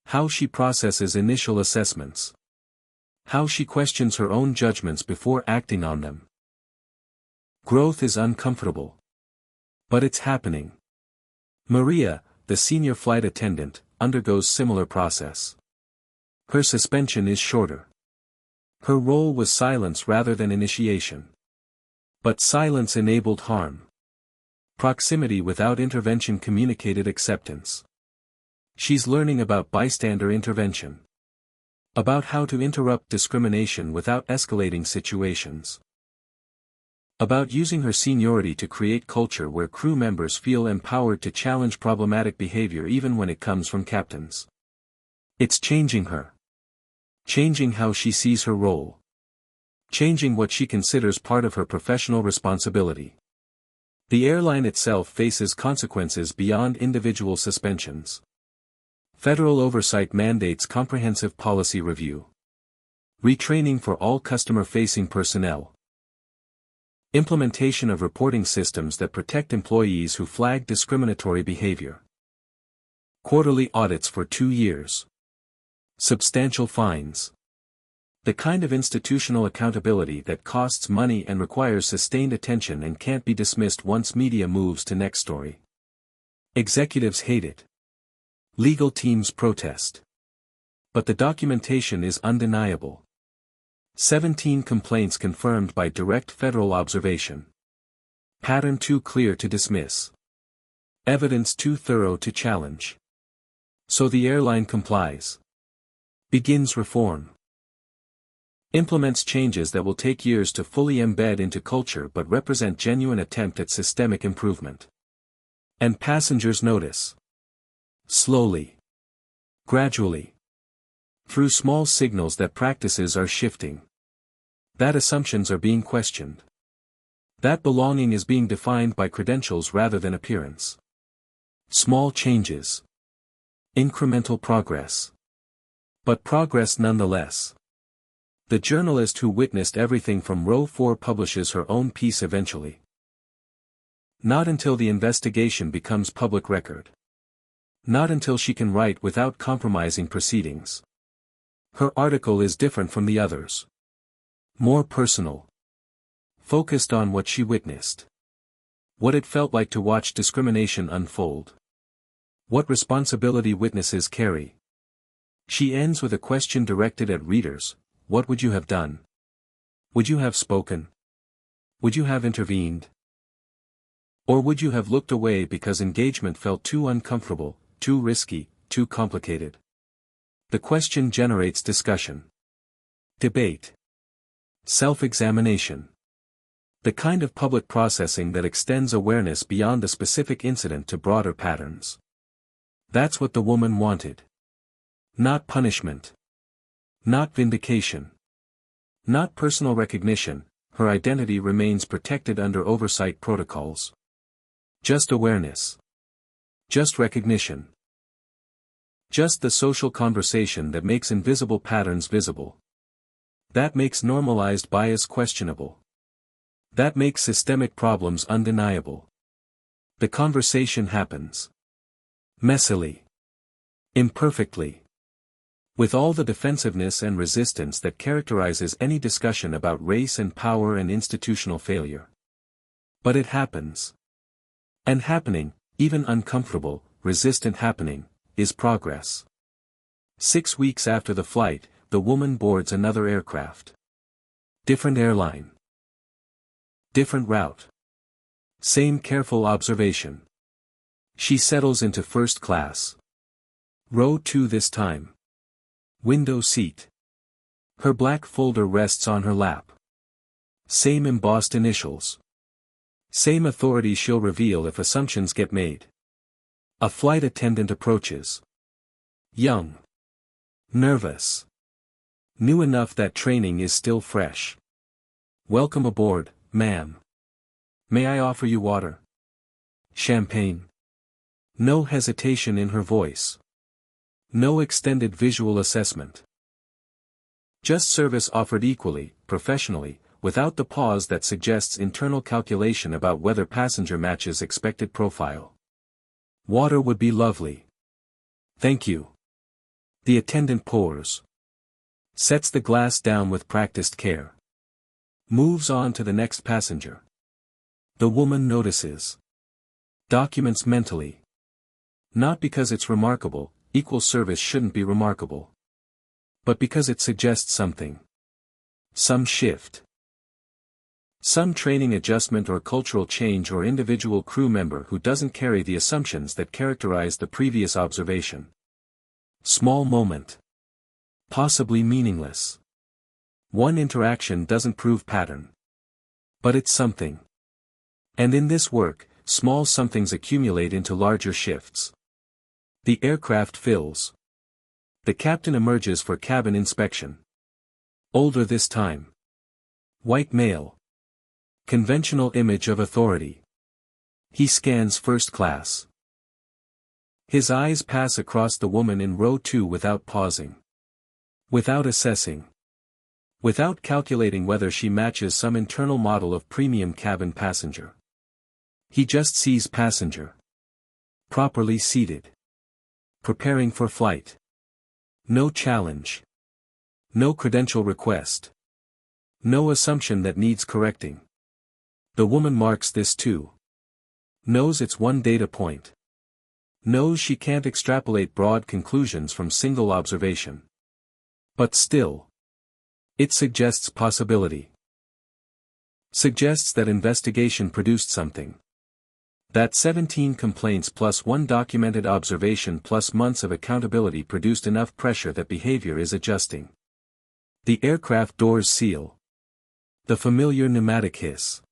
How she processes initial assessments. How she questions her own judgments before acting on them. Growth is uncomfortable. But it's happening. Maria, the senior flight attendant, undergoes similar process. Her suspension is shorter. Her role was silence rather than initiation. But silence enabled harm. Proximity without intervention communicated acceptance. She's learning about bystander intervention. About how to interrupt discrimination without escalating situations. About using her seniority to create culture where crew members feel empowered to challenge problematic behavior even when it comes from captains. It's changing her. Changing how she sees her role. Changing what she considers part of her professional responsibility. The airline itself faces consequences beyond individual suspensions. Federal oversight mandates comprehensive policy review. Retraining for all customer-facing personnel. Implementation of reporting systems that protect employees who flag discriminatory behavior. Quarterly audits for 2 years. Substantial fines. The kind of institutional accountability that costs money and requires sustained attention and can't be dismissed once media moves to next story. Executives hate it. Legal teams protest. But the documentation is undeniable. 17 complaints confirmed by direct federal observation. Pattern too clear to dismiss. Evidence too thorough to challenge. So the airline complies. Begins reform. Implements changes that will take years to fully embed into culture but represent genuine attempt at systemic improvement. And passengers notice. Slowly. Gradually. Through small signals that practices are shifting. That assumptions are being questioned. That belonging is being defined by credentials rather than appearance. Small changes. Incremental progress. But progress nonetheless. The journalist who witnessed everything from row 4 publishes her own piece eventually. Not until the investigation becomes public record. Not until she can write without compromising proceedings. Her article is different from the others. More personal. Focused on what she witnessed. What it felt like to watch discrimination unfold. What responsibility witnesses carry. She ends with a question directed at readers: what would you have done? Would you have spoken? Would you have intervened? Or would you have looked away because engagement felt too uncomfortable, too risky, too complicated? The question generates discussion. Debate. Self-examination. The kind of public processing that extends awareness beyond a specific incident to broader patterns. That's what the woman wanted. Not punishment. Not vindication. Not personal recognition. Her identity remains protected under oversight protocols. Just awareness. Just recognition. Just the social conversation that makes invisible patterns visible. That makes normalized bias questionable. That makes systemic problems undeniable. The conversation happens. Messily. Imperfectly. With all the defensiveness and resistance that characterizes any discussion about race and power and institutional failure. But it happens. And happening, even uncomfortable, resistant happening, is progress. 6 weeks after the flight, the woman boards another aircraft. Different airline. Different route. Same careful observation. She settles into first class. Row 2 this time. Window seat. Her black folder rests on her lap. Same embossed initials. Same authority she'll reveal if assumptions get made. A flight attendant approaches. Young. Nervous. New enough that training is still fresh. Welcome aboard, ma'am. May I offer you water? Champagne. No hesitation in her voice. No extended visual assessment. Just service offered equally, professionally, without the pause that suggests internal calculation about whether passenger matches expected profile. Water would be lovely. Thank you. The attendant pours. Sets the glass down with practiced care. Moves on to the next passenger. The woman notices. Documents mentally. Not because it's remarkable, equal service shouldn't be remarkable. But because it suggests something. Some shift. Some training adjustment or cultural change or individual crew member who doesn't carry the assumptions that characterize the previous observation. Small moment. Possibly meaningless. One interaction doesn't prove pattern. But it's something. And in this work, small somethings accumulate into larger shifts. The aircraft fills. The captain emerges for cabin inspection. Older this time. White male. Conventional image of authority. He scans first class. His eyes pass across the woman in row 2 without pausing. Without assessing. Without calculating whether she matches some internal model of premium cabin passenger. He just sees passenger. Properly seated. Preparing for flight. No challenge. No credential request. No assumption that needs correcting. The woman marks this too. Knows it's one data point. Knows she can't extrapolate broad conclusions from single observation. But still. It suggests possibility. Suggests that investigation produced something. That 17 complaints plus 1 documented observation plus months of accountability produced enough pressure that behavior is adjusting. The aircraft doors seal. The familiar pneumatic hiss.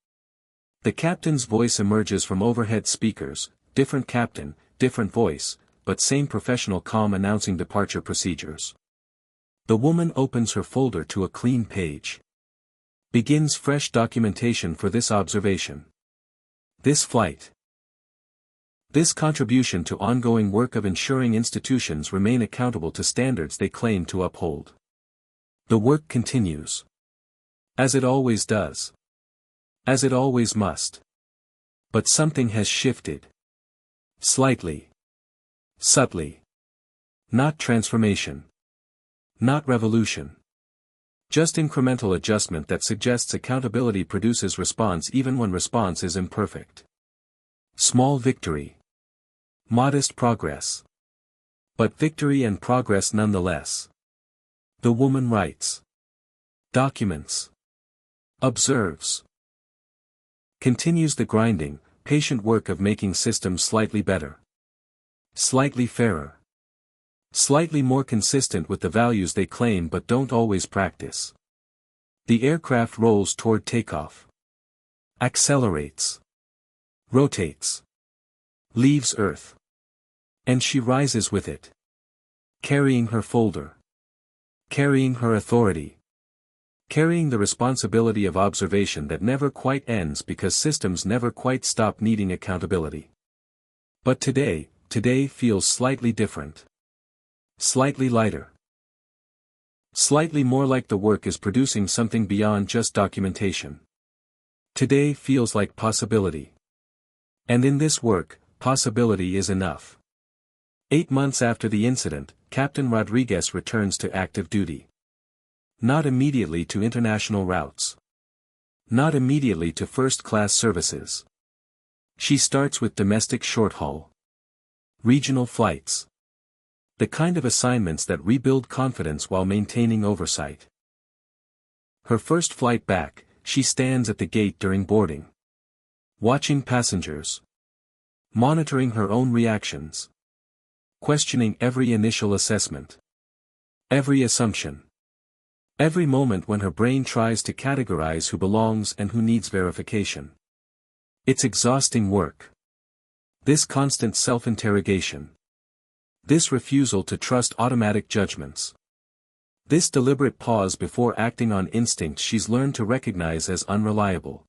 The captain's voice emerges from overhead speakers, different captain, different voice, but same professional calm announcing departure procedures. The woman opens her folder to a clean page. Begins fresh documentation for this observation. This flight. This contribution to ongoing work of ensuring institutions remain accountable to standards they claim to uphold. The work continues. As it always does. As it always must. But something has shifted. Slightly. Subtly. Not transformation. Not revolution. Just incremental adjustment that suggests accountability produces response even when response is imperfect. Small victory. Modest progress. But victory and progress nonetheless. The woman writes. Documents. Observes. Continues the grinding, patient work of making systems slightly better. Slightly fairer. Slightly more consistent with the values they claim but don't always practice. The aircraft rolls toward takeoff. Accelerates. Rotates. Leaves Earth. And she rises with it. Carrying her folder. Carrying her authority. Carrying the responsibility of observation that never quite ends because systems never quite stop needing accountability. But today feels slightly different. Slightly lighter. Slightly more like the work is producing something beyond just documentation. Today feels like possibility. And in this work, possibility is enough. 8 months after the incident, Captain Rodriguez returns to active duty. Not immediately to international routes. Not immediately to first-class services. She starts with domestic short-haul. Regional flights. The kind of assignments that rebuild confidence while maintaining oversight. Her first flight back, she stands at the gate during boarding. Watching passengers. Monitoring her own reactions. Questioning every initial assessment. Every assumption. Every moment when her brain tries to categorize who belongs and who needs verification. It's exhausting work. This constant self-interrogation. This refusal to trust automatic judgments. This deliberate pause before acting on instinct she's learned to recognize as unreliable.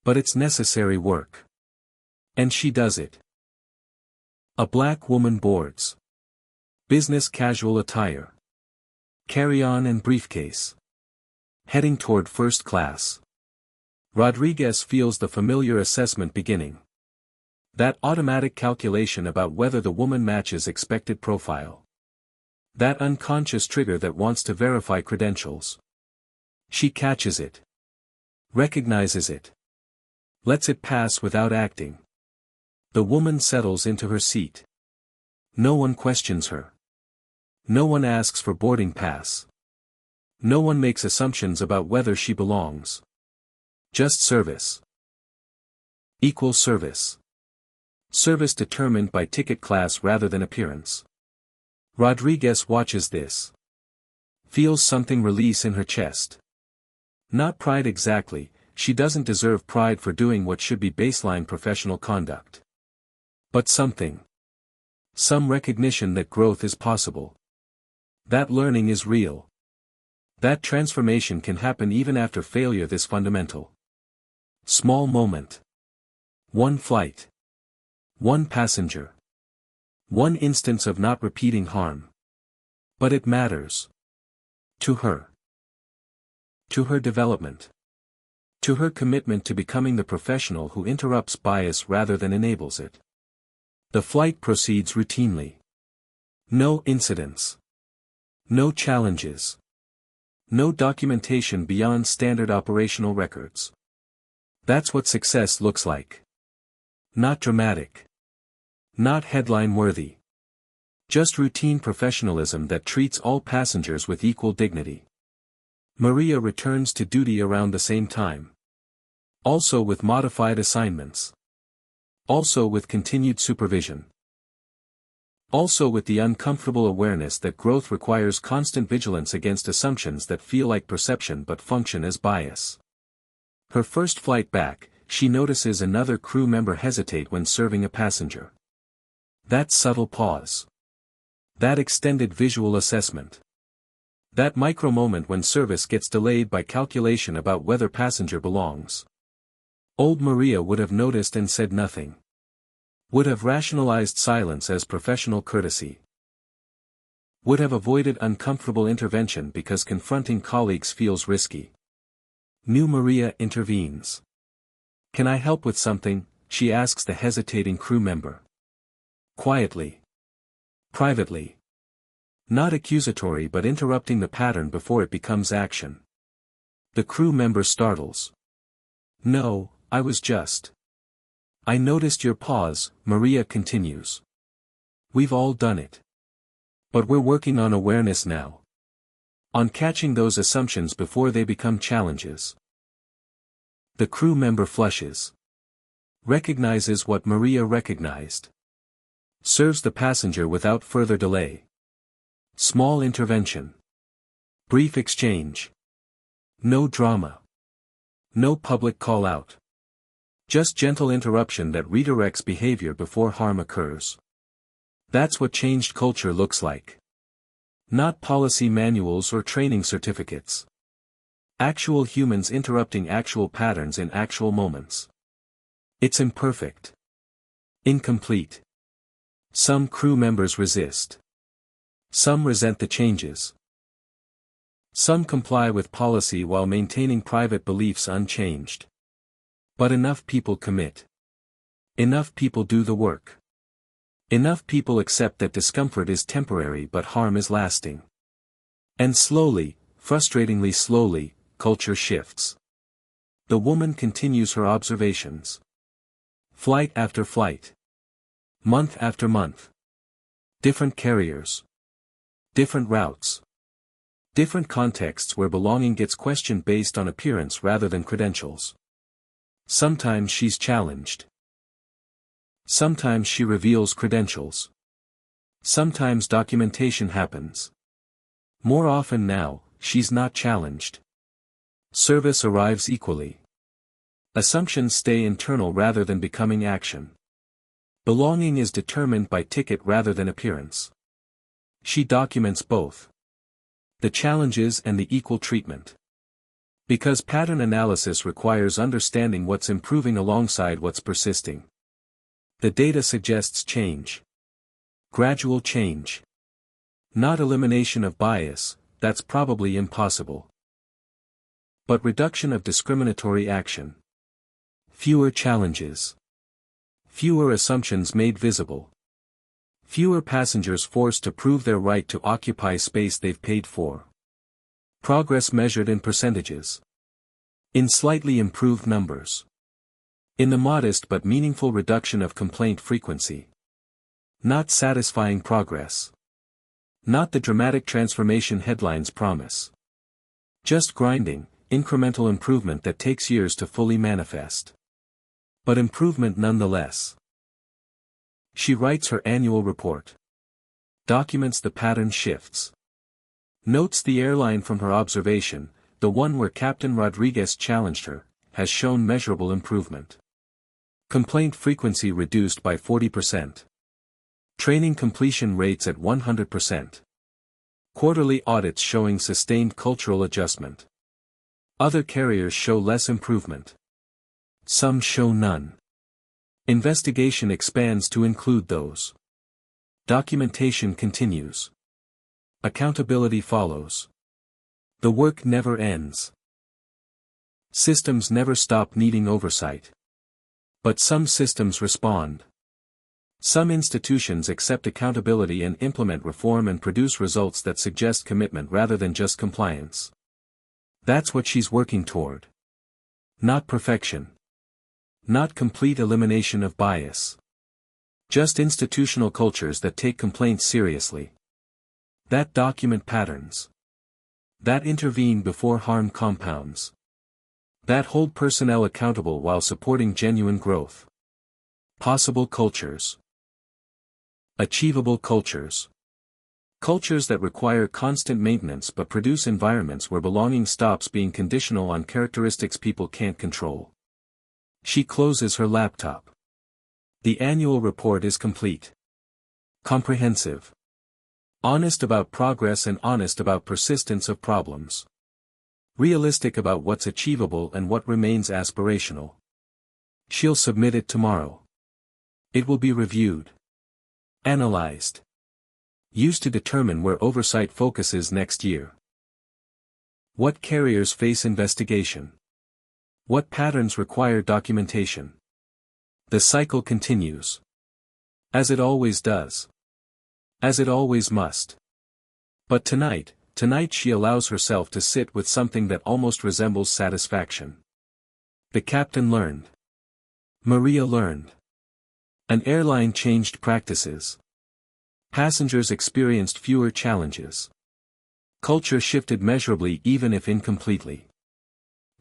But it's necessary work. And she does it. A black woman boards. Business casual attire. Carry-on and briefcase. Heading toward first class. Rodriguez feels the familiar assessment beginning. That automatic calculation about whether the woman matches expected profile. That unconscious trigger that wants to verify credentials. She catches it. Recognizes it. Lets it pass without acting. The woman settles into her seat. No one questions her. No one asks for boarding pass. No one makes assumptions about whether she belongs. Just service. Equal service. Service determined by ticket class rather than appearance. Rodriguez watches this. Feels something release in her chest. Not pride exactly, she doesn't deserve pride for doing what should be baseline professional conduct. But something. Some recognition that growth is possible. That learning is real. That transformation can happen even after failure this fundamental. Small moment. One flight. One passenger. One instance of not repeating harm. But it matters. To her. To her development. To her commitment to becoming the professional who interrupts bias rather than enables it. The flight proceeds routinely. No incidents. No challenges. No documentation beyond standard operational records. That's what success looks like. Not dramatic. Not headline-worthy. Just routine professionalism that treats all passengers with equal dignity. Maria returns to duty around the same time. Also with modified assignments. Also with continued supervision. Also with the uncomfortable awareness that growth requires constant vigilance against assumptions that feel like perception but function as bias. Her first flight back, she notices another crew member hesitate when serving a passenger. That subtle pause. That extended visual assessment. That micro-moment when service gets delayed by calculation about whether passenger belongs. Old Maria would have noticed and said nothing. Would have rationalized silence as professional courtesy. Would have avoided uncomfortable intervention because confronting colleagues feels risky. New Maria intervenes. "Can I help with something?" she asks the hesitating crew member. Quietly. Privately. Not accusatory but interrupting the pattern before it becomes action. The crew member startles. "No, I was just." "I noticed your pause," Maria continues. "We've all done it. But we're working on awareness now. On catching those assumptions before they become challenges." The crew member flushes. Recognizes what Maria recognized. Serves the passenger without further delay. Small intervention. Brief exchange. No drama. No public call-out. Just gentle interruption that redirects behavior before harm occurs. That's what changed culture looks like. Not policy manuals or training certificates. Actual humans interrupting actual patterns in actual moments. It's imperfect. Incomplete. Some crew members resist. Some resent the changes. Some comply with policy while maintaining private beliefs unchanged. But enough people commit. Enough people do the work. Enough people accept that discomfort is temporary but harm is lasting. And slowly, frustratingly slowly, culture shifts. The woman continues her observations. Flight after flight. Month after month. Different carriers. Different routes. Different contexts where belonging gets questioned based on appearance rather than credentials. Sometimes she's challenged. Sometimes she reveals credentials. Sometimes documentation happens. More often now, she's not challenged. Service arrives equally. Assumptions stay internal rather than becoming action. Belonging is determined by ticket rather than appearance. She documents both. The challenges and the equal treatment. Because pattern analysis requires understanding what's improving alongside what's persisting. The data suggests change. Gradual change. Not elimination of bias, that's probably impossible. But reduction of discriminatory action. Fewer challenges. Fewer assumptions made visible. Fewer passengers forced to prove their right to occupy space they've paid for. Progress measured in percentages. In slightly improved numbers. In the modest but meaningful reduction of complaint frequency. Not satisfying progress. Not the dramatic transformation headlines promise. Just grinding, incremental improvement that takes years to fully manifest. But improvement nonetheless. She writes her annual report. Documents the pattern shifts. Notes the airline from her observation, the one where Captain Rodriguez challenged her, has shown measurable improvement. Complaint frequency reduced by 40%. Training completion rates at 100%. Quarterly audits showing sustained cultural adjustment. Other carriers show less improvement. Some show none. Investigation expands to include those. Documentation continues. Accountability follows. The work never ends. Systems never stop needing oversight. But some systems respond. Some institutions accept accountability and implement reform and produce results that suggest commitment rather than just compliance. That's what she's working toward. Not perfection. Not complete elimination of bias. Just institutional cultures that take complaints seriously. That document patterns. That intervene before harm compounds. That hold personnel accountable while supporting genuine growth. Possible cultures. Achievable cultures. Cultures that require constant maintenance but produce environments where belonging stops being conditional on characteristics people can't control. She closes her laptop. The annual report is complete. Comprehensive. Honest about progress and honest about persistence of problems. Realistic about what's achievable and what remains aspirational. She'll submit it tomorrow. It will be reviewed. Analyzed. Used to determine where oversight focuses next year. What carriers face investigation? What patterns require documentation? The cycle continues. As it always does. As it always must. But tonight she allows herself to sit with something that almost resembles satisfaction. The captain learned. Maria learned. An airline changed practices. Passengers experienced fewer challenges. Culture shifted measurably even if incompletely.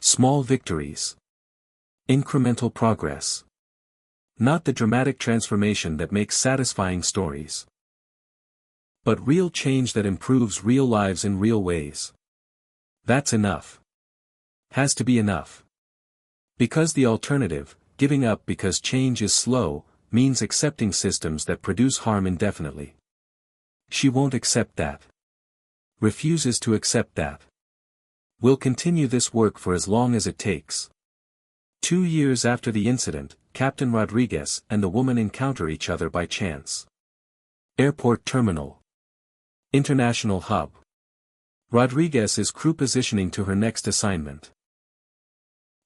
Small victories. Incremental progress. Not the dramatic transformation that makes satisfying stories. But real change that improves real lives in real ways. That's enough. Has to be enough. Because the alternative, giving up because change is slow, means accepting systems that produce harm indefinitely. She won't accept that. Refuses to accept that. Will continue this work for as long as it takes. 2 years after the incident, Captain Rodriguez and the woman encounter each other by chance. Airport terminal. International hub. Rodriguez is crew positioning to her next assignment.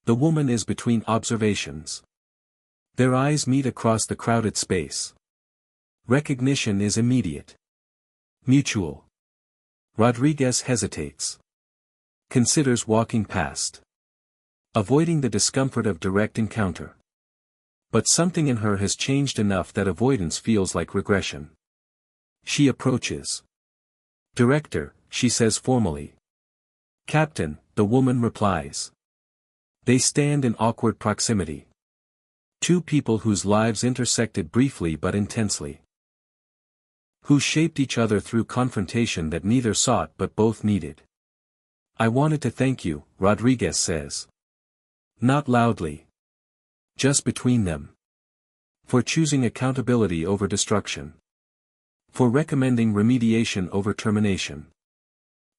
The woman is between observations. Their eyes meet across the crowded space. Recognition is immediate. Mutual. Rodriguez hesitates. Considers walking past. Avoiding the discomfort of direct encounter. But something in her has changed enough that avoidance feels like regression. She approaches. Director, she says formally, Captain, the woman replies. They stand in awkward proximity. Two people whose lives intersected briefly but intensely. Who shaped each other through confrontation that neither sought but both needed. I wanted to thank you, Rodriguez says. Not loudly. Just between them. For choosing accountability over destruction. For recommending remediation over termination.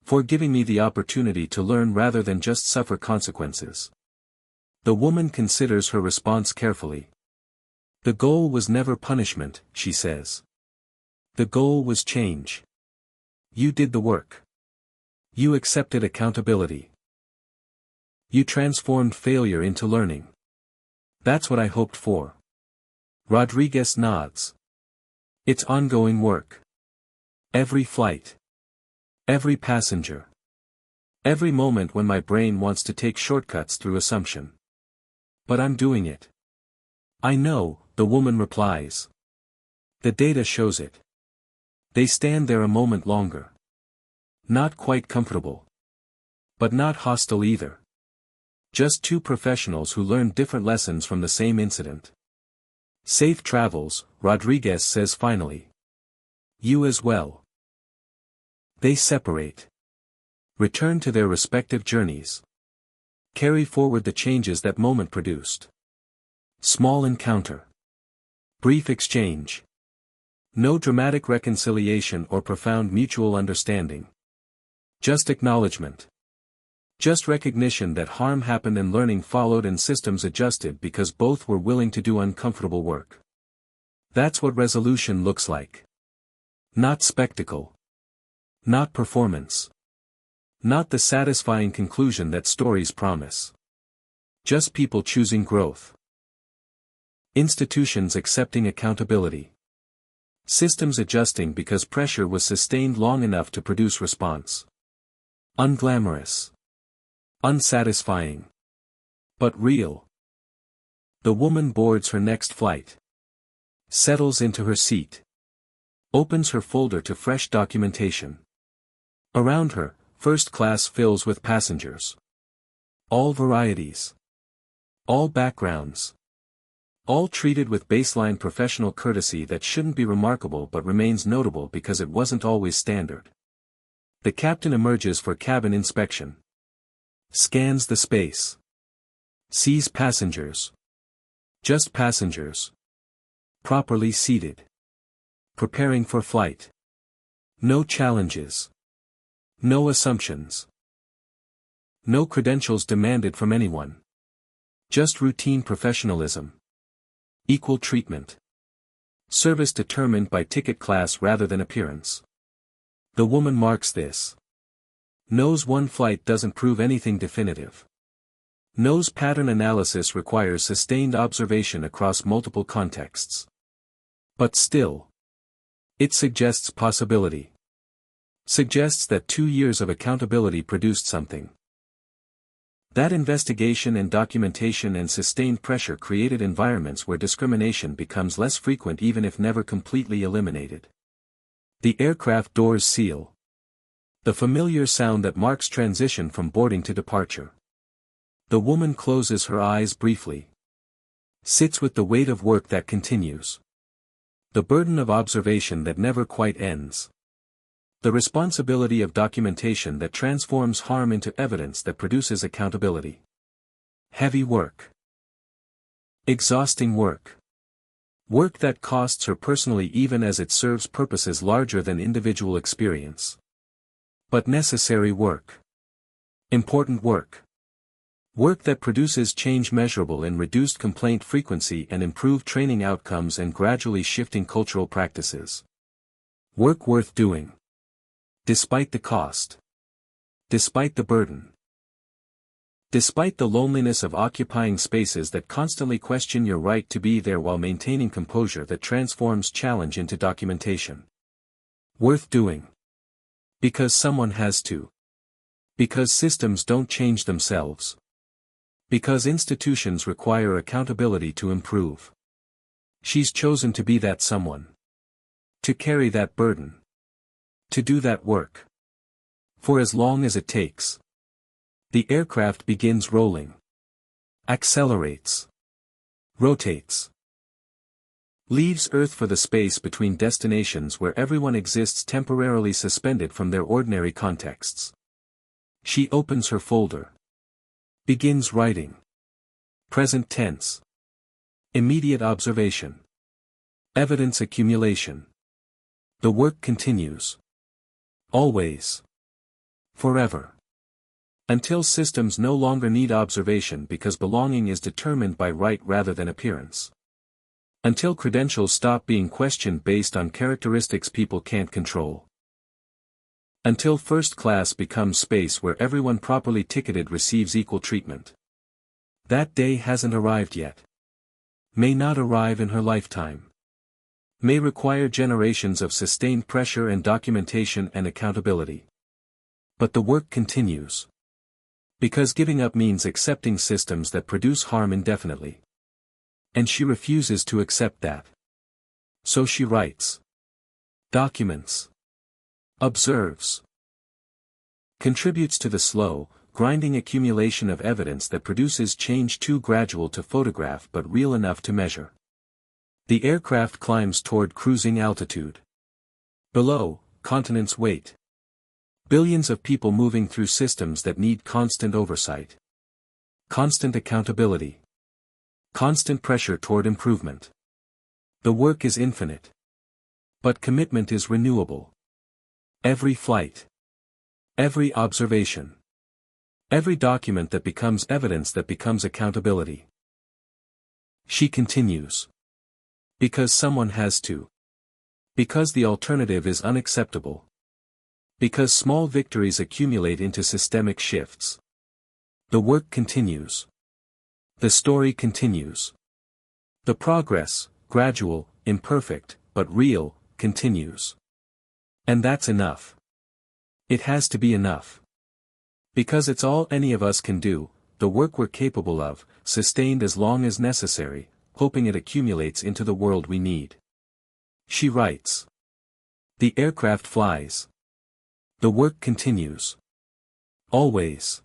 For giving me the opportunity to learn rather than just suffer consequences. The woman considers her response carefully. The goal was never punishment, she says. The goal was change. You did the work. You accepted accountability. You transformed failure into learning. That's what I hoped for. Rodriguez nods. It's ongoing work. Every flight. Every passenger. Every moment when my brain wants to take shortcuts through assumption. But I'm doing it. I know, the woman replies. The data shows it. They stand there a moment longer. Not quite comfortable. But not hostile either. Just two professionals who learned different lessons from the same incident. Safe travels, Rodriguez says finally. You as well. They separate. Return to their respective journeys. Carry forward the changes that moment produced. Small encounter. Brief exchange. No dramatic reconciliation or profound mutual understanding. Just acknowledgement. Just recognition that harm happened and learning followed and systems adjusted because both were willing to do uncomfortable work. That's what resolution looks like. Not spectacle. Not performance. Not the satisfying conclusion that stories promise. Just people choosing growth. Institutions accepting accountability. Systems adjusting because pressure was sustained long enough to produce response. Unglamorous. Unsatisfying. But real. The woman boards her next flight. Settles into her seat. Opens her folder to fresh documentation. Around her, first class fills with passengers. All varieties. All backgrounds. All treated with baseline professional courtesy that shouldn't be remarkable but remains notable because it wasn't always standard. The captain emerges for cabin inspection. Scans the space. Sees passengers. Just passengers. Properly seated. Preparing for flight. No challenges. No assumptions. No credentials demanded from anyone. Just routine professionalism. Equal treatment. Service determined by ticket class rather than appearance. The woman marks this. Knows one flight doesn't prove anything definitive. Knows pattern analysis requires sustained observation across multiple contexts. But still. It suggests possibility. Suggests that 2 years of accountability produced something. That investigation and documentation and sustained pressure created environments where discrimination becomes less frequent even if never completely eliminated. The aircraft doors seal. The familiar sound that marks transition from boarding to departure. The woman closes her eyes briefly. Sits with the weight of work that continues. The burden of observation that never quite ends. The responsibility of documentation that transforms harm into evidence that produces accountability. Heavy work. Exhausting work. Work that costs her personally even as it serves purposes larger than individual experience. But necessary work. Important work. Work that produces change measurable in reduced complaint frequency and improved training outcomes and gradually shifting cultural practices. Work worth doing. Despite the cost. Despite the burden. Despite the loneliness of occupying spaces that constantly question your right to be there while maintaining composure that transforms challenge into documentation. Worth doing. Because someone has to. Because systems don't change themselves. Because institutions require accountability to improve. She's chosen to be that someone. To carry that burden. To do that work. For as long as it takes. The aircraft begins rolling. Accelerates. Rotates. Leaves Earth for the space between destinations where everyone exists temporarily suspended from their ordinary contexts. She opens her folder. Begins writing. Present tense. Immediate observation. Evidence accumulation. The work continues. Always. Forever. Until systems no longer need observation because belonging is determined by right rather than appearance. Until credentials stop being questioned based on characteristics people can't control. Until first class becomes space where everyone properly ticketed receives equal treatment. That day hasn't arrived yet. May not arrive in her lifetime. May require generations of sustained pressure and documentation and accountability. But the work continues. Because giving up means accepting systems that produce harm indefinitely. And she refuses to accept that. So she writes. Documents. Observes. Contributes to the slow, grinding accumulation of evidence that produces change too gradual to photograph but real enough to measure. The aircraft climbs toward cruising altitude. Below, continents wait. Billions of people moving through systems that need constant oversight. Constant accountability. Constant pressure toward improvement. The work is infinite. But commitment is renewable. Every flight. Every observation. Every document that becomes evidence that becomes accountability. She continues. Because someone has to. Because the alternative is unacceptable. Because small victories accumulate into systemic shifts. The work continues. The story continues. The progress, gradual, imperfect, but real, continues. And that's enough. It has to be enough. Because it's all any of us can do, the work we're capable of, sustained as long as necessary, hoping it accumulates into the world we need. She writes. The aircraft flies. The work continues. Always.